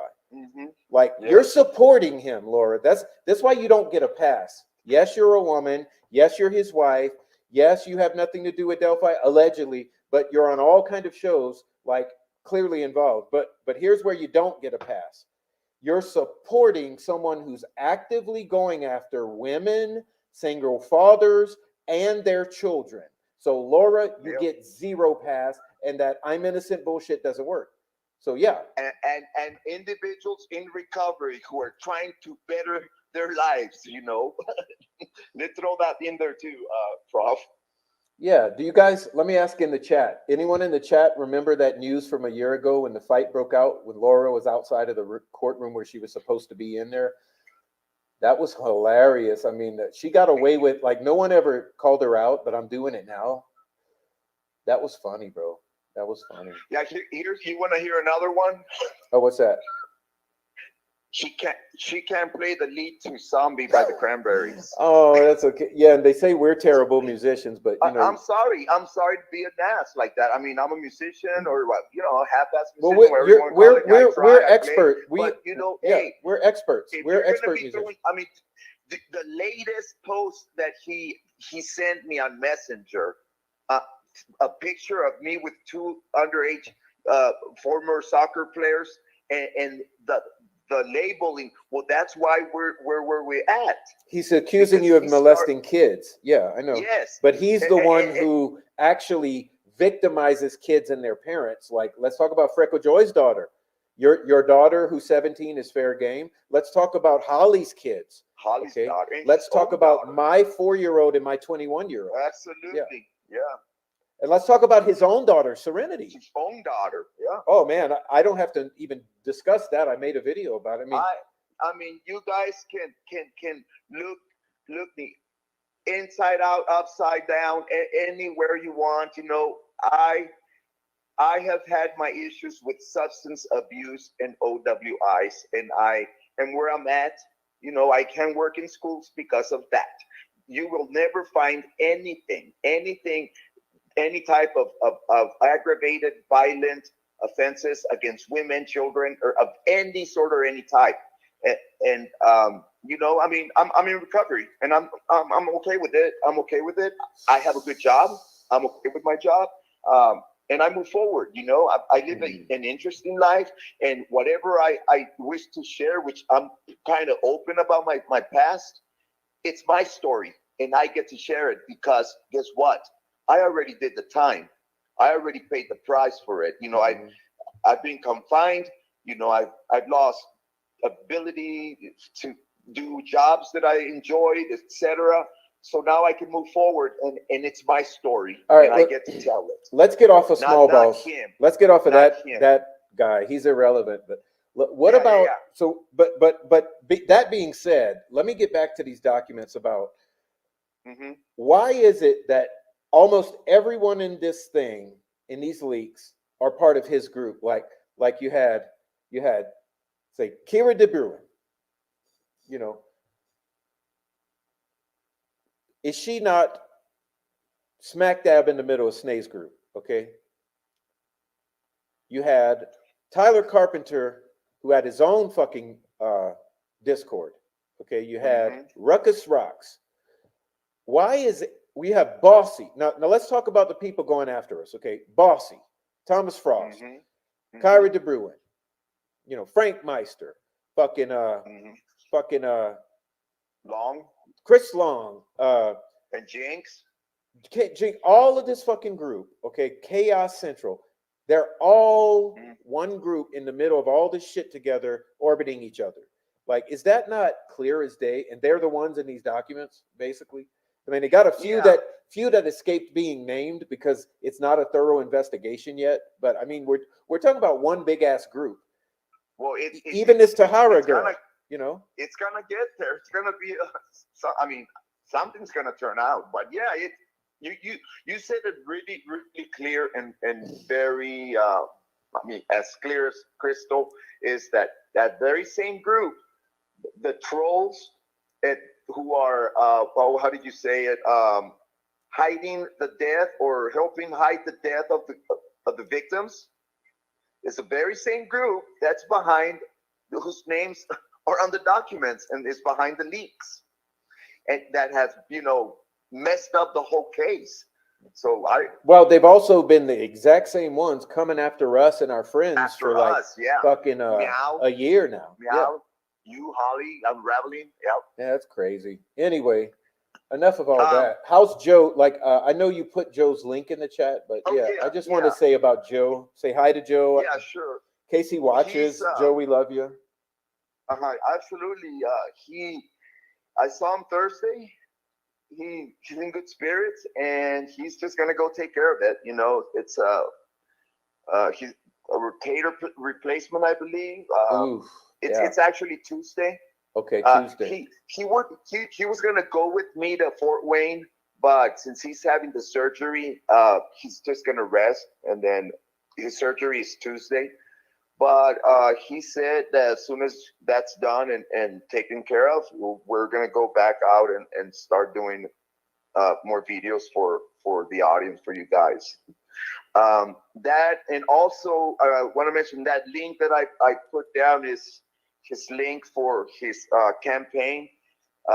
Like, you're supporting him, Laura. That's why you don't get a pass. Yes, you're a woman. Yes, you're his wife. Yes, you have nothing to do with Delphi, allegedly, but you're on all kind of shows, like, clearly involved. But here's where you don't get a pass. You're supporting someone who's actively going after women, single fathers, and their children. So, Laura, you get zero pass, and that I'm innocent bullshit doesn't work. So, yeah. And individuals in recovery who are trying to better their lives, you know. Let's throw that in there too, Prof. Yeah. Do you guys, let me ask in the chat, anyone in the chat remember that news from a year ago when the fight broke out when Laura was outside of the courtroom where she was supposed to be in there? That was hilarious. I mean, she got away with, like, no one ever called her out, but I'm doing it now. That was funny, bro. That was funny. Yeah, here's, you want to hear another one? Oh, what's that? She can't play the lead to Zombie by the Cranberries. Oh, that's okay. Yeah, and they say we're terrible musicians, but you know, I'm sorry to be an ass like that. I mean, I'm a musician, or what, you know, half-ass Well, musician. we're expert. But you know, hey, we're experts. We're expert musicians. I mean, the latest post that he sent me on Messenger, a picture of me with two underage former soccer players, and the labeling, well, that's why where we at. He's accusing you of molesting kids. Yeah, I know. Yes. But he's the one who actually victimizes kids and their parents. Like, let's talk about Freckle Joy's daughter. Your daughter, who's 17, is fair game. Let's talk about Holly's kids. Holly's daughter. Let's talk about my 4-year-old and my 21-year-old. Absolutely. Yeah. And let's talk about his own daughter, Serenity. His own daughter, yeah. Oh man, I don't have to even discuss that. I made a video about it. I mean, you guys can look the inside out, upside down, anywhere you want. You know, I have had my issues with substance abuse and OWIs, and where I'm at. You know, I can't work in schools because of that. You will never find anything. Any type of aggravated, violent offenses against women, children, or of any sort or any type. And you know, I mean, I'm in recovery, and I'm okay with it. I'm okay with it. I have a good job. I'm okay with my job, and I move forward. You know, I live an interesting life, and whatever I wish to share, which I'm kind of open about my past, it's my story, and I get to share it because guess what? I already did the time. I already paid the price for it. You know, I've been confined. You know, I've lost ability to do jobs that I enjoyed, etc. So now I can move forward, and it's my story, all right, and I get to tell it. Let's get off of small balls. Him. Let's get off of that guy. He's irrelevant. But What Yeah, about yeah, so? That being said, let me get back to these documents about yeah. why is it that almost everyone in this thing in these leaks are part of his group? Like you had say Kira De Bruyne. You know, is she not smack dab in the middle of Snae's group? Okay, you had Tyler Carpenter, who had his own fucking Discord. Okay, you had Mm-hmm. Ruckus Rocks. Why is it we have Bossy? Now let's talk about the people going after us. Okay, Bossy, Thomas Frost, Mm-hmm. Mm-hmm. Kyra De Bruyne, Frank Meister, fucking Mm-hmm. fucking Long Chris Long, and Jinx. all of this fucking group. Okay, Chaos Central. They're all Mm. one group in the middle of all this shit together, orbiting each other. Like, is that not clear as day? And they're the ones in these documents, basically. I mean, they got a Yeah. few that escaped being named because it's not a thorough investigation yet. But I mean, we're talking about one big ass group. Well, Even this Tahara it's girl, gonna you know. it's gonna get there. It's gonna be so, I mean, something's gonna turn out. But yeah, you said it really really clear and very I mean as clear as crystal is that very same group, the trolls, it who are oh, how did you say it, hiding the death or helping hide the death of the victims, is the very same group that's behind, whose names are on the documents and is behind the leaks, and that has messed up the whole case. So Well, they've also been the exact same ones coming after us and our friends for after like us, yeah, fucking meow, a year now. Yeah, meow, you Holly, unraveling, yeah. yeah, that's crazy. Anyway, enough of all Um, that. How's Joe? Like, I know you put Joe's link in the chat, but oh yeah, I yeah, just want to yeah, say about Joe. Say hi to Joe. yeah, sure. Casey He's watches. Joe, we love you. absolutely. He, I saw him Thursday. He's in good spirits, and he's just gonna go take care of it. It's he's a rotator replacement, I believe. Oof. It's Yeah. it's actually Tuesday. Okay, Tuesday. He was gonna go with me to Fort Wayne, but since he's having the surgery, he's just gonna rest, and then his surgery is Tuesday. But he said that as soon as that's done and taken care of, we're gonna go back out and start doing more videos for the audience, for you guys. That, and also want to mention that link that I put down is his link for his campaign,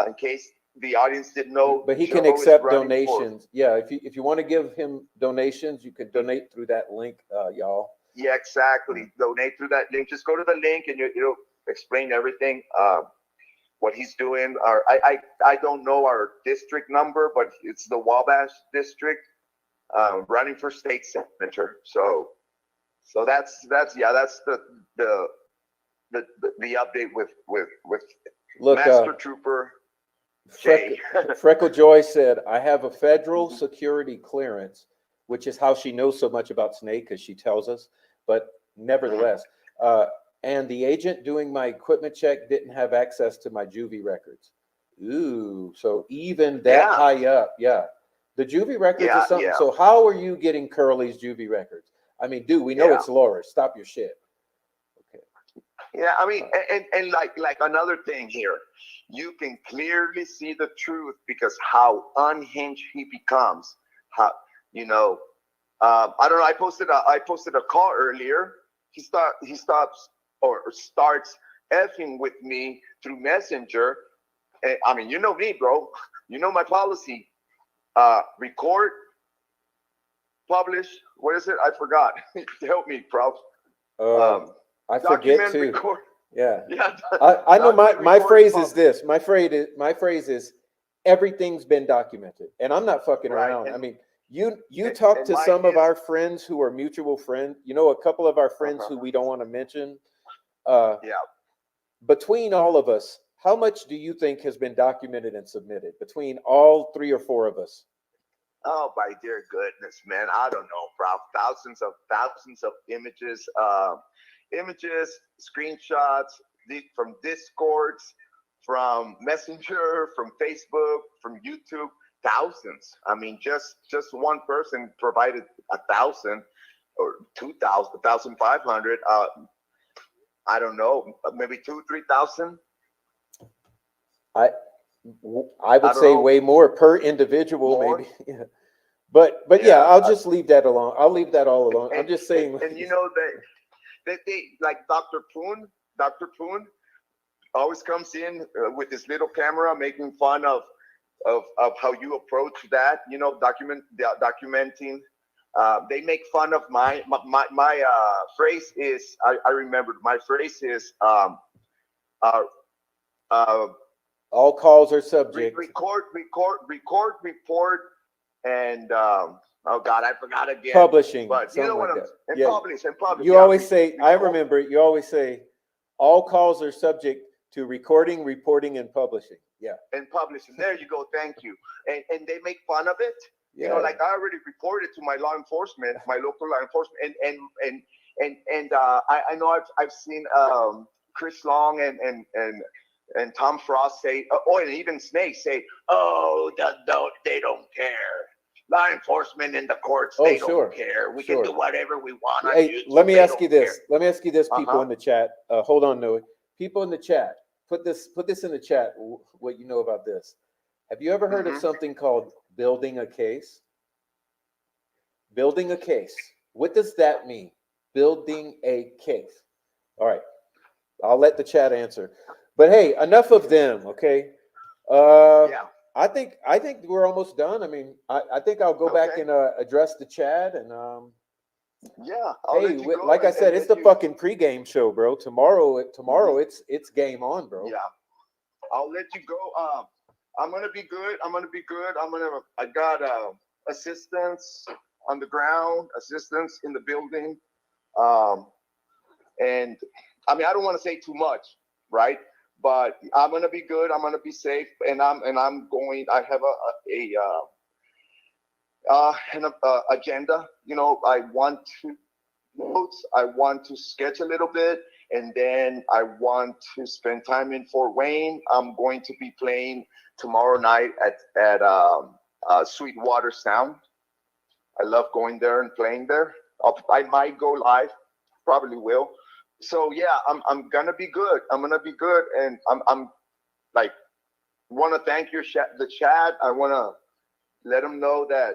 in case the audience didn't know. But he can Joe is accept running for. donations. Yeah, if you want to give him donations, you can donate through that link, y'all. Yeah, exactly. Donate through that link. Just go to the link and it'll explain everything. What he's doing. I don't know our district number, but it's the Wabash district. Running for state senator. So that's the the update with Look, Master Trooper Jay. Freckle Joy said, "I have a federal security clearance, which is how she knows so much about Snake because she tells us. But nevertheless, and the agent doing my equipment check didn't have access to my juvie records. Ooh, so even that Yeah, high up, yeah. The juvie records is yeah, something. yeah, So how are you getting Curly's juvie records? I mean, dude, we know yeah, it's Laura. Stop your shit. Okay. yeah. I mean, and like another thing here, you can clearly see the truth because how unhinged he becomes. How you know I don't know. I posted a call earlier. He stops or starts effing with me through Messenger. I mean, you know me, bro. You know my policy. Record, publish. What is it? I forgot. Help me, bro. Uh, Um, I forget document, too. record. Yeah. Yeah. I know Document, my record, and phrase is publish. this. My phrase is everything's been documented, and I'm not fucking Right. around. I mean, you And, talk and to mine some of is. our friends who are mutual friends. A couple of our friends Uh-huh. who we don't want to mention. Uh, Yeah. between all of us, how much do you think has been documented and submitted between all three or four of us? Oh my dear goodness, man! I don't know, bro. Thousands of images. images, screenshots from Discords, from Messenger, from Facebook, from YouTube, thousands. I mean, just one person provided 1,000 or 2,000, 1,500. I don't know, maybe 2,000, 3,000. I would say know. way more per individual, More? maybe. Yeah. But yeah, Yeah, I'll just leave that alone. I'll leave that all alone. I'm just saying. And you know they like Dr. Poon always comes in with his little camera, making fun of how you approach that. You know, documenting. They make fun of my phrase is I remembered my phrase is uh, All calls are subject. record, report, and oh God, I forgot again. Publishing, But you know what like I'm that. and Yeah. publish and publish. You yeah, always say, I record. remember, you always say, all calls are subject to recording, reporting, and publishing. Yeah. And publishing. There you go. Thank you. And they make fun of it. Yeah. You know, like I already reported to my law enforcement, my local law enforcement, and I know I've seen Chris Long and Tom Frost say, and even Snake say, oh, they don't care. Law enforcement in the courts, they don't care. We can do whatever we want on Hey, YouTube. let me ask you this. Care. Let me ask you this, people in the chat. Hold on, Noe. People in the chat, put this in the chat, what you know about this. Have you ever heard of something called building a case? Building a case. What does that mean? Building a case. All right. I'll let the chat answer. But hey, enough of them, okay? Yeah. I think we're almost done. I mean, I think I'll go back and address the chat and yeah. Hey, like I said, it's the fucking pregame show, bro. Tomorrow it's game on, bro. Yeah. I'll let you go. I'm gonna be good. I got assistance on the ground, assistance in the building. And I mean I don't want to say too much, right? But I'm gonna be good. I'm gonna be safe, and I'm going. I have an agenda. You know, I want to notes. I want to sketch a little bit, and then I want to spend time in Fort Wayne. I'm going to be playing tomorrow night at Sweetwater Sound. I love going there and playing there. I might go live, probably will. So yeah, I'm gonna be good. I'm gonna be good, and I'm like want to thank the chat. I want to let them know that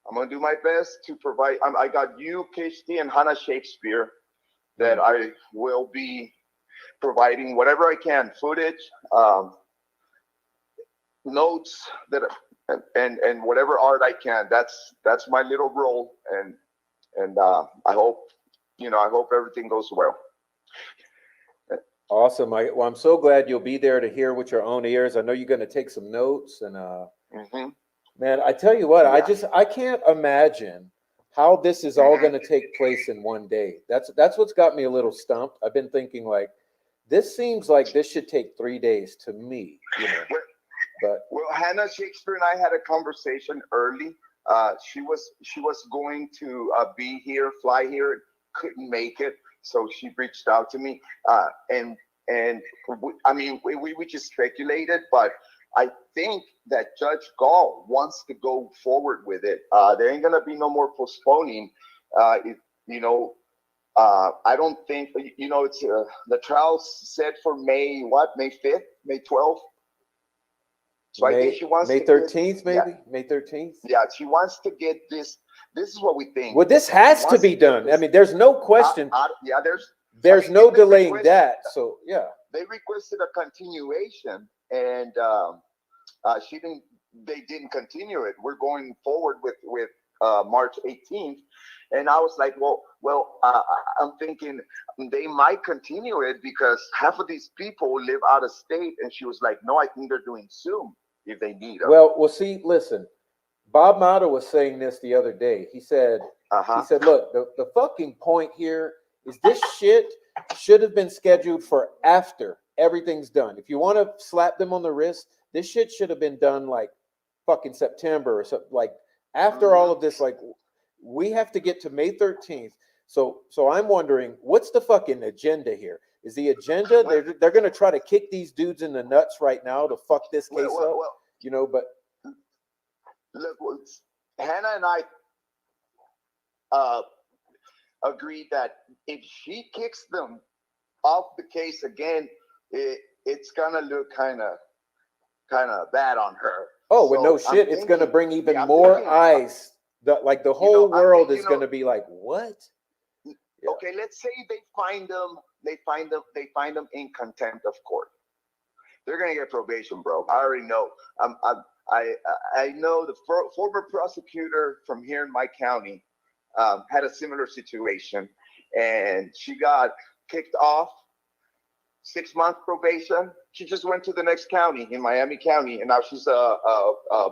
I'm gonna do my best to provide. I got you, KHD, and Hannah Shakespeare that I will be providing whatever I can, footage, notes and whatever art I can. That's my little role, and I hope everything goes well. Awesome. I'm so glad you'll be there to hear with your own ears. I know you're going to take some notes and man, I tell you what, I can't imagine how this is all going to take place in one day. That's what's got me a little stumped. I've been thinking like, this seems like this should take 3 days to me, you know. Well, Hannah Shakespeare and I had a conversation early. She was going to be here, fly here, couldn't make it, so she reached out to me. And I mean, we just speculated, but I think that Judge Gall wants to go forward with it. There ain't gonna be no more postponing. I don't think it's the trial's set for May 5th, May 12th. So I think she wants May 13th, maybe May 13th. Yeah, she wants to get this. This is what we think. Well, this has to be done. I mean, there's no question. There's no delaying that. So yeah, they requested a continuation, and they didn't continue it. We're going forward with March 18th, and I was like, well, I'm thinking they might continue it because half of these people live out of state. And she was like, no, I think they're doing Zoom if they need them. Well, see, listen, Bob Mata was saying this the other day. He said, look, the fucking point here is this shit should have been scheduled for after everything's done. If you want to slap them on the wrist, this shit should have been done like fucking September or something. Like after all of this, like we have to get to May 13th. So I'm wondering, what's the fucking agenda here? Is the agenda they're going to try to kick these dudes in the nuts right now to fuck this case up? You know, but look, Hannah and I agreed that if she kicks them off the case again, it's gonna look kind of bad on her. Oh, well, no shit. It's going to bring even more eyes. The whole world is going to be like, what? Yeah. Okay, let's say they find them in contempt of court. They're gonna get probation, bro. I already know. I know the former prosecutor from here in my county had a similar situation, and she got kicked off 6-month probation. She just went to the next county in Miami County, and now she's a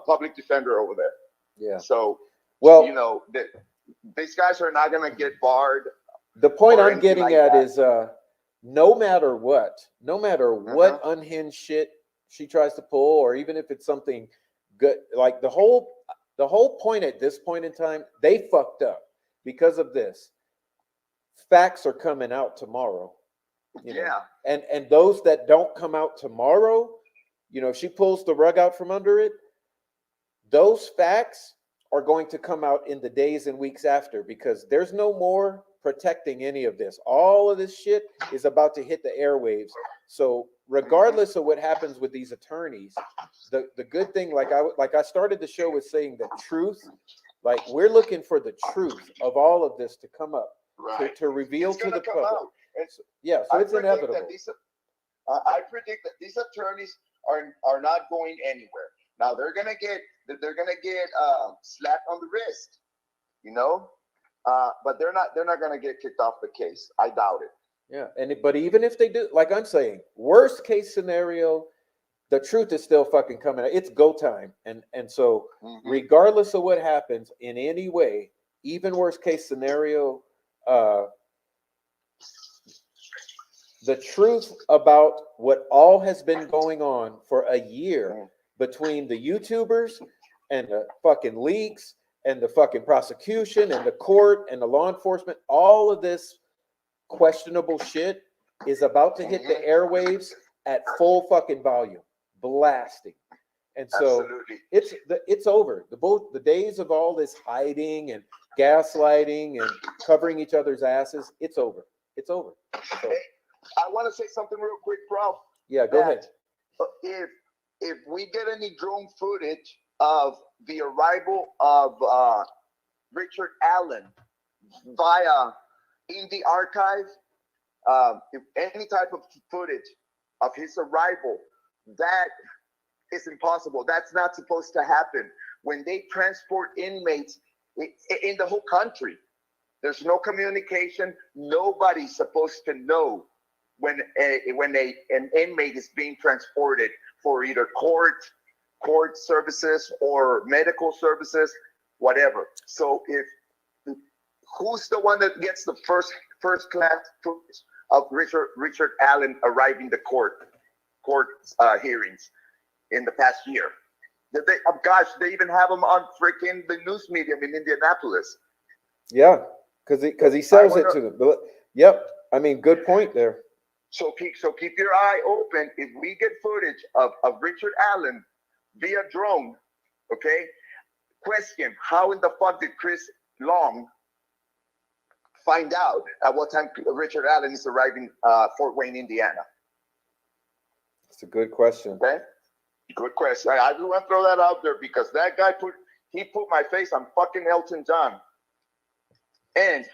public defender over there. Yeah. So, well, you know, these guys are not gonna get barred. The point I'm getting at is no matter what unhinged shit she tries to pull, or even if it's something good, like the whole point at this point in time, they fucked up because of this. Facts are coming out tomorrow. You know? Yeah. And those that don't come out tomorrow, you know, if she pulls the rug out from under it, those facts are going to come out in the days and weeks after, because there's no more protecting any of this. All of this shit is about to hit the airwaves. So regardless of what happens with these attorneys, the good thing, like I started the show with saying, the truth, like we're looking for the truth of all of this to come up, right, to reveal to the public. So it's inevitable. I predict that these attorneys are not going anywhere. Now they're gonna get slapped on the wrist, you know, but they're not gonna get kicked off the case. I doubt it. Yeah, but even if they do, like I'm saying, worst case scenario, the truth is still fucking coming out. It's go time, and so regardless of what happens in any way, even worst case scenario, the truth about what all has been going on for a year between the YouTubers and the fucking leaks and the fucking prosecution and the court and the law enforcement, all of this questionable shit is about to hit the airwaves at full fucking volume, blasting. And so it's over. The days of all this hiding and gaslighting and covering each other's asses, it's over. It's over. So, hey, I want to say something real quick, bro. Yeah, go ahead. If we get any drone footage of the arrival of Richard Allen via in the archive, if any type of footage of his arrival, that is impossible. That's not supposed to happen. When they transport inmates in the whole country, there's no communication. Nobody's supposed to know when an inmate is being transported for either court services or medical services, whatever. So who's the one that gets the first class footage of Richard Allen arriving the court hearings in the past year? They even have him on freaking the news medium in Indianapolis. Yeah, because he sells it to them. Yep, I mean, good point there. So keep your eye open. If we get footage of Richard Allen via drone, okay? Question: how in the fuck did Chris Long find out at what time Richard Allen is arriving Fort Wayne, Indiana? It's a good question. Okay, good question. I just want to throw that out there because that guy put my face on fucking Elton John, and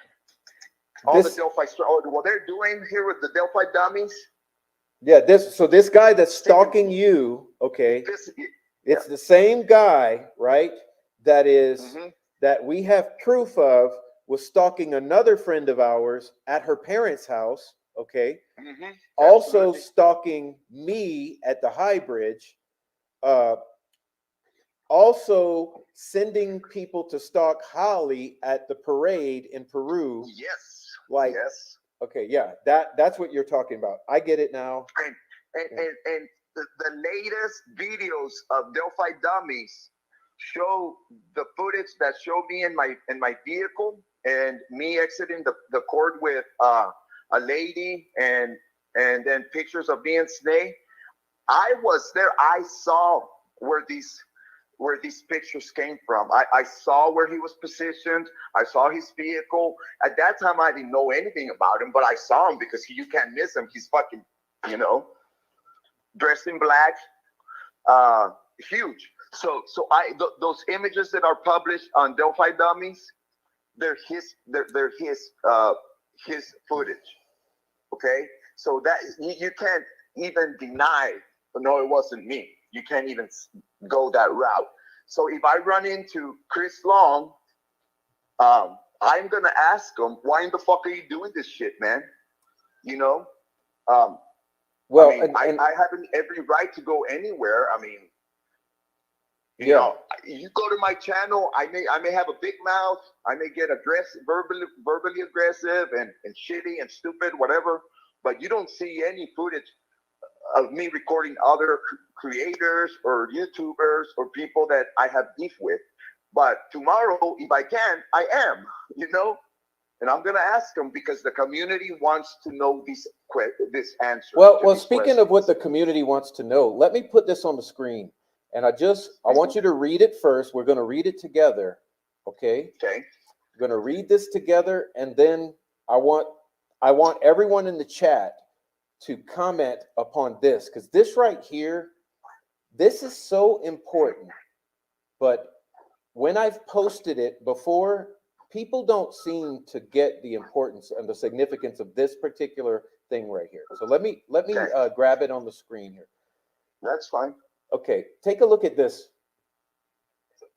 all the Delphi. What they're doing here with the Delphi dummies. Yeah, this guy that's stalking you, okay? It's the same guy, right? That is that we have proof of was stalking another friend of ours at her parents' house, okay? Also stalking me at the High Bridge. Also sending people to stalk Holly at the parade in Peru. Yes. Like, yes. Okay, yeah, that's what you're talking about. I get it now. And the latest videos of Delphi dummies show the footage that showed me in my vehicle and me exiting the court with a lady, and then pictures of me and Snake. I was there. I saw where these pictures came from. I saw where he was positioned. I saw his vehicle. At that time, I didn't know anything about him, but I saw him because you can't miss him. He's fucking, dressed in black, huge. So those images that are published on Delphi Dummies, they're his footage. Okay, so that you can't even deny. No, it wasn't me. You can't even go that route. So if I run into Chris Long, I'm gonna ask him, why in the fuck are you doing this shit, man? Well, I have every right to go anywhere. I mean, you go to my channel, I may have a big mouth, I may get aggressive, verbally aggressive and shitty and stupid, whatever, but you don't see any footage of me recording other creators or YouTubers or people that I have beef with. But tomorrow, if I can, I am, and I'm gonna ask them because the community wants to know this answer. Well, speaking of what the community wants to know, let me put this on the screen, and I want you to read it first. We're gonna read it together, okay? Okay. We're gonna read this together, and then I want everyone in the chat to comment upon this, because this right here, this is so important. But when I've posted it before, people don't seem to get the importance and the significance of this particular thing right here. So let me grab it on the screen here. That's fine. Okay, take a look at this.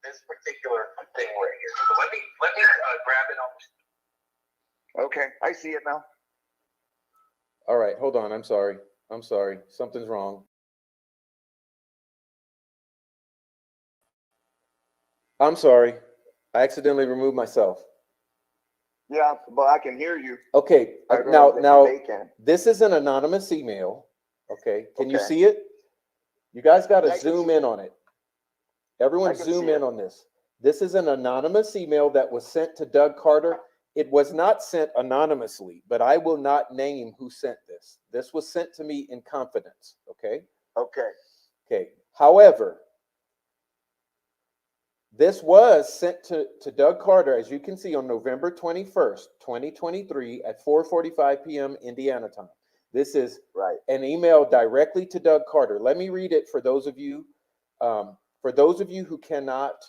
This particular thing right here. So let me grab it on the screen. Okay, I see it now. All right, hold on. I'm sorry. Something's wrong. I'm sorry. I accidentally removed myself. Yeah, but I can hear you. Okay, now this is an anonymous email. Okay, can you see it? You guys got to zoom in on it. Everyone zoom in on this. This is an anonymous email that was sent to Doug Carter. It was not sent anonymously, but I will not name who sent this. This was sent to me in confidence, okay? Okay. However, this was sent to Doug Carter, as you can see, on November 21st, 2023 at 4:45 p.m. Indiana time. This is an email directly to Doug Carter. Let me read it for those of you who cannot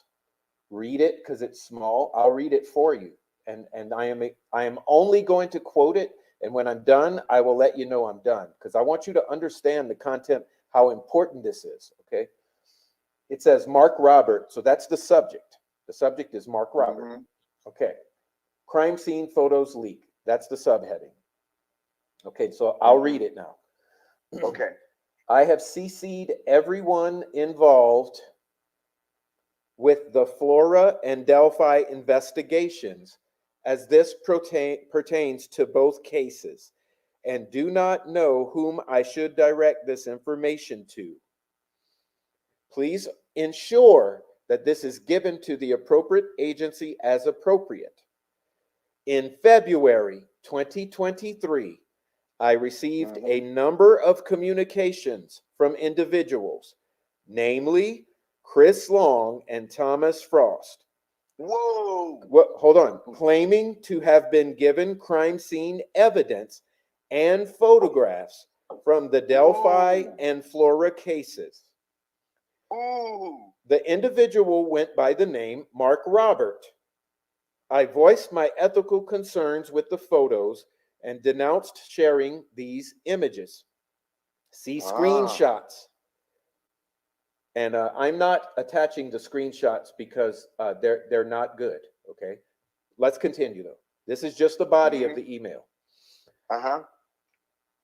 read it because it's small. I'll read it for you. And I am only going to quote it, and when I'm done, I will let you know I'm done, because I want you to understand the content, how important this is, okay? It says Mark Robert, so that's the subject. The subject is Mark Robert. Mm-hmm. Okay. Crime scene photos leak. That's the subheading. Okay, so I'll read it now. Okay. I have CC'd everyone involved with the Flora and Delphi investigations, as this pertains to both cases, and do not know whom I should direct this information to. Please ensure that this is given to the appropriate agency as appropriate. In February 2023, I received a number of communications from individuals, namely Chris Long and Thomas Frost. Whoa! Hold on. Claiming to have been given crime scene evidence and photographs from the Delphi and Flora cases. Ooh. The individual went by the name Mark Robert. I voiced my ethical concerns with the photos and denounced sharing these images. See screenshots. And I'm not attaching the screenshots because they're not good, okay? Let's continue, though. This is just the body of the email.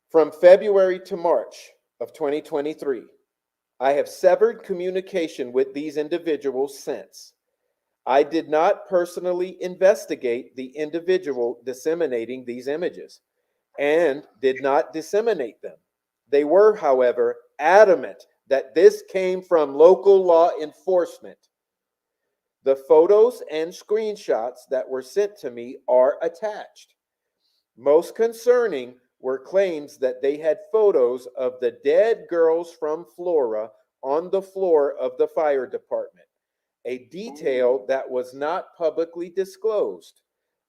From February to March of 2023, I have severed communication with these individuals since. I did not personally investigate the individual disseminating these images and did not disseminate them. They were, however, adamant that this came from local law enforcement. The photos and screenshots that were sent to me are attached. Most concerning were claims that they had photos of the dead girls from Flora on the floor of the fire department, a detail that was not publicly disclosed.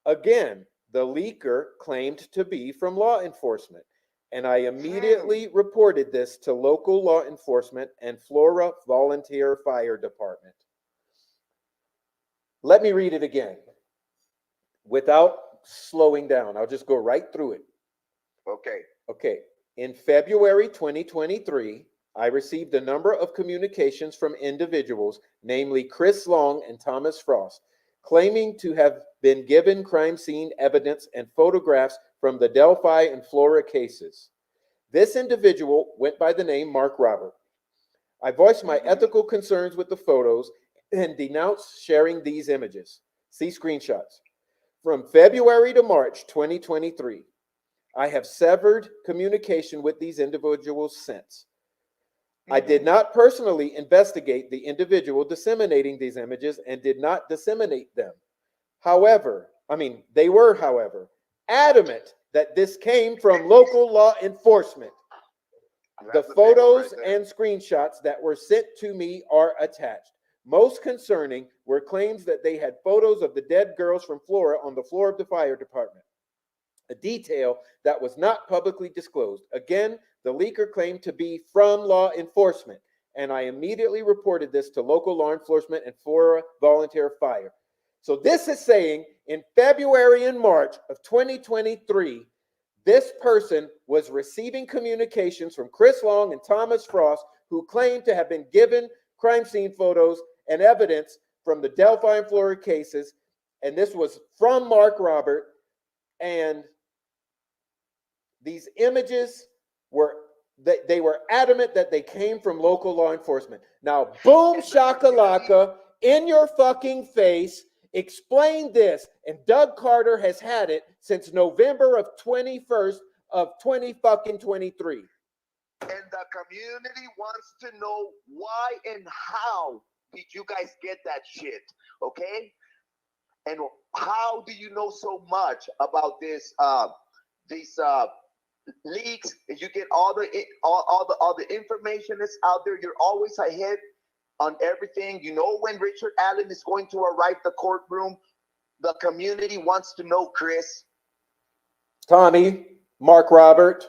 Again, the leaker claimed to be from law enforcement, and I immediately reported this to local law enforcement and Flora Volunteer Fire Department. Let me read it again without slowing down. I'll just go right through it. Okay. In February 2023, I received a number of communications from individuals, namely Chris Long and Thomas Frost, claiming to have been given crime scene evidence and photographs from the Delphi and Flora cases. This individual went by the name Mark Robert. I voiced my ethical concerns with the photos and denounced sharing these images. See screenshots. From February to March 2023, I have severed communication with these individuals since. I did not personally investigate the individual disseminating these images and did not disseminate them. They were adamant that this came from local law enforcement. The photos and screenshots that were sent to me are attached. Most concerning were claims that they had photos of the dead girls from Flora on the floor of the fire department, a detail that was not publicly disclosed. Again, the leaker claimed to be from law enforcement, and I immediately reported this to local law enforcement and Flora Volunteer Fire. So this is saying in February and March of 2023, this person was receiving communications from Chris Long and Thomas Frost, who claimed to have been given crime scene photos and evidence from the Delphi and Flora cases, and this was from Mark Robert, and these images they were adamant that they came from local law enforcement. Now, boom shakalaka, in your fucking face, explain this. And Doug Carter has had it since November of 21st of 2023. And the community wants to know why and how did you guys get that shit, okay? And how do you know so much about these leaks? You get all the information that's out there. You're always ahead on everything. You know when Richard Allen is going to arrive at the courtroom. The community wants to know, Chris. Tommy, Mark Robert,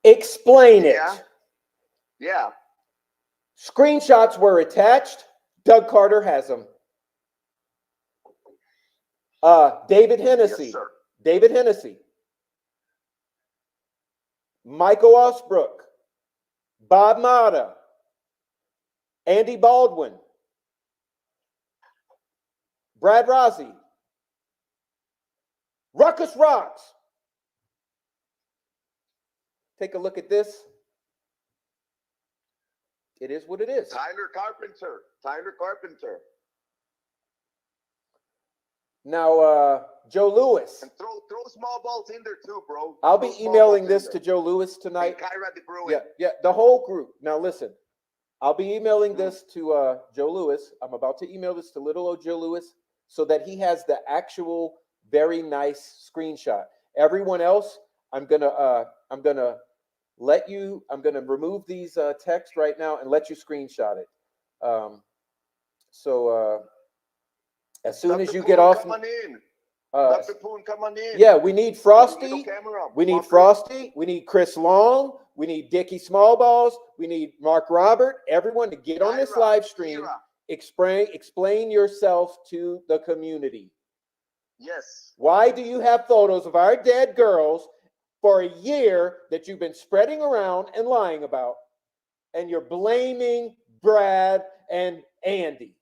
explain it. Yeah. Screenshots were attached. Doug Carter has them. David Hennessy. Yes, sir. David Hennessy. Michael Osbrook. Bob Mata. Andy Baldwin. Brad Rossi. Ruckus Rocks. Take a look at this. It is what it is. Tyler Carpenter. Now, Joe Lewis. And throw small balls in there too, bro. I'll be emailing this to Joe Lewis tonight. And Kyra DeBruin. Yeah, the whole group. Now listen, I'll be emailing this to Joe Lewis. I'm about to email this to little old Joe Lewis so that he has the actual very nice screenshot. Everyone else, I'm gonna remove these texts right now and let you screenshot it. As soon Dr. as you Poon, get off, come on in. Dr. Poon, come on in. Yeah, we need Frosty. We need Mark Frosty. We need Chris Long. We need Dickie Smallballs. We need Mark Robert. Everyone to get on this live stream. Explain yourself to the community. Yes. Why do you have photos of our dead girls for a year that you've been spreading around and lying about, and you're blaming Brad and Andy?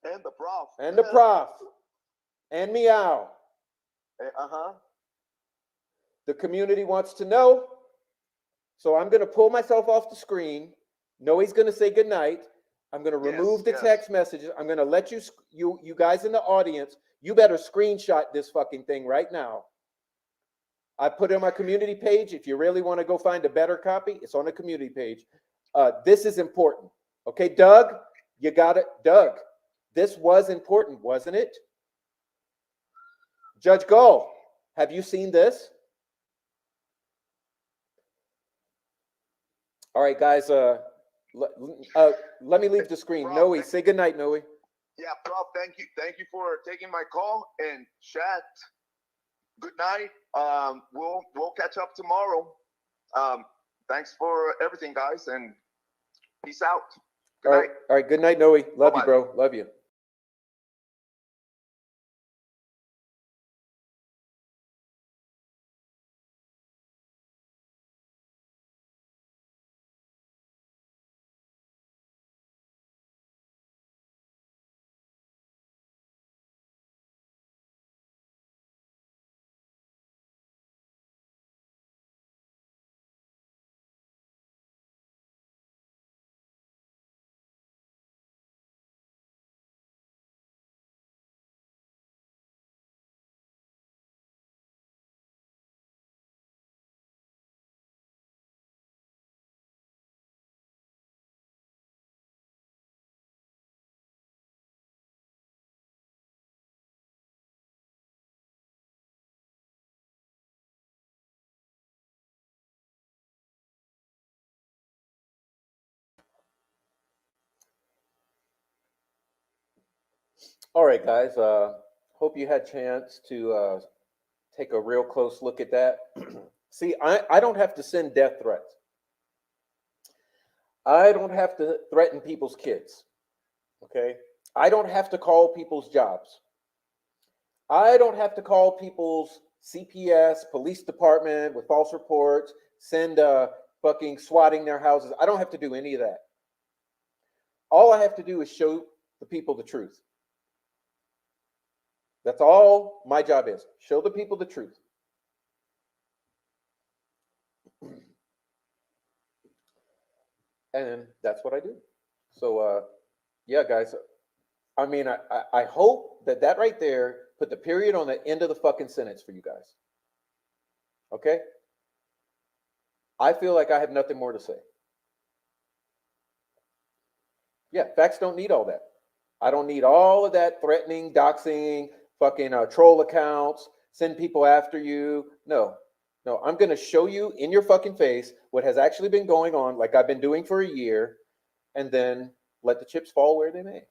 And the prof. And the prof. And Meow. The community wants to know. So I'm going to pull myself off the screen. Noe's going to say goodnight. I'm going to remove the text messages. I'm going to let you guys in the audience, you better screenshot this fucking thing right now. I put it on my community page. If you really want to go find a better copy, it's on the community page. This is important. Okay, Doug, you got it. Doug, this was important, wasn't it? Judge Gull, have you seen this? All right, guys, let me leave the screen. Prof, Noe, say goodnight, Noe. Yeah, Prof, thank you for taking my call, and chat. Good night. We'll catch up tomorrow. Thanks for everything, guys, and peace out. Good night. All right, good night, Noe. Love Bye-bye. you, bro. Love you. All right, guys. Hope you had a chance to take a real close look at that. See, I don't have to send death threats. I don't have to threaten people's kids. Okay? I don't have to call people's jobs. I don't have to call people's CPS, police department with false reports, send fucking swatting their houses. I don't have to do any of that. All I have to do is show the people the truth. That's all my job is. Show the people the truth. And that's what I do. So, yeah, guys, I mean, I hope that that right there put the period on the end of the fucking sentence for you guys. Okay? I feel like I have nothing more to say. Yeah, facts don't need all that. I don't need all of that threatening, doxing, fucking troll accounts, send people after you. No, I'm going to show you in your fucking face what has actually been going on, like I've been doing for a year, and then let the chips fall where they may.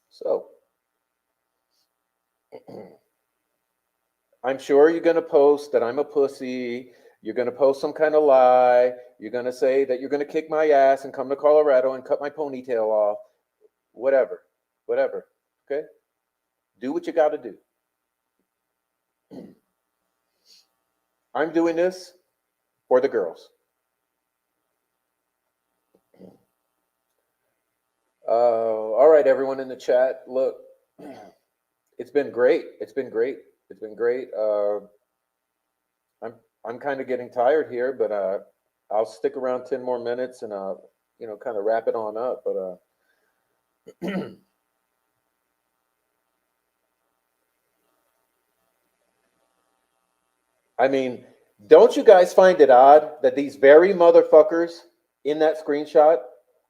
So, I'm sure you're going to post that I'm a pussy. You're going to post some kind of lie. You're going to say that you're going to kick my ass and come to Colorado and cut my ponytail off. Whatever. Okay? Do what you got to do. I'm doing this for the girls. All right, everyone in the chat. Look, it's been great. I'm kind of getting tired here, but I'll stick around 10 more minutes and kind of wrap it on up. But I mean, don't you guys find it odd that these very motherfuckers in that screenshot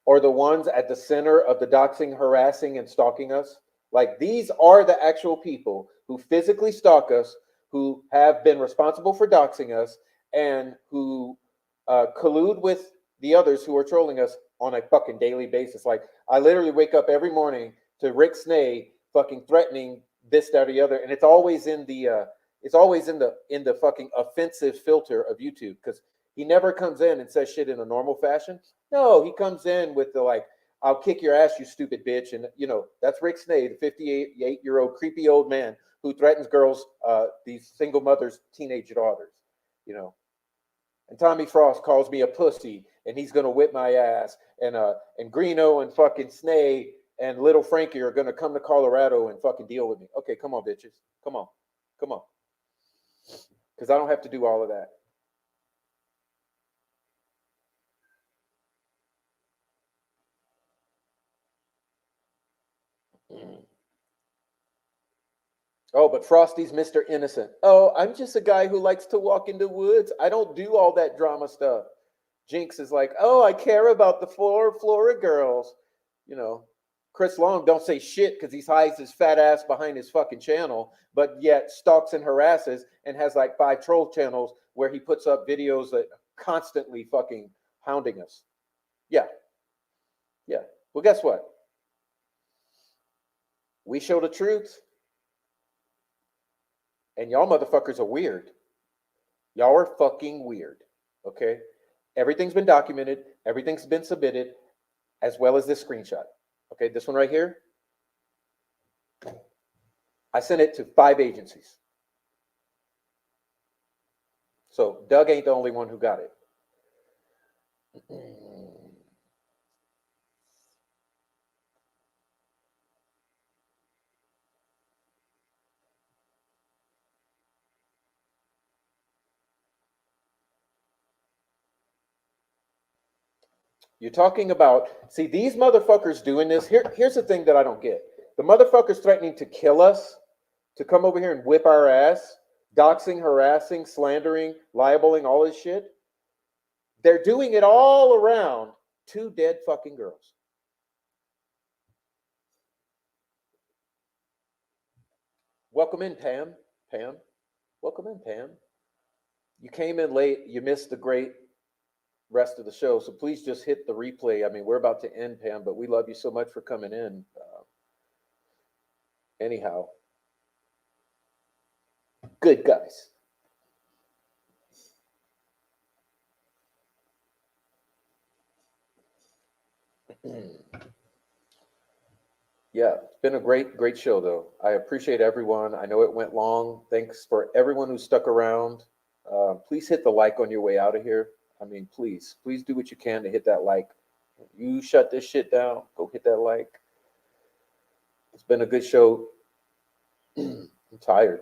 are the ones at the center of the doxing, harassing, and stalking us? Like, these are the actual people who physically stalk us, who have been responsible for doxing us, and who collude with the others who are trolling us on a fucking daily basis. Like, I literally wake up every morning to Rick Snay fucking threatening this, that, or the other, and it's always in the fucking offensive filter of YouTube, because he never comes in and says shit in a normal fashion. No, he comes in with the like, I'll kick your ass, you stupid bitch. And that's Rick Snay, the 58-year-old creepy old man who threatens girls, these single mothers' teenage daughters, And Tommy Frost calls me a pussy, and he's gonna whip my ass. And Greeno and fucking Snay and Little Frankie are gonna come to Colorado and fucking deal with me. Okay, come on, bitches. Come on. Because I don't have to do all of that. Oh, but Frosty's Mr. Innocent. Oh, I'm just a guy who likes to walk in the woods. I don't do all that drama stuff. Jinx is like, oh, I care about the Flora girls. You know, Chris Long don't say shit because he hides his fat ass behind his fucking channel, but yet stalks and harasses and has like 5 troll channels where he puts up videos that constantly fucking hounding us. Yeah. Yeah. Well, guess what? We show the truth, and y'all motherfuckers are weird. Y'all are fucking weird. Okay? Everything's been documented, everything's been submitted, as well as this screenshot. Okay, this one right here. I sent it to 5 agencies. So Doug ain't the only one who got it. You're talking about, see, these motherfuckers doing this. Here's the thing that I don't get. The motherfuckers threatening to kill us, to come over here and whip our ass, doxing, harassing, slandering, libeling, all this shit. They're doing it all around 2 dead fucking girls. Welcome in, Pam. Pam. Welcome in, Pam. You came in late. You missed the great rest of the show. So please just hit the replay. I mean, we're about to end, Pam, but we love you so much for coming in. Anyhow, good guys. Yeah, it's been a great show, though. I appreciate everyone. I know it went long. Thanks for everyone who stuck around. Please hit the like on your way out of here. I mean, please do what you can to hit that like. You shut this shit down. Go hit that like. It's been a good show. I'm tired.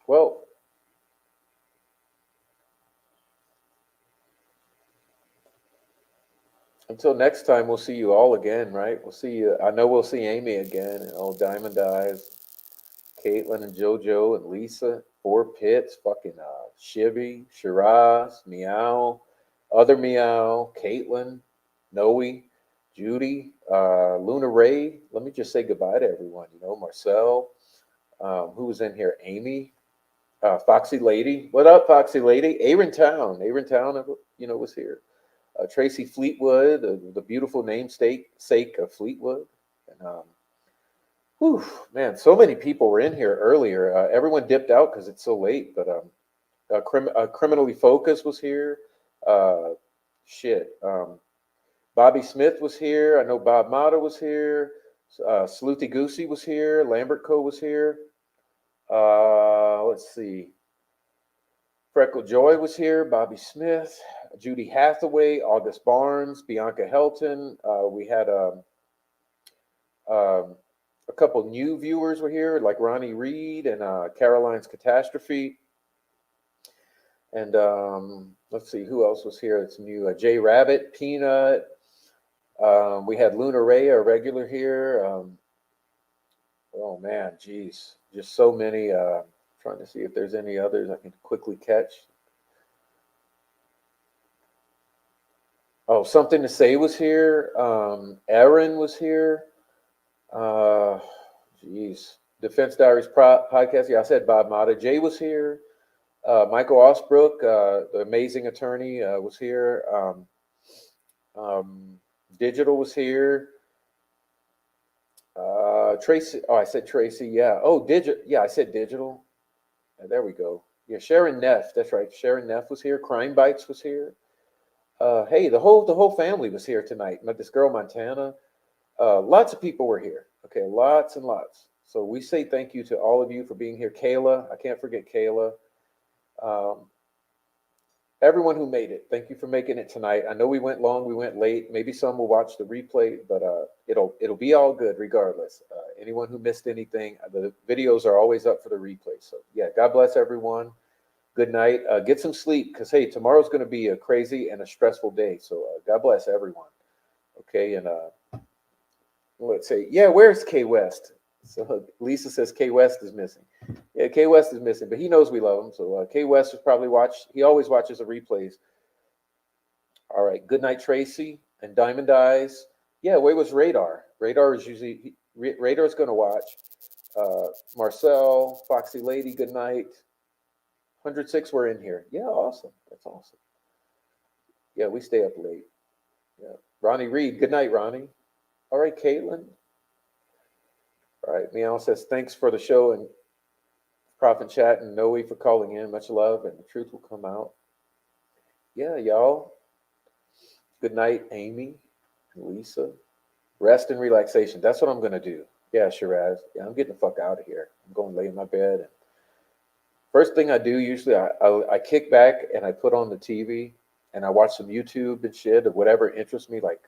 Well, until next time, we'll see you all again, right? We'll see you. I know we'll see Amy again, and old Diamond Eyes, Caitlin and JoJo and Lisa, 4 Pits, fucking Shivy, Shiraz, Meow, other Meow, Caitlin, Noe, Judy, Luna Ray. Let me just say goodbye to everyone. You know, Marcel, who was in here? Amy, Foxy Lady. What up, Foxy Lady? Aaron Town, you know, was here. Tracy Fleetwood, the beautiful namesake of Fleetwood. And whew, man, so many people were in here earlier. Everyone dipped out because it's so late. But Criminally Focused was here. Shit. Bobby Smith was here. I know Bob Mata was here. Sleuty Goosey was here. Lambert Co. was here. Let's see. Freckle Joy was here. Bobby Smith. Judy Hathaway. August Barnes. Bianca Helton. We had a couple new viewers were here, like Ronnie Reed and Caroline's Catastrophe. And let's see, who else was here that's new? Jay Rabbit, Peanut. We had Luna Ray, our regular here. Oh, man, geez. Just so many. Trying to see if there's any others I can quickly catch. Oh, Something to Say was here. Aaron was here. Geez. Defense Diaries podcast. Yeah, I said Bob Mata. Jay was here. Michael Osbrook, the amazing attorney, was here. Digital was here. Tracy. Oh, I said Tracy. Yeah. Oh, Digital. Yeah, I said Digital. There we go. Yeah, Sharon Neff. That's right. Sharon Neff was here. Crime Bites was here. Hey, the whole family was here tonight. Met this girl Montana. Lots of people were here. Okay, lots and lots. So we say thank you to all of you for being here. Kayla, I can't forget Kayla. Everyone who made it, thank you for making it tonight. I know we went long, we went late. Maybe some will watch the replay, but it'll be all good regardless. Anyone who missed anything, the videos are always up for the replay. So yeah, God bless everyone. Good night. Get some sleep because, hey, tomorrow's going to be a crazy and a stressful day. So God bless everyone. Okay. And let's say, yeah, where's K West? So Lisa says K West is missing. Yeah, K West is missing, but he knows we love him. So K West is probably he always watches the replays. All right. Good night, Tracy and Diamond Eyes. Yeah, where was Radar? Radar is usually, Radar's going to watch. Marcel, Foxy Lady, good night. 106, we're in here. Yeah, awesome. That's awesome. Yeah, we stay up late. Yeah. Ronnie Reed, good night, Ronnie. All right, Caitlin. All right, Meow says, thanks for the show and Prophet Chat and Noe for calling in. Much love, and the truth will come out. Yeah, y'all. Good night, Amy and Lisa. Rest and relaxation. That's what I'm going to do. Yeah, Shiraz. Yeah, I'm getting the fuck out of here. I'm going to lay in my bed. And first thing I do, usually I kick back and I put on the TV and I watch some YouTube and shit of whatever interests me, like,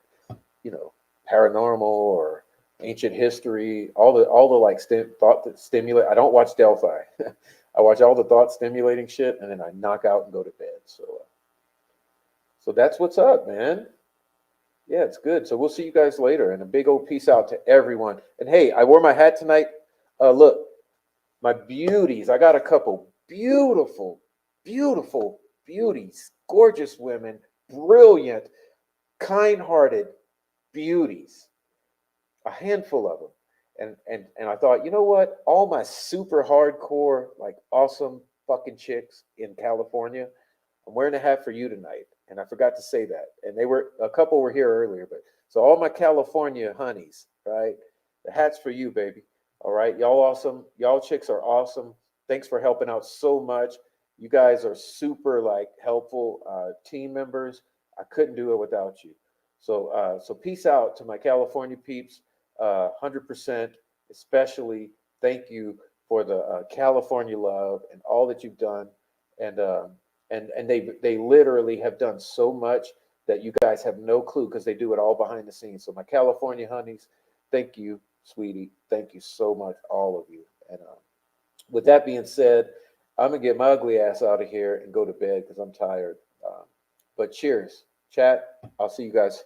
paranormal or ancient history, all the like thought that stimulate. I don't watch Delphi. I watch all the thought stimulating shit and then I knock out and go to bed. So that's what's up, man. Yeah, it's good. So we'll see you guys later, and a big old peace out to everyone. And hey, I wore my hat tonight. Look, my beauties. I got a couple beautiful, beautiful beauties, gorgeous women, brilliant, kind-hearted beauties. A handful of them. And I thought, you know what? All my super hardcore, like awesome fucking chicks in California, I'm wearing a hat for you tonight. And I forgot to say that. And a couple were here earlier, but so all my California honeys, right? The hat's for you, baby. All right. Y'all awesome. Y'all chicks are awesome. Thanks for helping out so much. You guys are super like helpful team members. I couldn't do it without you. So peace out to my California peeps. 100%, especially thank you for the California love and all that you've done. And they literally have done so much that you guys have no clue because they do it all behind the scenes. So my California honeys, thank you, sweetie. Thank you so much, all of you. And with that being said, I'm gonna get my ugly ass out of here and go to bed because I'm tired. But cheers, chat. I'll see you guys